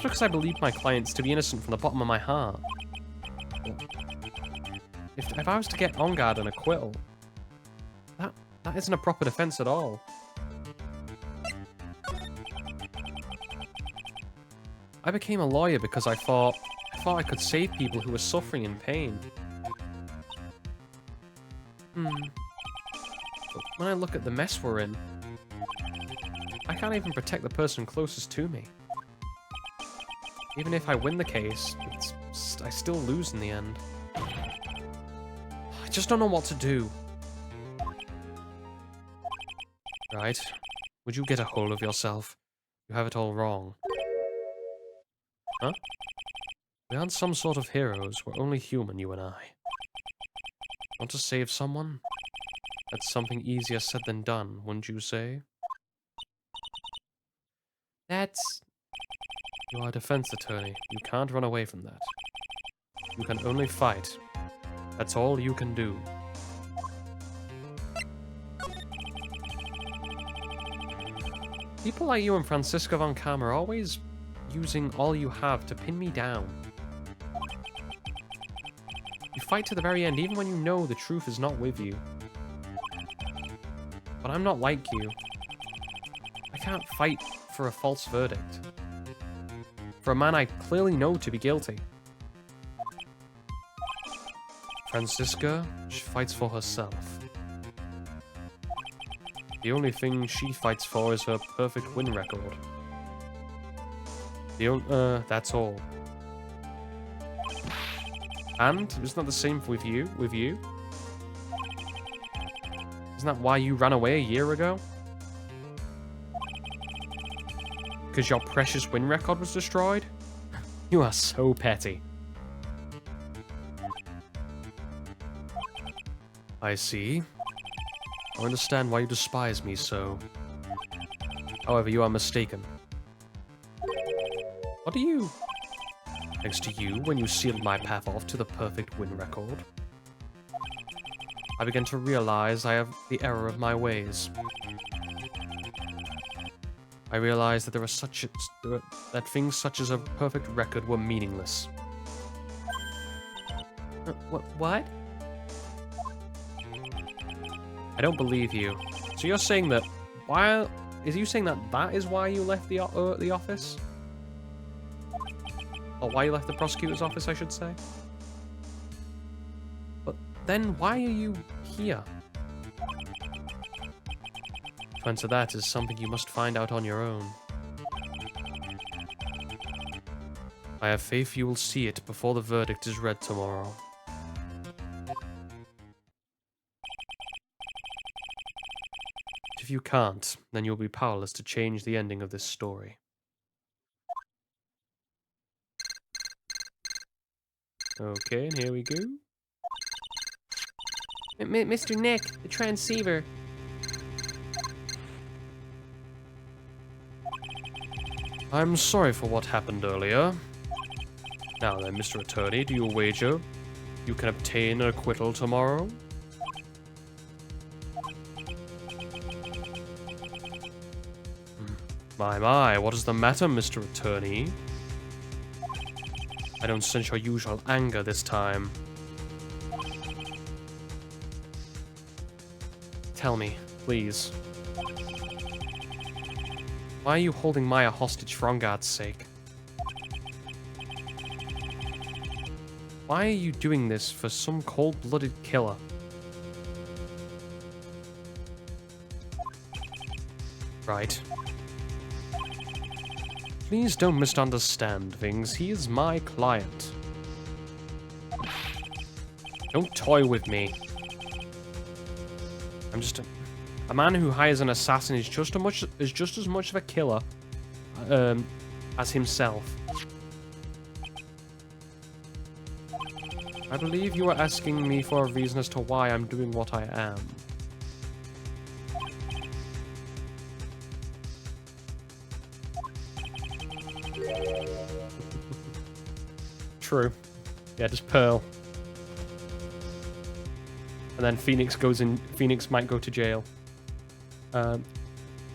because I believe my clients to be innocent from the bottom of my heart. If I was to get on guard and acquittal, that isn't a proper defense at all. I became a lawyer because I thought I could save people who were suffering in pain. But when I look at the mess we're in, I can't even protect the person closest to me. Even if I win the case, I still lose in the end. I just don't know what to do. Right? Would you get a hold of yourself? You have it all wrong. Huh? We aren't some sort of heroes. We're only human, you and I. Want to save someone? That's something easier said than done, wouldn't you say? You are a defense attorney. You can't run away from that. You can only fight. That's all you can do. People like you and Francisco Von Kam are always using all you have to pin me down. You fight to the very end, even when you know the truth is not with you. But I'm not like you. I can't fight for a false verdict. For a man I clearly know to be guilty. Francisca, she fights for herself. The only thing she fights for is her perfect win record. That's all. And, isn't that the same with you? Isn't that why you ran away a year ago? Because your precious win record was destroyed? You are so petty. I see. I understand why you despise me so. However, you are mistaken. What do you... Thanks to you, when you sealed my path off to the perfect win record, I began to realize I have the error of my ways. I realized that that things such as a perfect record were meaningless. What? I don't believe you. So you're saying that why is you saying that that is why you left the office? Or why you left the prosecutor's office, I should say. But then why are you here? To answer that is something you must find out on your own. I have faith you will see it before the verdict is read tomorrow. If you can't, then you'll be powerless to change the ending of this story. Okay, and here we go. Mr. Nick, the transceiver. I'm sorry for what happened earlier. Now then, Mr. Attorney, do you wager you can obtain an acquittal tomorrow? My, what is the matter, Mr. Attorney? I don't sense your usual anger this time. Tell me, please. Why are you holding Maya hostage for on God's sake? Why are you doing this for some cold-blooded killer? Right. Please don't misunderstand things. He is my client. Don't toy with me. I'm just a man who hires an assassin is just as much of a killer as himself. I believe you are asking me for a reason as to why I'm doing what I am. True. Yeah, just Pearl. And then Phoenix goes in. Phoenix might go to jail.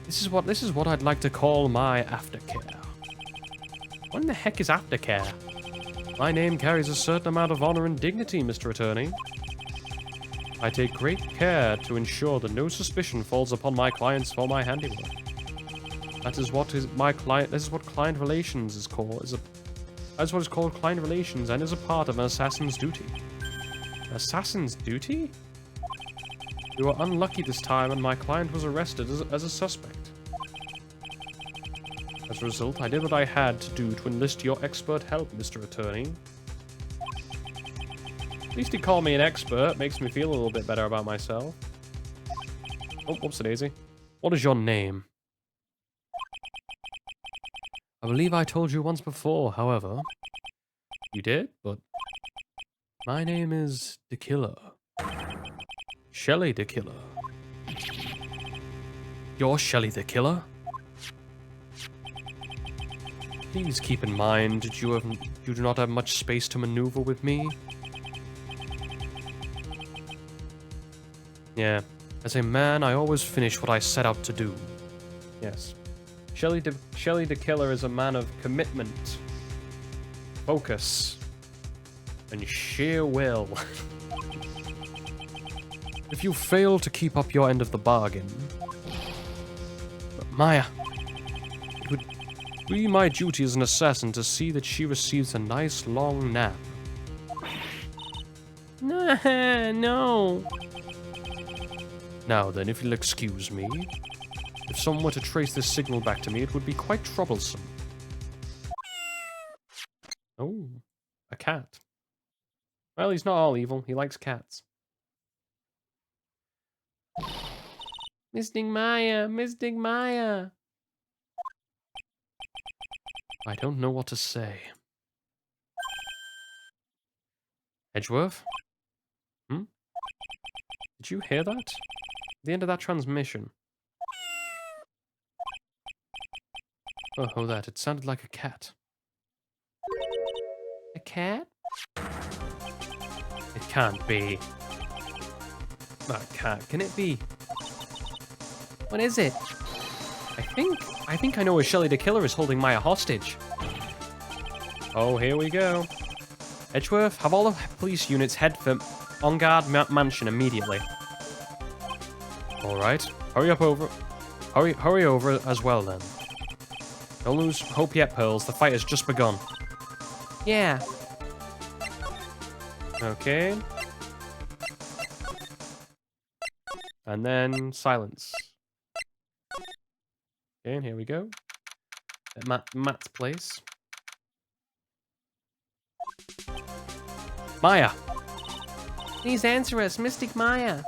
This is what I'd like to call my aftercare. What in the heck is aftercare? My name carries a certain amount of honor and dignity, Mr. Attorney. I take great care to ensure that no suspicion falls upon my clients for my handiwork. That is what client relations is called. That's what is called client relations and is a part of an assassin's duty. Assassin's duty? You were unlucky this time and my client was arrested as a suspect. As a result, I did what I had to do to enlist your expert help, Mr. Attorney. At least you call me an expert. Makes me feel a little bit better about myself. Oh, whoops-a-daisy. What is your name? I believe I told you once before, however. You did, but... My name is the Killer. Shelly the Killer. You're Shelly the Killer? Please keep in mind that you do not have much space to maneuver with me. Yeah, as a man, I always finish what I set out to do. Yes. Shelly the Killer is a man of commitment, focus, and sheer will. If you fail to keep up your end of the bargain... But Maya... It would be my duty as an assassin to see that she receives a nice long nap. No. Now then, if you'll excuse me... If someone were to trace this signal back to me, it would be quite troublesome. Oh, a cat. Well, he's not all evil. He likes cats. Mystic Maya, Mystic Maya. I don't know what to say. Edgeworth? Hmm? Did you hear that? The end of that transmission. Oh, that. It sounded like a cat. A cat? It can't be. That cat. Can it be? What is it? I think I know where Shelly the Killer is holding Maya hostage. Oh, here we go. Edgeworth, have all the police units head for On Guard Mansion immediately. Alright, hurry over as well then. Don't lose hope yet, Pearls. The fight has just begun. Yeah. Okay. And then silence. Okay, and here we go. At Matt's place. Maya! Please answer us, Mystic Maya.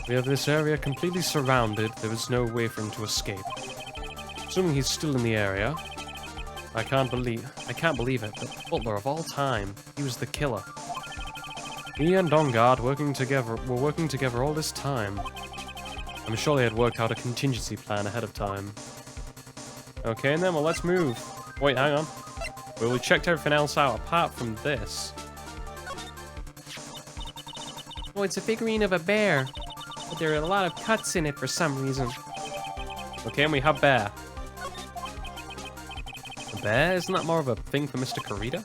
We have this area completely surrounded. There is no way for him to escape. Assuming he's still in the area. I can't believe it. The butler of all time. He was the killer. He and Dongard were working together all this time. I'm sure they had worked out a contingency plan ahead of time. Okay, and then, well, let's move. Wait, hang on. Well, we checked everything else out apart from this. Oh, it's a figurine of a bear. But there are a lot of cuts in it for some reason. Okay, and we have Bear. A bear? Isn't that more of a thing for Mr. Karita?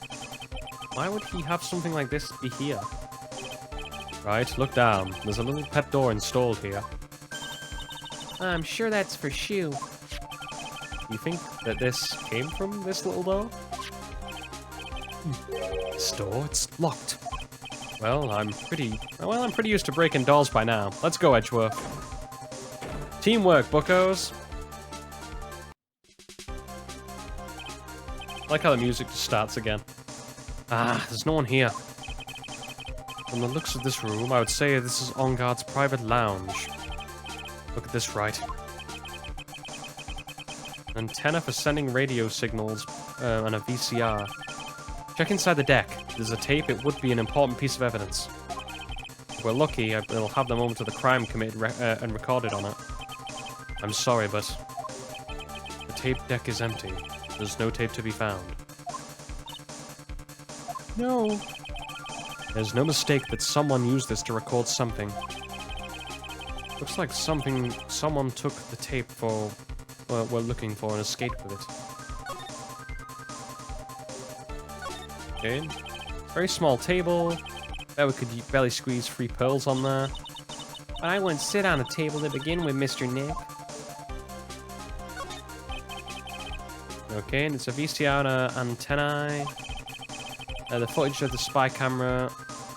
Why would he have something like this be here? Right, look down. There's a little pet door installed here. I'm sure that's for Shu. You think that this came from this little door? This door, it's locked. Well, I'm pretty used to breaking doors by now. Let's go, Edgeworth. Teamwork, buckos. I like how the music just starts again. Ah, there's no one here. From the looks of this room, I would say this is On Guard's private lounge. Look at this, right? An antenna for sending radio signals and a VCR. Check inside the deck. If there's a tape, it would be an important piece of evidence. If we're lucky, it'll have the moment of the crime committed and recorded on it. I'm sorry, but the tape deck is empty. There's no tape to be found. No. There's no mistake that someone used this to record something. Looks like someone took the tape for what we're looking for and escaped with it. Okay. Very small table. Bet we could barely squeeze 3 pearls on there. But I wouldn't sit on a table to begin with, Mr. Nick. Okay, and it's a VCR and a antennae. The footage of the spy camera.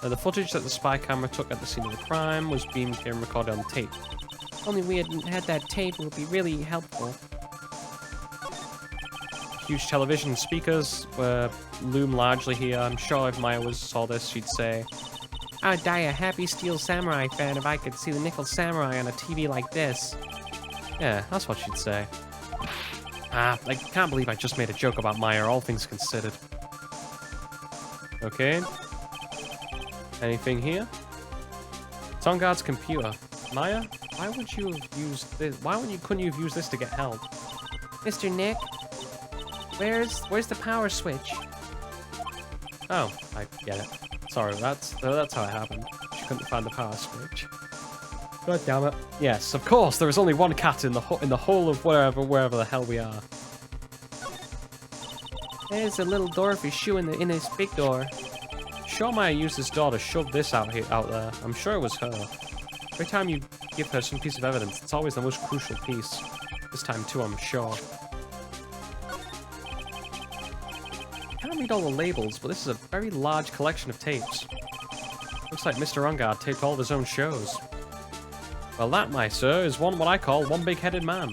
The footage that the spy camera took at the scene of the crime was being recorded on tape. Only we hadn't had that tape, it would be really helpful. Huge television speakers loom largely here. I'm sure if Maya saw this, she'd say, I'd die a happy Steel Samurai fan if I could see the Nickel Samurai on a TV like this. yeah, that's what she'd say. Ah, I can't believe I just made a joke about Maya, all things considered. Okay. Anything here? It's on Guard's computer. Maya, why would you have used this? Couldn't you have used this to get help? Mr. Nick, where's the power switch? Oh, I get it. Sorry, that's how it happened. She couldn't find the power switch. God damn it. Yes, of course, there is only one cat in the whole of wherever the hell we are. There's a little door for Shu in this big door. Sure, Maya used this door to shove this out there. I'm sure it was her. Every time you give her some piece of evidence, it's always the most crucial piece. This time too, I'm sure. I can't read all the labels, but this is a very large collection of tapes. Looks like Mr. Ungard taped all of his own shows. Well, that, my sir, is what I call one big-headed man.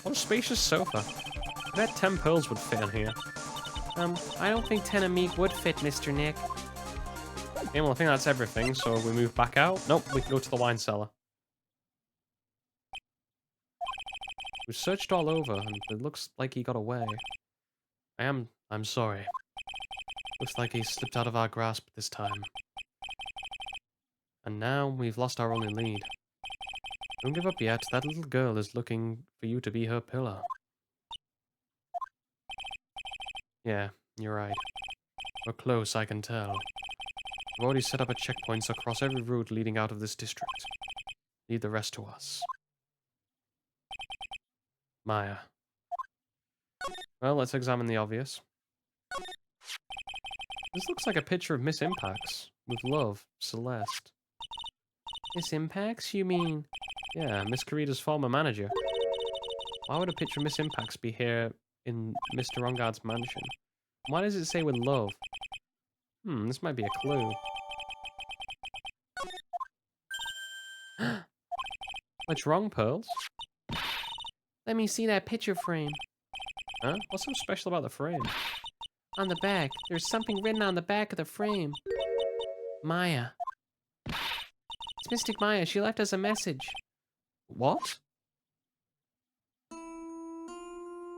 What a spacious sofa. I bet 10 pearls would fit in here. I don't think 10 of me would fit, Mr. Nick. Okay, well, I think that's everything, so we move back out. Nope, we can go to the wine cellar. We've searched all over, and it looks like he got away. I'm sorry. Looks like he slipped out of our grasp this time. And now we've lost our only lead. Don't give up yet. That little girl is looking for you to be her pillar. Yeah, you're right. We're close, I can tell. We've already set up a checkpoints across every route leading out of this district. Leave the rest to us. Maya. Well, let's examine the obvious. This looks like a picture of Miss Impacts. With love, Celeste. Miss Impacts, you mean? Yeah, Miss Karida's former manager. Why would a picture of Miss Impacts be here in Mr. Ongard's mansion? Why does it say with love? This might be a clue. What's wrong, Pearls? Let me see that picture frame. Huh? What's so special about the frame? On the back, there's something written on the back of the frame. Maya. It's Mystic Maya. She left us a message. What?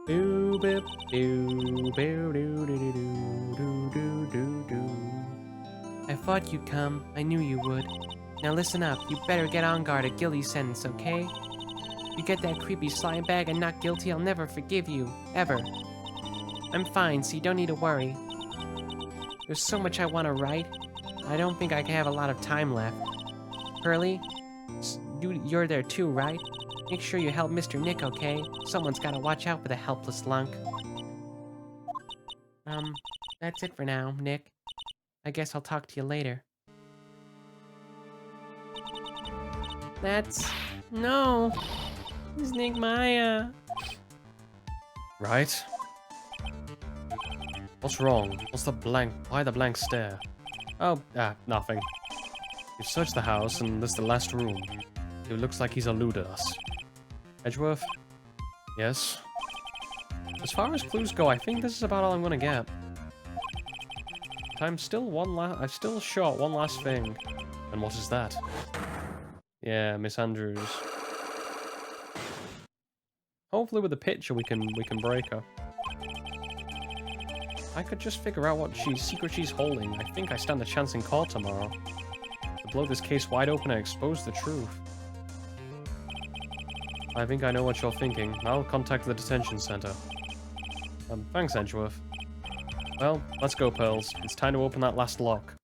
Boo bip boo boo doo doo doo doo doo doo doo. I thought you'd come. I knew you would. Now listen up. You better get on guard at guilty sentence, okay? You get that creepy slime bag and not guilty, I'll never forgive you. Ever. I'm fine, so you don't need to worry. There's so much I want to write. I don't think I can have a lot of time left. Pearly, you're there too, right? Make sure you help Mr. Nick, okay? Someone's gotta watch out for the helpless lunk. That's it for now, Nick. I guess I'll talk to you later. No. It's Nick Maya. Right? What's wrong? What's the blank? Why the blank stare? Oh, nothing. We've searched the house, and this is the last room. It looks like he's eluded us. Edgeworth? Yes? As far as clues go, I think this is about all I'm gonna get. But I'm still short one last thing. And what is that? Yeah, Miss Andrews. Hopefully with the picture we can break her. I could just figure out what secret she's holding. I think I stand a chance in court tomorrow. To blow this case wide open and expose the truth. I think I know what you're thinking. I'll contact the detention center. Thanks, Edgeworth. Well, let's go, Pearls. It's time to open that last lock.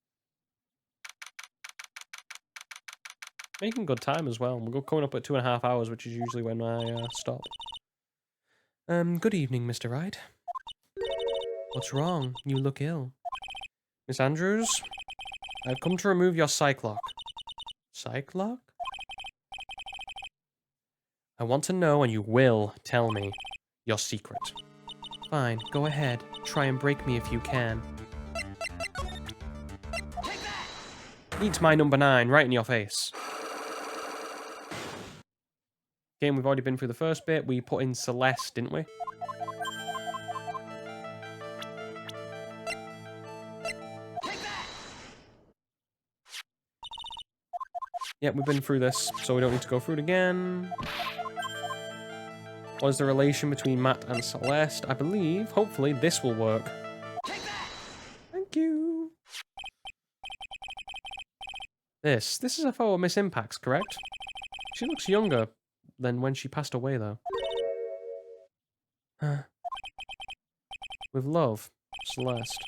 Making good time as well. We're coming up at 2.5 hours, which is usually when I stop. Good evening, Mr. Wright. What's wrong? You look ill. Miss Andrews, I've come to remove your psych lock. Psych lock? I want to know, and you will tell me, your secret. Fine, go ahead. Try and break me if you can. Eat my number 9 right in your face. Game, we've already been through the first bit. We put in Celeste, didn't we? Yep, we've been through this, so we don't need to go through it again. What is the relation between Matt and Celeste? I believe, hopefully, this will work. Thank you. This is a photo of Miss Impacts, correct? She looks younger than when she passed away, though. With love, Celeste.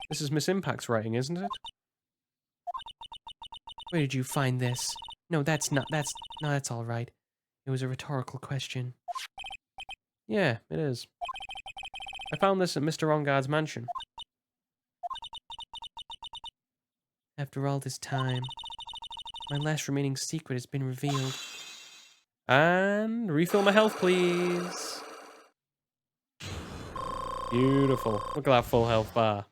This is Miss Impact's writing, isn't it? Where did you find this? No, that's all right. It was a rhetorical question. Yeah, it is. I found this at Mr. Ongard's mansion. After all this time, my last remaining secret has been revealed. And refill my health, please. Beautiful. Look at that full health bar.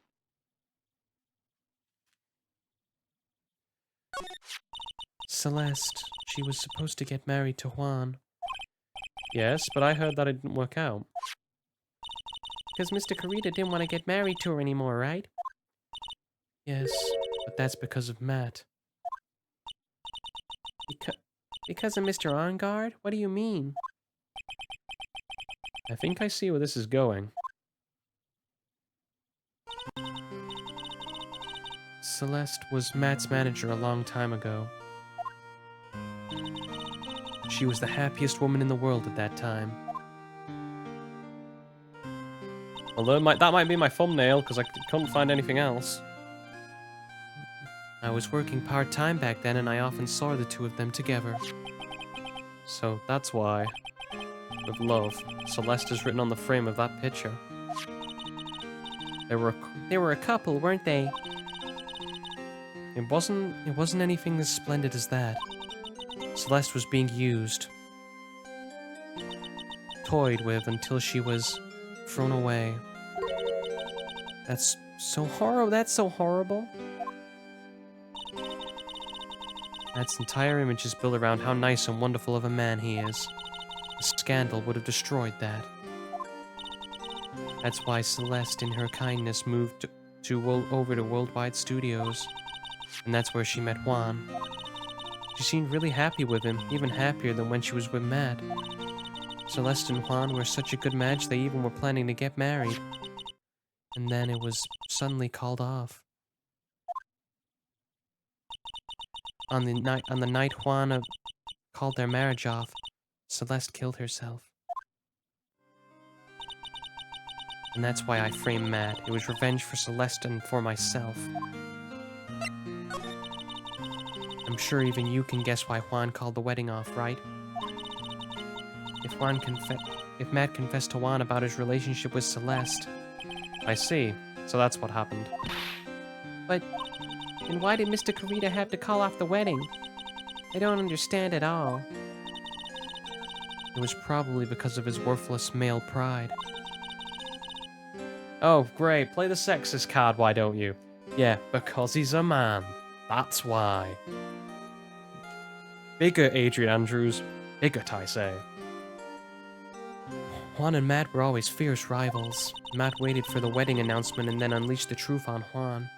Celeste, she was supposed to get married to Juan. Yes, but I heard that it didn't work out. Because Mr. Karita didn't want to get married to her anymore, right? Yes, but that's because of Matt. Because of Mr. Ongard? What do you mean? I think I see where this is going. Celeste was Matt's manager a long time ago. She was the happiest woman in the world at that time. Although that might be my thumbnail, because I couldn't find anything else. I was working part-time back then, and I often saw the two of them together. So that's why, with love, Celeste is written on the frame of that picture. They were a couple, weren't they? It wasn't anything as splendid as that. Celeste was being used, toyed with until she was thrown away. That's so horrible. That's so horrible. Matt's entire image is built around how nice and wonderful of a man he is. A scandal would have destroyed that. That's why Celeste, in her kindness, moved over to Worldwide Studios. And that's where she met Juan. She seemed really happy with him, even happier than when she was with Matt. Celeste and Juan were such a good match they even were planning to get married. And then it was suddenly called off. On the night Juan called their marriage off, Celeste killed herself. And that's why I framed Matt. It was revenge for Celeste and for myself. I'm sure even you can guess why Juan called the wedding off, right? If Matt confessed to Juan about his relationship with Celeste. I see. So that's what happened. But then why did Mr. Karita have to call off the wedding? I don't understand at all. It was probably because of his worthless male pride. Oh, great. Play the sexist card, why don't you? Yeah, because he's a man. That's why. Bigot, Adrian Andrews. Bigot, I say. Juan and Matt were always fierce rivals. Matt waited for the wedding announcement and then unleashed the truth on Juan.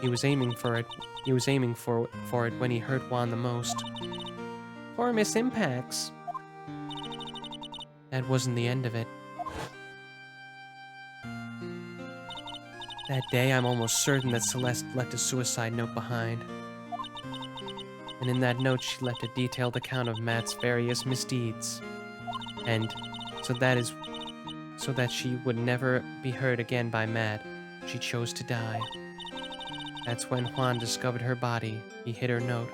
He was aiming for it. He was aiming for it when he hurt Juan the most. Poor Miss Impacts. That wasn't the end of it. That day, I'm almost certain that Celeste left a suicide note behind. And in that note, she left a detailed account of Matt's various misdeeds. And so that she would never be hurt again by Matt, she chose to die. That's when Juan discovered her body. He hid her note.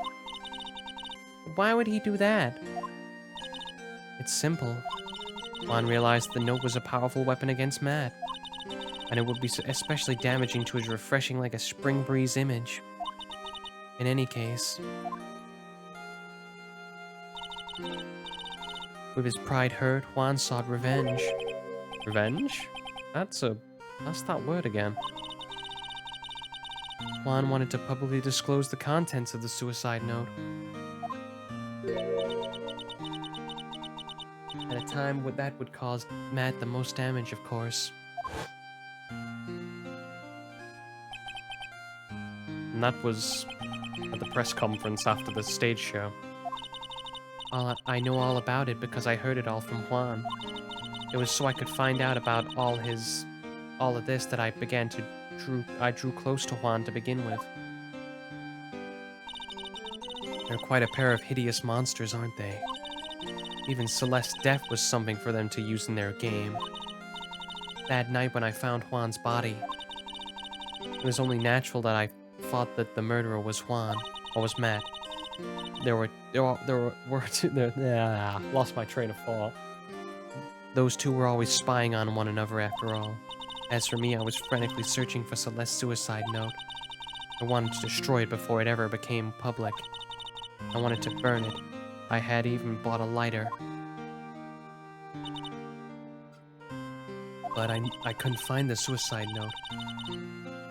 Why would he do that? It's simple. Juan realized the note was a powerful weapon against Matt, and it would be especially damaging to his refreshing like a spring breeze image. In any case, with his pride hurt, Juan sought revenge. Revenge? That's that word again. Juan wanted to publicly disclose the contents of the suicide note. At a time that would cause Matt the most damage, of course. And that was at the press conference after the stage show. I know all about it because I heard it all from Juan. It was so I could find out about all of this that I drew close to Juan to begin with. They're quite a pair of hideous monsters, aren't they? Even Celeste's death was something for them to use in their game. That night when I found Juan's body, it was only natural that I thought that the murderer was Juan, or was Matt. Lost my train of thought. Those two were always spying on one another after all. As for me, I was frantically searching for Celeste's suicide note. I wanted to destroy it before it ever became public. I wanted to burn it. I had even bought a lighter. But I couldn't find the suicide note.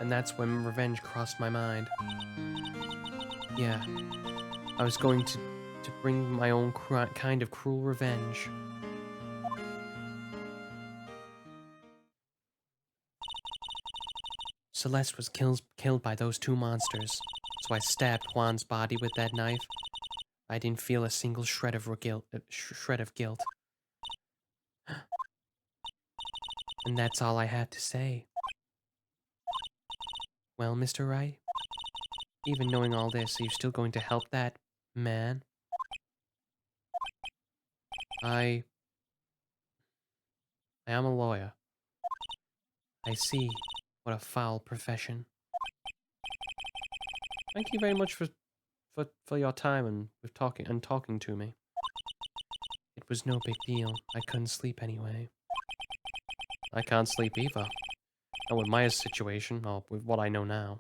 And that's when revenge crossed my mind. Yeah, I was going to bring my own kind of cruel revenge. Celeste was killed by those two monsters, so I stabbed Juan's body with that knife. I didn't feel a single shred of guilt. And that's all I had to say. Well, Mr. Wright, even knowing all this, are you still going to help that man? I am a lawyer. I see. What a foul profession. Thank you very much for your time and talking to me. It was no big deal. I couldn't sleep anyway. I can't sleep either. And with Maya's situation, or with what I know now.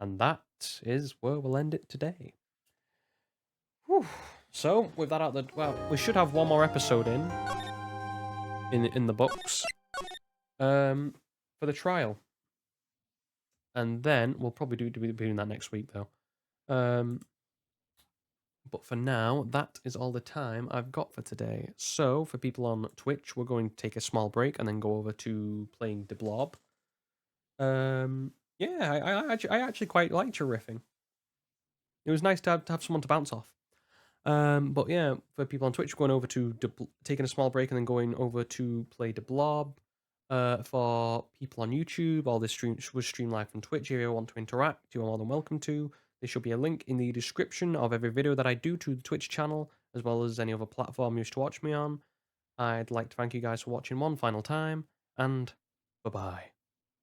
And that is where we'll end it today. Whew. So, with that out the... Well, we should have one more episode in the books. For the trial. And then, we'll probably be doing that next week, though. But for now, that is all the time I've got for today. So, for people on Twitch, we're going to take a small break and then go over to playing The Blob. Yeah, I actually quite liked your riffing. It was nice to have someone to bounce off. But yeah, for people on Twitch, going over to taking a small break and then going over to play The Blob. For people on YouTube, all this stream was streamed live from Twitch. If you want to interact, you are more than welcome to. There should be a link in the description of every video that I do to the Twitch channel, as well as any other platform you wish to watch me on. I'd like to thank you guys for watching one final time, and bye-bye.